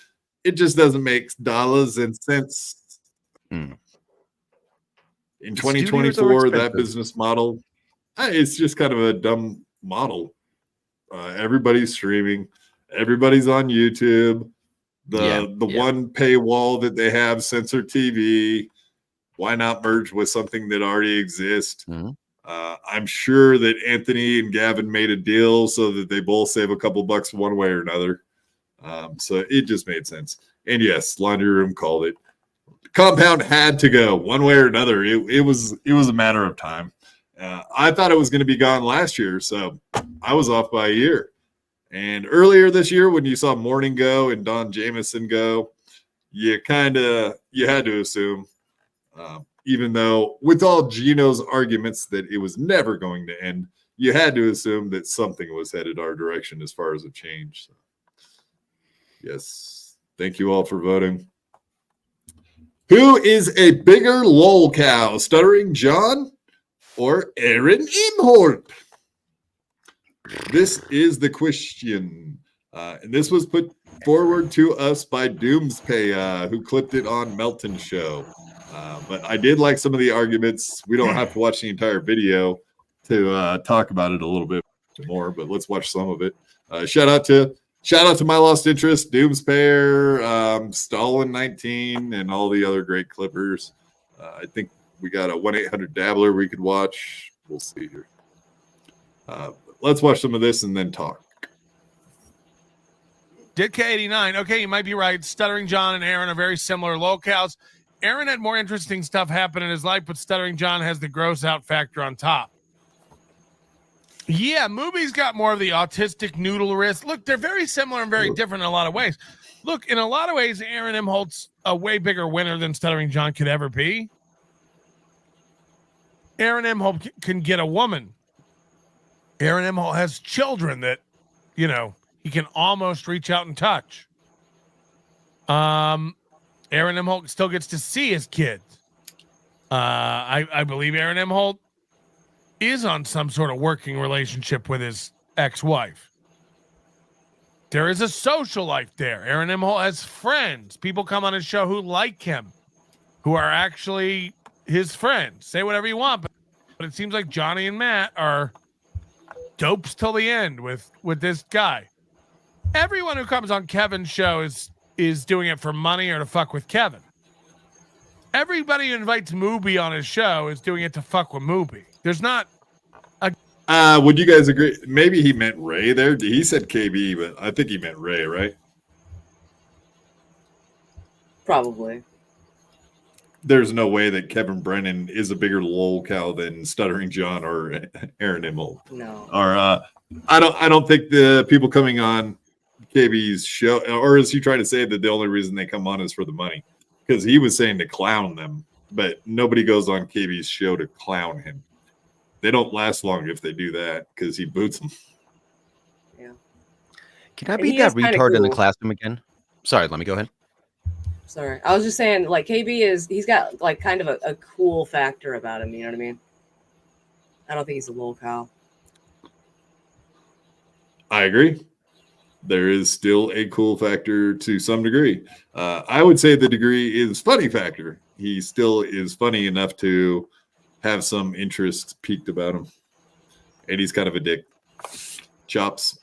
[SPEAKER 1] it just doesn't make dollars and cents. In
[SPEAKER 19] The studios are
[SPEAKER 1] 2024, that
[SPEAKER 19] expensive.
[SPEAKER 1] business model, it's just kind of a dumb model. Everybody's streaming, everybody's on YouTube. The one paywall that they have, censor TV. Why not merge with something that already exists? I'm sure that Anthony and Gavin made a deal so that they both save a couple bucks one way or another. So it just made sense. And yes, Laundry Room called it. Compound had to go one way or another. It was a matter of time. I thought it was going to be gone last year, so I was off by a year. And earlier this year, when you saw Morning go and Don Jameson go, you had to assume, even though with all Gino's arguments that it was never going to end, you had to assume that something was headed our direction as far as a change. So, yes, thank you all for voting. Who is a bigger lol cow, Stuttering John or Aaron Imholt? This is the question. And this was put forward to us by Doomspay, who clipped it on Melton's show. But I did like some of the arguments. We don't have to watch the entire video to talk about it a little bit more, but let's watch some of it. Shout out to My Lost Interest, Doomspayer, Stalin 19, and all the other great clippers. I think we got a 1-800-Dabbler we could watch. We'll see here. Let's watch some of this and then talk.
[SPEAKER 3] Ditka89. Okay, you might be right. Stuttering John and Aaron are very similar locales. Aaron had more interesting stuff happen in his life, but Stuttering John has the gross out factor on top. Yeah, Mooby's got more of the autistic noodle wrist. Look, they're very similar and very different in a lot of ways. Look, in a lot of ways, Aaron Imholt's a way bigger winner than Stuttering John could ever be. Aaron Imholt can get a woman. Aaron Imholt has children that, he can almost reach out and touch. Aaron Imholt still gets to see his kids. I believe Aaron Imholt is on some sort of working relationship with his ex-wife. There is a social life there. Aaron Imholt has friends. People come on his show who like him, who are actually his friends. Say whatever you want, but it seems like Johnny and Matt are dopes till the end with this guy. Everyone who comes on Kevin's show is doing it for money or to fuck with Kevin. Everybody who invites Mooby on his show is doing it to fuck with Mooby. There's not a...
[SPEAKER 1] Would you guys agree? Maybe he meant Ray there. He said KB, but I think he meant Ray, right?
[SPEAKER 9] Probably.
[SPEAKER 1] There's no way that Kevin Brennan is a bigger lol cow than Stuttering John or Aaron Imholt.
[SPEAKER 9] No.
[SPEAKER 1] Or I don't think the people coming on KB's show, or is he trying to say that the only reason they come on is for the money? Because he was saying to clown them, but nobody goes on KB's show to clown him. They don't last long if they do that because he boots them.
[SPEAKER 9] Yeah.
[SPEAKER 19] Can I be that retard in the classroom again? Sorry, let me go ahead.
[SPEAKER 9] Sorry. I was just saying, like, he's got, like, kind of a cool factor about him. You know what I mean? I don't think he's a lol cow.
[SPEAKER 1] I agree. There is still a cool factor to some degree. I would say the degree is funny factor. He still is funny enough to have some interest peaked about him. And he's kind of a dick. Chops.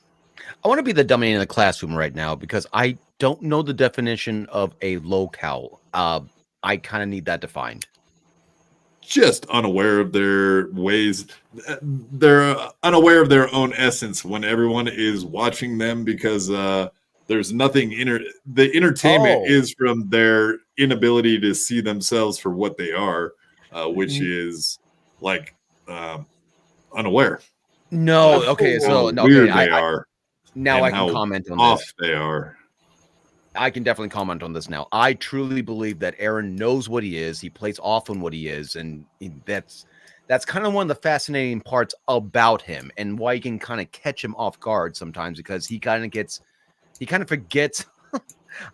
[SPEAKER 19] I want to be the dummy in the classroom right now because I don't know the definition of a locale. I kind of need that defined.
[SPEAKER 1] Just unaware of their ways. They're unaware of their own essence when everyone is watching them because there's nothing the entertainment is from their inability to see themselves for what they are, which is like unaware.
[SPEAKER 19] No, okay, so okay,
[SPEAKER 1] weird they are.
[SPEAKER 19] Now I can comment on this.
[SPEAKER 1] Off they are.
[SPEAKER 19] I can definitely comment on this now. I truly believe that Aaron knows what he is. He plays off on what he is, and that's kind of one of the fascinating parts about him, and why you can kind of catch him off guard sometimes because he kind of forgets.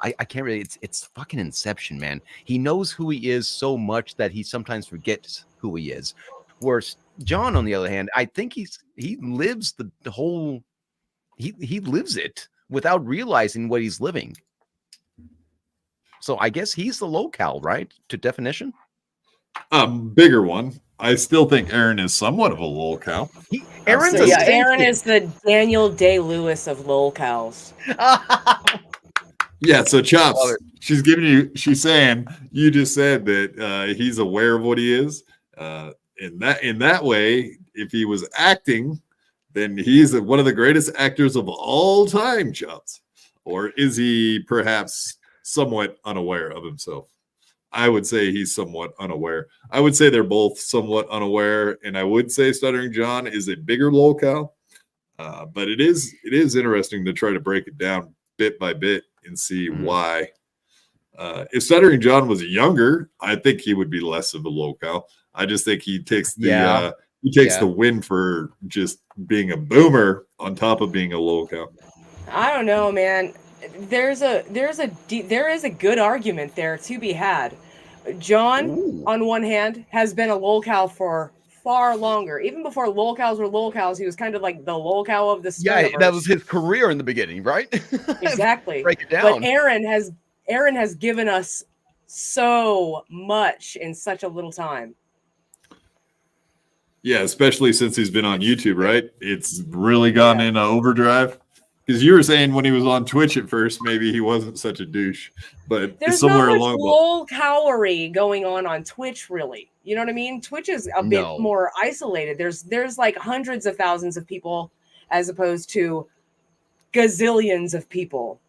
[SPEAKER 19] I can't really. It's fucking Inception, man. He knows who he is so much that he sometimes forgets who he is. Where John, on the other hand, I think he lives the whole. He lives it without realizing what he's living. So I guess he's the locale, right? To definition.
[SPEAKER 1] Bigger one. I still think Aaron is somewhat of a lolcow.
[SPEAKER 9] Aaron is the Daniel Day-Lewis of lolcows.
[SPEAKER 1] Yeah, so Chops, she's saying you just said that he's aware of what he is. In that way, if he was acting, then he's one of the greatest actors of all time, Chops. Or is he perhaps somewhat unaware of himself? I would say he's somewhat unaware. I would say they're both somewhat unaware, and I would say Stuttering John is a bigger lolcow. But it is interesting to try to break it down bit by bit and see why. If Stuttering John was younger, I think he would be less of a lolcow. I just think he takes the the win for just being a boomer on top of being a lolcow.
[SPEAKER 9] I don't know, man. There is a good argument there to be had. John, on one hand, has been a lolcow for far longer. Even before lolcows were lolcows, he was kind of like the lolcow of the
[SPEAKER 19] Yeah, that was his career in the beginning, right?
[SPEAKER 9] Exactly.
[SPEAKER 19] Break it down.
[SPEAKER 9] But Aaron has given us so much in such a little time.
[SPEAKER 1] Yeah, especially since he's been on YouTube, right? It's really gone in overdrive. Because you were saying when he was on Twitch at first, maybe he wasn't such a douche, but
[SPEAKER 9] There's
[SPEAKER 1] somewhere
[SPEAKER 9] not
[SPEAKER 1] along
[SPEAKER 9] much lolcowery going on Twitch, really. You know what I mean? Twitch is a bit more isolated. There's like hundreds of thousands of people as opposed to gazillions of people.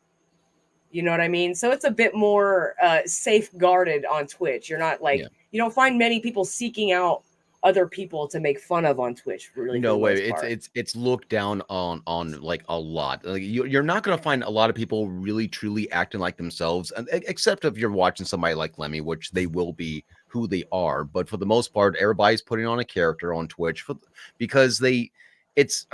[SPEAKER 9] You know what I mean? So it's a bit more safeguarded on Twitch. You're not like you don't find many people seeking out other people to make fun of on Twitch. Really,
[SPEAKER 19] no way. It's looked down on like a lot. Like you're not going to find a lot of people really truly acting like themselves, except if you're watching somebody like Lemmy, which they will be who they are. But for the most part, everybody's putting on a character on Twitch because it's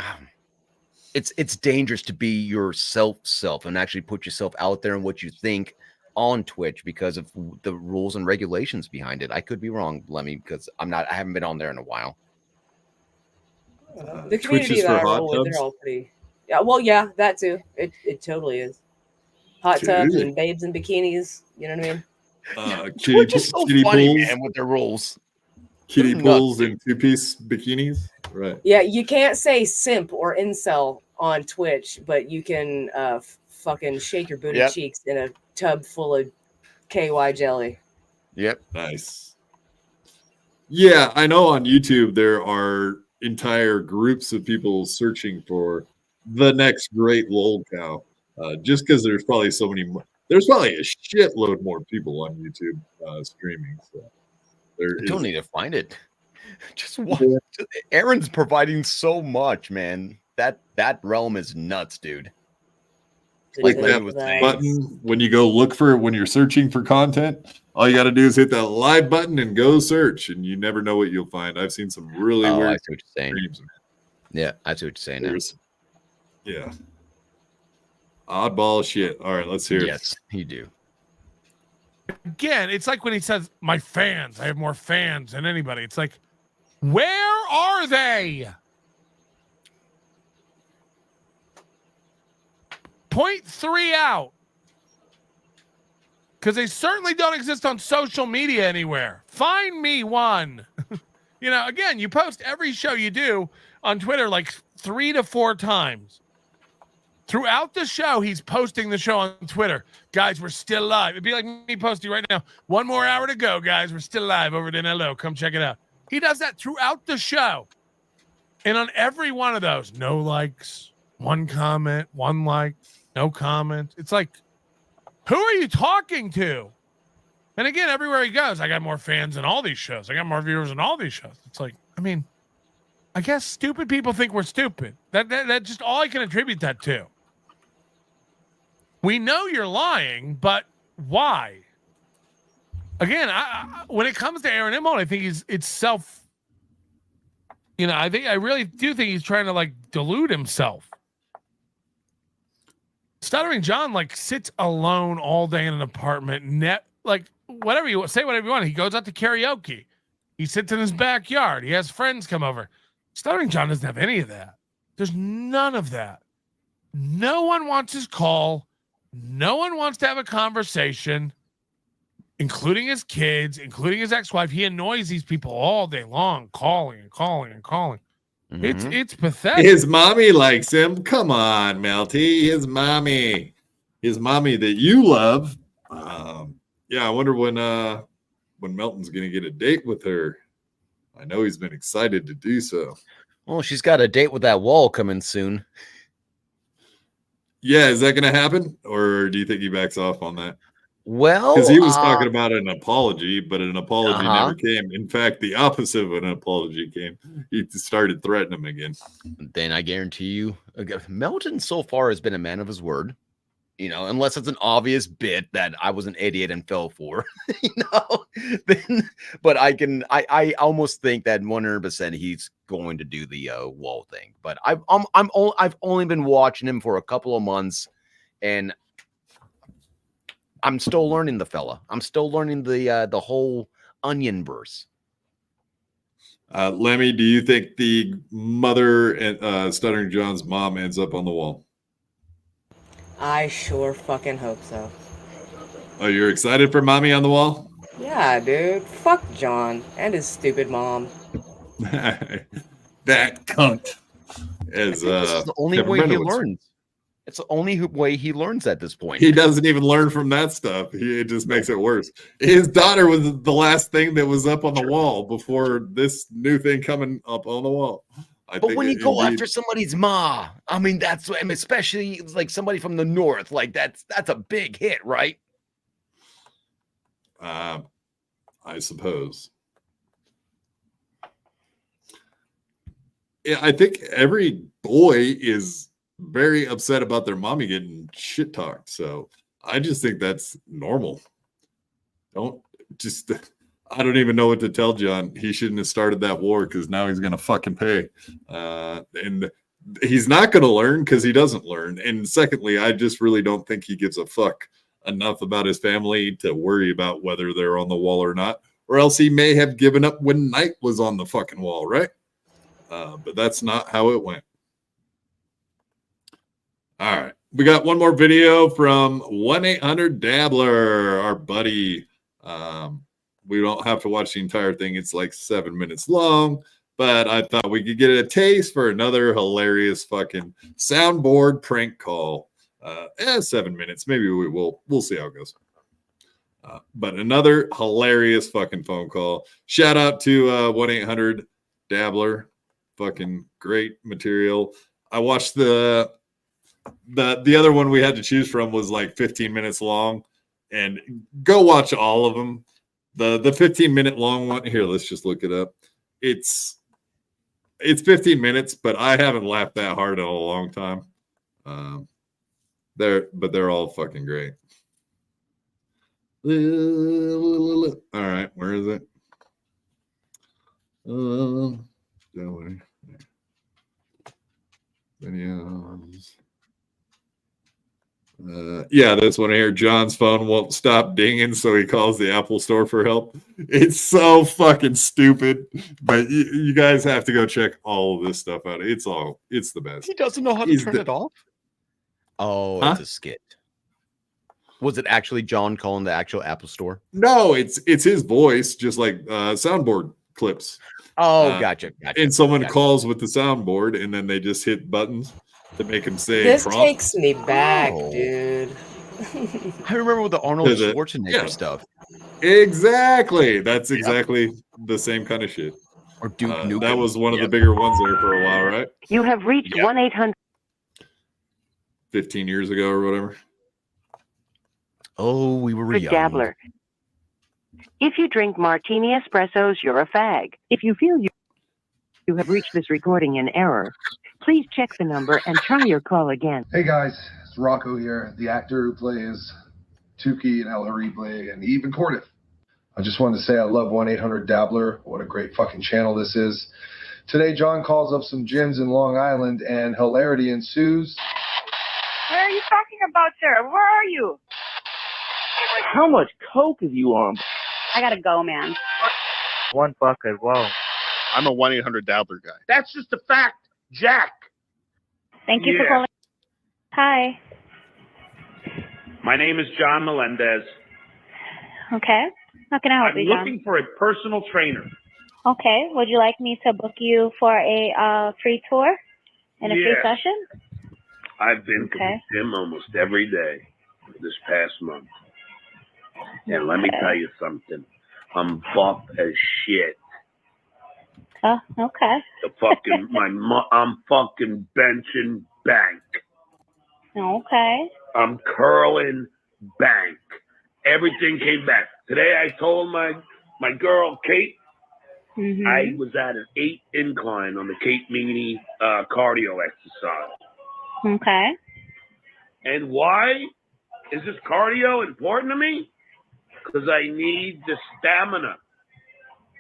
[SPEAKER 19] dangerous to be your self and actually put yourself out there and what you think on Twitch because of the rules and regulations behind it. I could be wrong, Lemmy, because I haven't been on there in a while.
[SPEAKER 9] The community that I roll with, they're all pretty. Yeah, well, yeah, that too. It totally is. Hot tubs and babes in bikinis. You know what I mean?
[SPEAKER 19] Twitch is so funny, man, with their rules.
[SPEAKER 1] Kiddie pools and two-piece bikinis, right?
[SPEAKER 9] Yeah, you can't say simp or incel on Twitch, but you can fucking shake your booty cheeks in a tub full of KY jelly.
[SPEAKER 19] Yep.
[SPEAKER 1] Nice. Yeah, I know on YouTube there are entire groups of people searching for the next great lolcow. Just because there's probably there's probably a shitload more people on YouTube streaming. So
[SPEAKER 19] I don't need to find it. Just watch. Aaron's providing so much, man. That realm is nuts, dude.
[SPEAKER 1] Like that button when you go when you're searching for content, all you got to do is hit that live button and go search, and you never know what you'll find. I've seen some really weird
[SPEAKER 19] I see what you're saying.
[SPEAKER 1] streams.
[SPEAKER 19] Yeah, I see what you're saying now.
[SPEAKER 1] Yeah. Oddball shit. All right, let's hear it.
[SPEAKER 19] Yes, you do.
[SPEAKER 3] Again, it's like when he says, my fans, I have more fans than anybody. It's like, where are they? Point 3 out. Because they certainly don't exist on social media anywhere. Find me one. Again, you post every show you do on Twitter like 3 to 4 times. Throughout the show, he's posting the show on Twitter. Guys, we're still live. It'd be like me posting right now. 1 more hour to go, guys. We're still live over at NLO. Come check it out. He does that throughout the show. And on every one of those, no likes, 1 comment, 1 like, no comment. It's like, who are you talking to? And again, everywhere he goes, I got more fans than all these shows. I got more viewers than all these shows. It's like, I guess stupid people think we're stupid. That's just all I can attribute that to. We know you're lying, but why? Again, when it comes to Aaron Emholt, I think it's self. I really do think he's trying to delude himself. Stuttering John sits alone all day in an apartment, whatever you say, whatever you want. He goes out to karaoke. He sits in his backyard. He has friends come over. Stuttering John doesn't have any of that. There's none of that. No one wants his call. No one wants to have a conversation, including his kids, including his ex-wife. He annoys these people all day long, calling and calling and calling. It's pathetic.
[SPEAKER 1] His mommy likes him. Come on, Melty. His mommy that you love. Yeah, I wonder when Melton's gonna get a date with her. I know he's been excited to do so.
[SPEAKER 19] Well, she's got a date with that wall coming soon.
[SPEAKER 1] Yeah, is that gonna happen, or do you think he backs off on that?
[SPEAKER 19] Well,
[SPEAKER 1] because he was talking about an apology, but an apology
[SPEAKER 19] Uh-huh.
[SPEAKER 1] never came. In fact, the opposite of an apology came. He started threatening him again.
[SPEAKER 19] Then I guarantee you, Melton so far has been a man of his word. You know, unless it's an obvious bit that I was an idiot and fell for, you know. Then, but I almost think that 100% he's going to do the wall thing. But I've only been watching him for a couple of months, and I'm still learning the fella. I'm still learning the whole onion verse.
[SPEAKER 1] Lemmy, do you think the mother and Stuttering John's mom ends up on the wall?
[SPEAKER 9] I sure fucking hope so.
[SPEAKER 1] Oh, you're excited for mommy on the wall?
[SPEAKER 9] Yeah, dude. Fuck John and his stupid mom.
[SPEAKER 1] That cunt. As
[SPEAKER 19] This is the only
[SPEAKER 1] Kevin
[SPEAKER 19] way he
[SPEAKER 1] Brennan would say.
[SPEAKER 19] learns. It's the only way he learns at this point.
[SPEAKER 1] He doesn't even learn from that stuff. It just makes it worse. His daughter was the last thing that was up on the wall before this new thing coming up on the wall.
[SPEAKER 19] But when you go after somebody's ma, I mean, especially like somebody from the north, like that's a big hit, right?
[SPEAKER 1] I suppose. Yeah, I think every boy is very upset about their mommy getting shit talked. So I just think that's normal. I don't even know what to tell John. He shouldn't have started that war because now he's going to fucking pay. And he's not going to learn because he doesn't learn. And secondly, I just really don't think he gives a fuck enough about his family to worry about whether they're on the wall or not, or else he may have given up when Night was on the fucking wall, right? But that's not how it went. All right. We got one more video from 1-800-Dabbler, our buddy. We don't have to watch the entire thing. It's like 7 minutes long, but I thought we could get a taste for another hilarious fucking soundboard prank call. 7 minutes. Maybe we'll see how it goes. But another hilarious fucking phone call. Shout out to 1-800-Dabbler. Fucking great material. I watched the other one we had to choose from was like 15 minutes long, and go watch all of them. The 15-minute long one here, let's just look it up. It's 15 minutes, but I haven't laughed that hard in a long time. They're all fucking great. All right, where is it? Videos. Yeah, this one here. John's phone won't stop dinging, so he calls the Apple Store for help. It's so fucking stupid, but you guys have to go check all of this stuff out. It's the best.
[SPEAKER 19] He doesn't know how to turn it off. Oh, it's a skit. Was it actually John calling the actual Apple Store?
[SPEAKER 1] No, it's his voice, just like soundboard clips.
[SPEAKER 19] Oh, gotcha.
[SPEAKER 1] And someone calls with the soundboard, and then they just hit buttons to make him say
[SPEAKER 9] This
[SPEAKER 1] prompt.
[SPEAKER 9] takes me back, dude.
[SPEAKER 19] I remember with the Arnold Schwarzenegger stuff.
[SPEAKER 1] Exactly. That's exactly the same kind of shit.
[SPEAKER 19] Or Duke Nukem.
[SPEAKER 1] That was one of the bigger ones there for a while, right?
[SPEAKER 4] You have reached 1-800.
[SPEAKER 1] 15 years ago or whatever.
[SPEAKER 19] Oh, we were young.
[SPEAKER 4] Dabbler. If you drink martini espressos, you're a fag. If you feel you have reached this recording in error, please check the number and try your call again.
[SPEAKER 7] Hey guys, it's Rocco here, the actor who plays Tukey and El Horrible and even Cordiff. I just wanted to say I love 1-800-Dabbler. What a great fucking channel this is. Today, John calls up some gyms in Long Island and hilarity ensues.
[SPEAKER 4] What are you talking about, sir? Where are you? How much coke is you on?
[SPEAKER 18] I gotta go, man.
[SPEAKER 11] $1 as well.
[SPEAKER 12] I'm a 1-800-Dabbler guy.
[SPEAKER 14] That's just a fact, Jack.
[SPEAKER 18] Thank you for
[SPEAKER 14] Yeah.
[SPEAKER 18] calling. Hi.
[SPEAKER 14] My name is John Melendez.
[SPEAKER 18] Okay. How can I help
[SPEAKER 14] I'm
[SPEAKER 18] you, John?
[SPEAKER 14] looking for a personal trainer.
[SPEAKER 18] Okay. Would you like me to book you for a free tour and a free
[SPEAKER 14] Yes.
[SPEAKER 18] session?
[SPEAKER 14] I've been to
[SPEAKER 18] Okay.
[SPEAKER 14] the gym almost every day this past month. And let me
[SPEAKER 18] Okay.
[SPEAKER 14] tell you something. I'm buff as shit.
[SPEAKER 18] Oh, okay.
[SPEAKER 14] The fucking I'm fucking benching bank.
[SPEAKER 18] Okay.
[SPEAKER 14] I'm curling bank. Everything came back. Today I told my girl Kate
[SPEAKER 18] Mm-hmm.
[SPEAKER 14] I was at an 8 incline on the Kate Meany cardio exercise.
[SPEAKER 18] Okay.
[SPEAKER 14] And why is this cardio important to me? Because I need the stamina.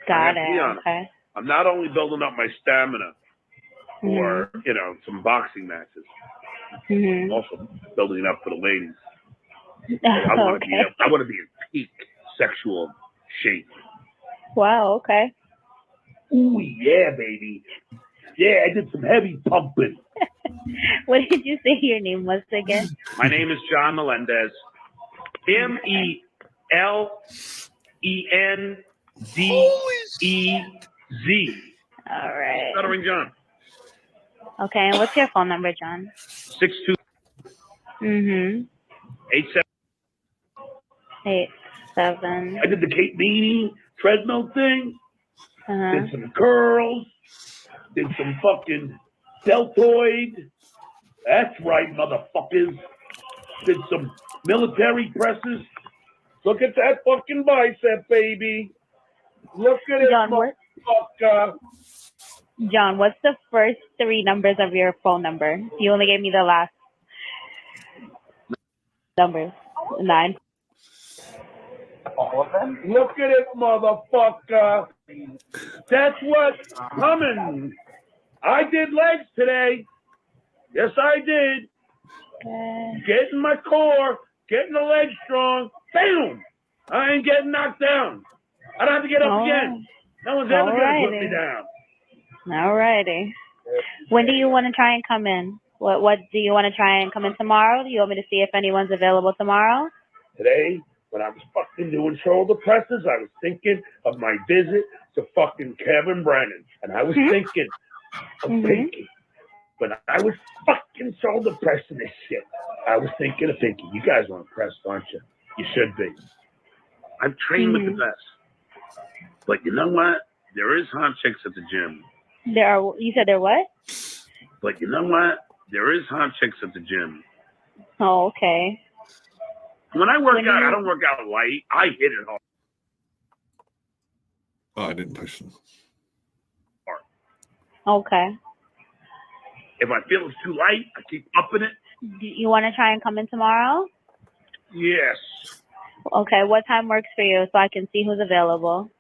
[SPEAKER 18] Got
[SPEAKER 14] I have to be
[SPEAKER 18] it.
[SPEAKER 14] honest.
[SPEAKER 18] Okay.
[SPEAKER 14] I'm not only building up my stamina for, some boxing matches.
[SPEAKER 18] Mm-hmm.
[SPEAKER 14] I'm also building it up for the ladies. I want to be in peak sexual shape.
[SPEAKER 18] Wow. Okay.
[SPEAKER 14] Ooh, yeah, baby. Yeah, I did some heavy pumping.
[SPEAKER 18] What did you say your name was again?
[SPEAKER 14] My name is John Melendez. MELENDEZ.
[SPEAKER 18] All right.
[SPEAKER 14] Stuttering John.
[SPEAKER 18] Okay. And what's your phone number, John?
[SPEAKER 14] 6287.
[SPEAKER 18] Mm-hmm. 87.
[SPEAKER 14] I did the Kate Meany treadmill thing.
[SPEAKER 18] Uh-huh.
[SPEAKER 14] Did some curls. Did some fucking deltoid. That's right, motherfuckers. Did some military presses. Look at that fucking bicep, baby. Look at it, motherfucker.
[SPEAKER 18] John, what's the first 3 numbers of your phone number? You only gave me the last numbers. 9.
[SPEAKER 14] All of them? Look at it, motherfucker. That's what's coming. I did legs today. Yes, I did. Getting my core, getting the legs strong. Boom! I ain't getting knocked down. I don't have to get up again. No one's ever going to put me down.
[SPEAKER 18] All righty. When do you want to try and come in? What do you want to try and come in tomorrow? Do you want me to see if anyone's available tomorrow?
[SPEAKER 14] Today, when I was fucking doing shoulder presses, I was thinking of my visit to fucking Kevin Brennan. And I was thinking of Pinky. When I was fucking shoulder pressing this shit, I was thinking of Pinky. You guys want to press, aren't you? You should be. I've trained with the best. But you know what? There is hot chicks at the gym.
[SPEAKER 18] You said there what?
[SPEAKER 14] But you know what? There is hot chicks at the gym.
[SPEAKER 18] Oh, okay.
[SPEAKER 14] When I work out, I don't work out light. I hit it hard.
[SPEAKER 1] Oh, I didn't push them.
[SPEAKER 18] Okay.
[SPEAKER 14] If I feel it's too light, I keep upping it.
[SPEAKER 18] Do you want to try and come in tomorrow?
[SPEAKER 14] Yes.
[SPEAKER 18] Okay. What time works for you so I can see who's available?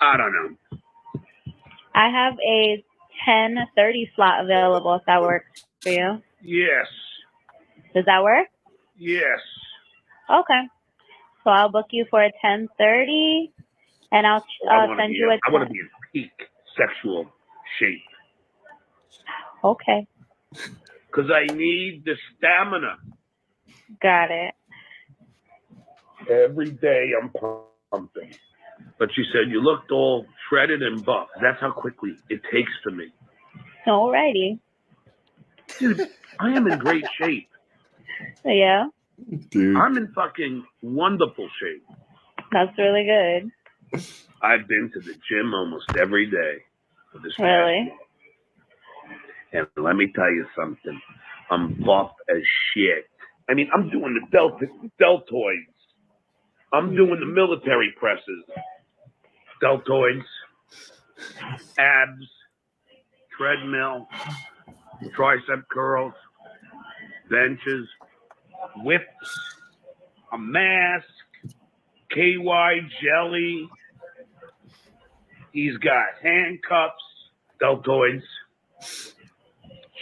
[SPEAKER 14] I don't know.
[SPEAKER 18] I have a 10:30 slot available if that works for you.
[SPEAKER 14] Yes.
[SPEAKER 18] Does that work?
[SPEAKER 14] Yes.
[SPEAKER 18] Okay. So I'll book you for a 10:30 and I'll send you a
[SPEAKER 14] I want to be in peak sexual shape.
[SPEAKER 18] Okay.
[SPEAKER 14] Because I need the stamina.
[SPEAKER 18] Got it.
[SPEAKER 14] Every day I'm pumping. But you said you looked all shredded and buff. That's how quickly it takes for me.
[SPEAKER 18] Alrighty.
[SPEAKER 14] Dude, I am in great shape.
[SPEAKER 18] Yeah.
[SPEAKER 1] Dude.
[SPEAKER 14] I'm in fucking wonderful shape.
[SPEAKER 18] That's really good.
[SPEAKER 14] I've been to the gym almost every day for this past
[SPEAKER 18] Really?
[SPEAKER 14] month. And let me tell you something. I'm buff as shit. I mean, I'm doing the deltoids. I'm doing the military presses. Deltoids, abs, treadmill, tricep curls, benches, whips, a mask, KY jelly. He's got handcuffs, deltoids,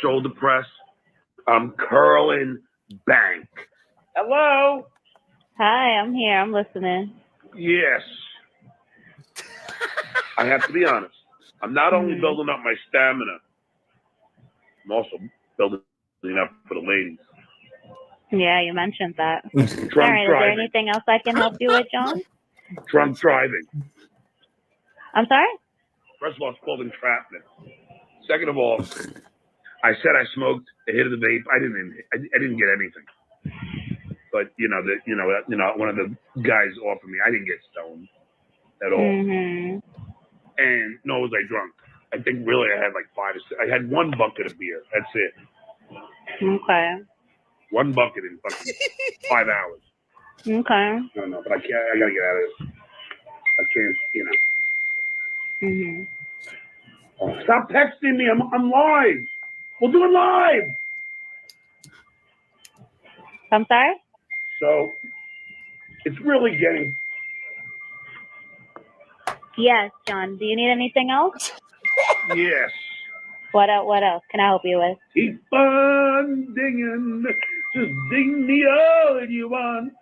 [SPEAKER 14] shoulder press. I'm curling bank. Hello?
[SPEAKER 18] Hi, I'm here. I'm listening.
[SPEAKER 14] Yes. I have to be honest. I'm not only building up my stamina, I'm also building up for the ladies.
[SPEAKER 18] Yeah, you mentioned that.
[SPEAKER 14] Drunk
[SPEAKER 18] All right, is there
[SPEAKER 14] driving.
[SPEAKER 18] anything else I can help you with, John?
[SPEAKER 14] Drunk driving.
[SPEAKER 18] I'm sorry?
[SPEAKER 14] First of all, it's called entrapment. Second of all, I said I smoked a hit of the vape. I didn't get anything. But one of the guys offered me. I didn't get stoned at all.
[SPEAKER 18] Mm-hmm.
[SPEAKER 14] And nor was I drunk. I think really I had like 5 or 6. I had 1 bucket of beer. That's it.
[SPEAKER 18] Okay.
[SPEAKER 14] 1 bucket in fucking 5 hours.
[SPEAKER 18] Okay.
[SPEAKER 14] I don't know, but I can't. I gotta get out of this. I can't.
[SPEAKER 18] Mm-hmm.
[SPEAKER 14] Oh, stop texting me. I'm live. We'll do it live.
[SPEAKER 18] I'm sorry?
[SPEAKER 14] So it's really getting.
[SPEAKER 18] Yes, John. Do you need anything else?
[SPEAKER 14] Yes.
[SPEAKER 18] What else can I help you with?
[SPEAKER 14] Keep on dinging. Just ding me all you want.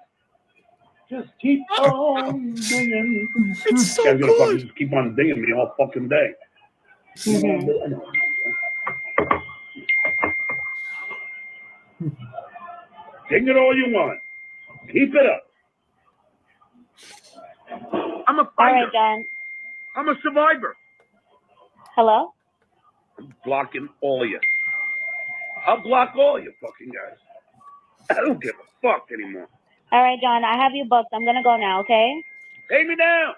[SPEAKER 14] Just keep on dinging.
[SPEAKER 3] It's so
[SPEAKER 14] Guy's gonna fucking
[SPEAKER 3] good.
[SPEAKER 14] just keep on dinging me all fucking day.
[SPEAKER 18] Mm-hmm.
[SPEAKER 14] Ding it all you want. Keep it up. I'm a
[SPEAKER 18] All
[SPEAKER 14] fighter.
[SPEAKER 18] right, John.
[SPEAKER 14] I'm a survivor.
[SPEAKER 18] Hello?
[SPEAKER 14] I'm blocking all of you. I'll block all you fucking guys. I don't give a fuck anymore.
[SPEAKER 18] All right, John. I have you booked. I'm going to go now, okay?
[SPEAKER 14] Pay me down.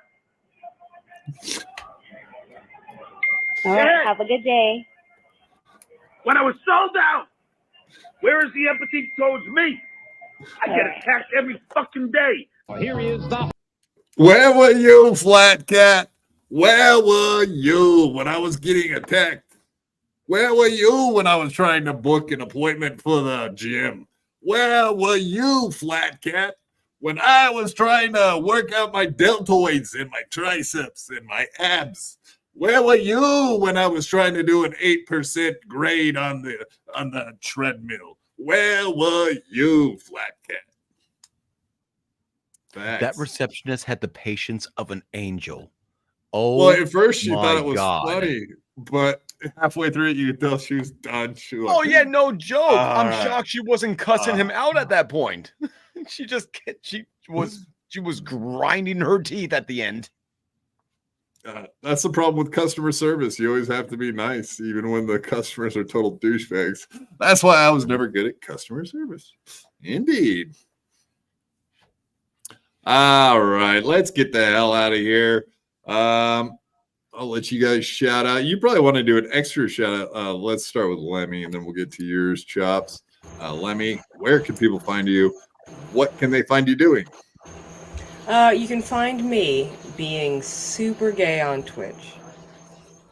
[SPEAKER 18] All right.
[SPEAKER 14] Yeah.
[SPEAKER 18] Have a good day.
[SPEAKER 14] When I was sold out, where is the empathy towards me? I get attacked every fucking day.
[SPEAKER 11] Here is the.
[SPEAKER 1] Where were you, Flat Cat? Where were you when I was getting attacked? Where were you when I was trying to book an appointment for the gym? Where were you, Flat Cat, when I was trying to work out my deltoids and my triceps and my abs? Where were you when I was trying to do an 8% grade on the treadmill? Where were you, Flat Cat? Facts.
[SPEAKER 19] That receptionist had the patience of an angel. Oh,
[SPEAKER 1] well, at first she
[SPEAKER 19] my
[SPEAKER 1] thought it was
[SPEAKER 19] God.
[SPEAKER 1] funny, but halfway through it, you could tell she was done. She was
[SPEAKER 19] Oh
[SPEAKER 1] like,
[SPEAKER 19] yeah, no joke. I'm
[SPEAKER 1] right.
[SPEAKER 19] shocked she wasn't cussing him out at that point. she was grinding her teeth at the end.
[SPEAKER 1] That's the problem with customer service. You always have to be nice, even when the customers are total douchebags. That's why I was never good at customer service. Indeed. All right, let's get the hell out of here. I'll let you guys shout out. You probably want to do an extra shout out. Let's start with Lemmy, and then we'll get to yours, Chops. Lemmy, where can people find you? What can they find you doing?
[SPEAKER 9] You can find me being super gay on Twitch.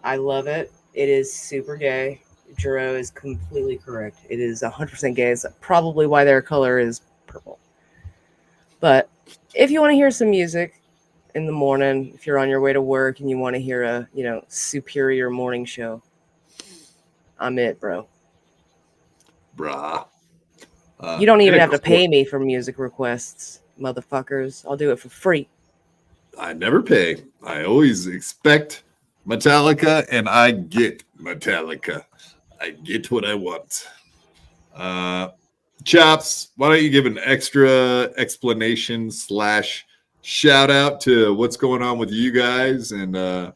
[SPEAKER 9] I love it. It is super gay. Jero is completely correct. It is 100% gay. It's probably why their color is purple. But if you want to hear some music in the morning, if you're on your way to work and you want to hear a, superior morning show, I'm it, bro.
[SPEAKER 1] Brah.
[SPEAKER 9] You don't even have to pay me for music requests, motherfuckers. I'll do it for free.
[SPEAKER 1] I never pay. I always expect Metallica, and I get Metallica. I get what I want. Chops, why don't you give an extra explanation / shout out to what's going on with you guys? And I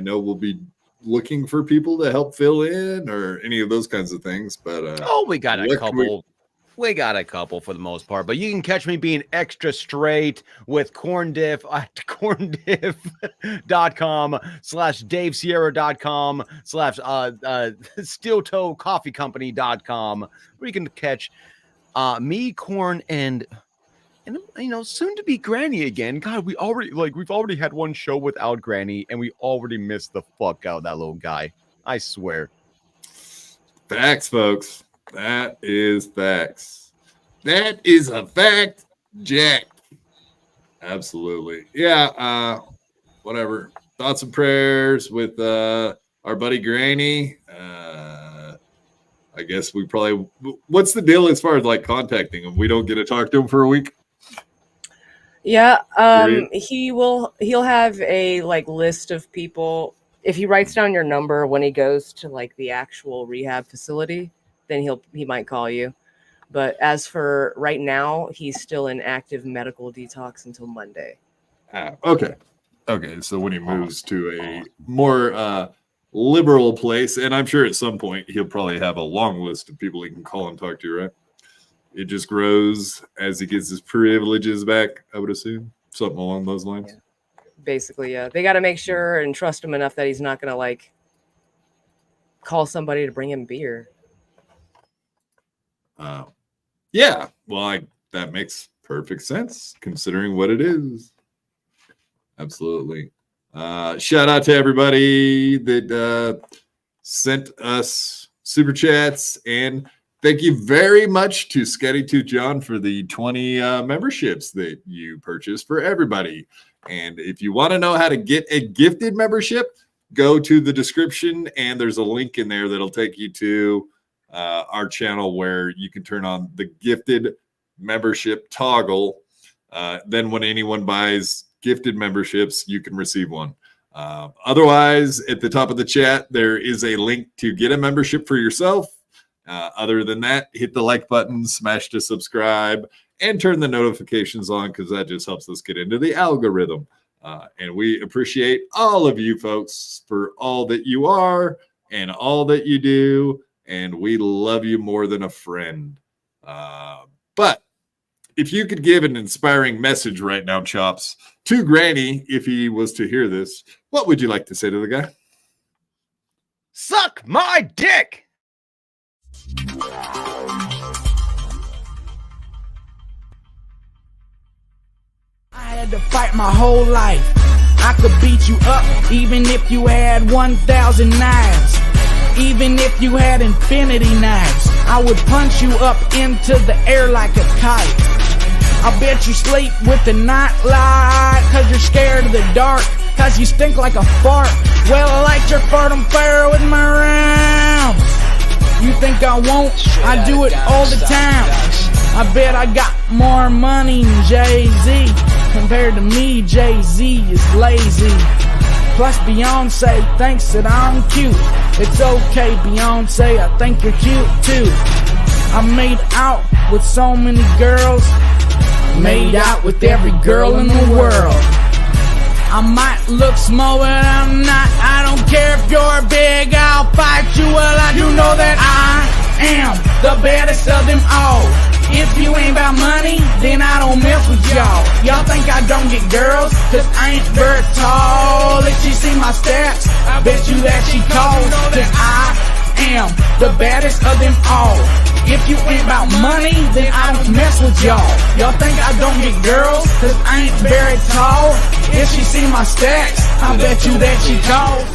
[SPEAKER 1] know we'll be looking for people to help fill in or any of those kinds of things. But
[SPEAKER 19] we got a couple. We got a couple for the most part, but you can catch me being extra straight with Corn Diff at corndiff.com/davesierra.com/ steeltoecoffeecompany.com, where you can catch me, Corn, and soon to be Granny again. God, we've already had one show without Granny, and we already missed the fuck out of that little guy. I swear.
[SPEAKER 1] Facts, folks. That is facts. That is a fact, Jack. Absolutely. Yeah. Whatever. Thoughts and prayers with our buddy Granny. I guess we probably. What's the deal as far as contacting him? We don't get to talk to him for a week.
[SPEAKER 9] Yeah,
[SPEAKER 1] Period.
[SPEAKER 9] he'll have a like list of people. If he writes down your number when he goes to like the actual rehab facility, then he might call you. But as for right now, he's still in active medical detox until Monday.
[SPEAKER 1] Okay. So when he moves to a more liberal place, and I'm sure at some point he'll probably have a long list of people he can call and talk to, right? It just grows as he gets his privileges back, I would assume. Something along those lines.
[SPEAKER 9] Yeah. Basically, yeah. They got to make sure and trust him enough that he's not going to like call somebody to bring him beer.
[SPEAKER 1] Yeah. Well, that makes perfect sense considering what it is. Absolutely. Shout out to everybody that sent us super chats, and thank you very much to Scotty Tooth John for the 20 memberships that you purchased for everybody. And if you want to know how to get a gifted membership, go to the description, and there's a link in there that'll take you to our channel where you can turn on the gifted membership toggle. Then when anyone buys gifted memberships, you can receive one. Otherwise, at the top of the chat, there is a link to get a membership for yourself. Other than that, hit the like button, smash to subscribe, and turn the notifications on because that just helps us get into the algorithm. And we appreciate all of you folks for all that you are and all that you do. And we love you more than a friend. But if you could give an inspiring message right now, Chops, to Granny, if he was to hear this, what would you like to say to the guy?
[SPEAKER 19] Suck my dick!
[SPEAKER 11] I had to fight my whole life. I could beat you up even if you had 1,000 knives. Even if you had infinity knives, I would punch you up into the air like a kite. I bet you sleep with the night light, cause you're scared of the dark, cause you stink like a fart. Well, I light your fart on fire with my rhymes. You think I won't? I do it all the time. I bet I got more money than Jay-Z. Compared to me, Jay-Z is lazy. Plus Beyonce thinks that I'm cute. It's okay, Beyonce, I think you're cute too. I made out with so many girls. Made out with every girl in the world. I might look small, but I'm not. I don't care if you're big, I'll fight you. Well, I do know that I am the baddest of them all. If you ain't about money, then I don't mess with y'all. Y'all think I don't get girls, cause I ain't very tall. If she see my stats, I bet you that she calls. Cause I am the baddest of them all. If you ain't about money, then I don't mess with y'all. Y'all think I don't get girls, cause I ain't very tall. If she see my stats, I bet you that she calls.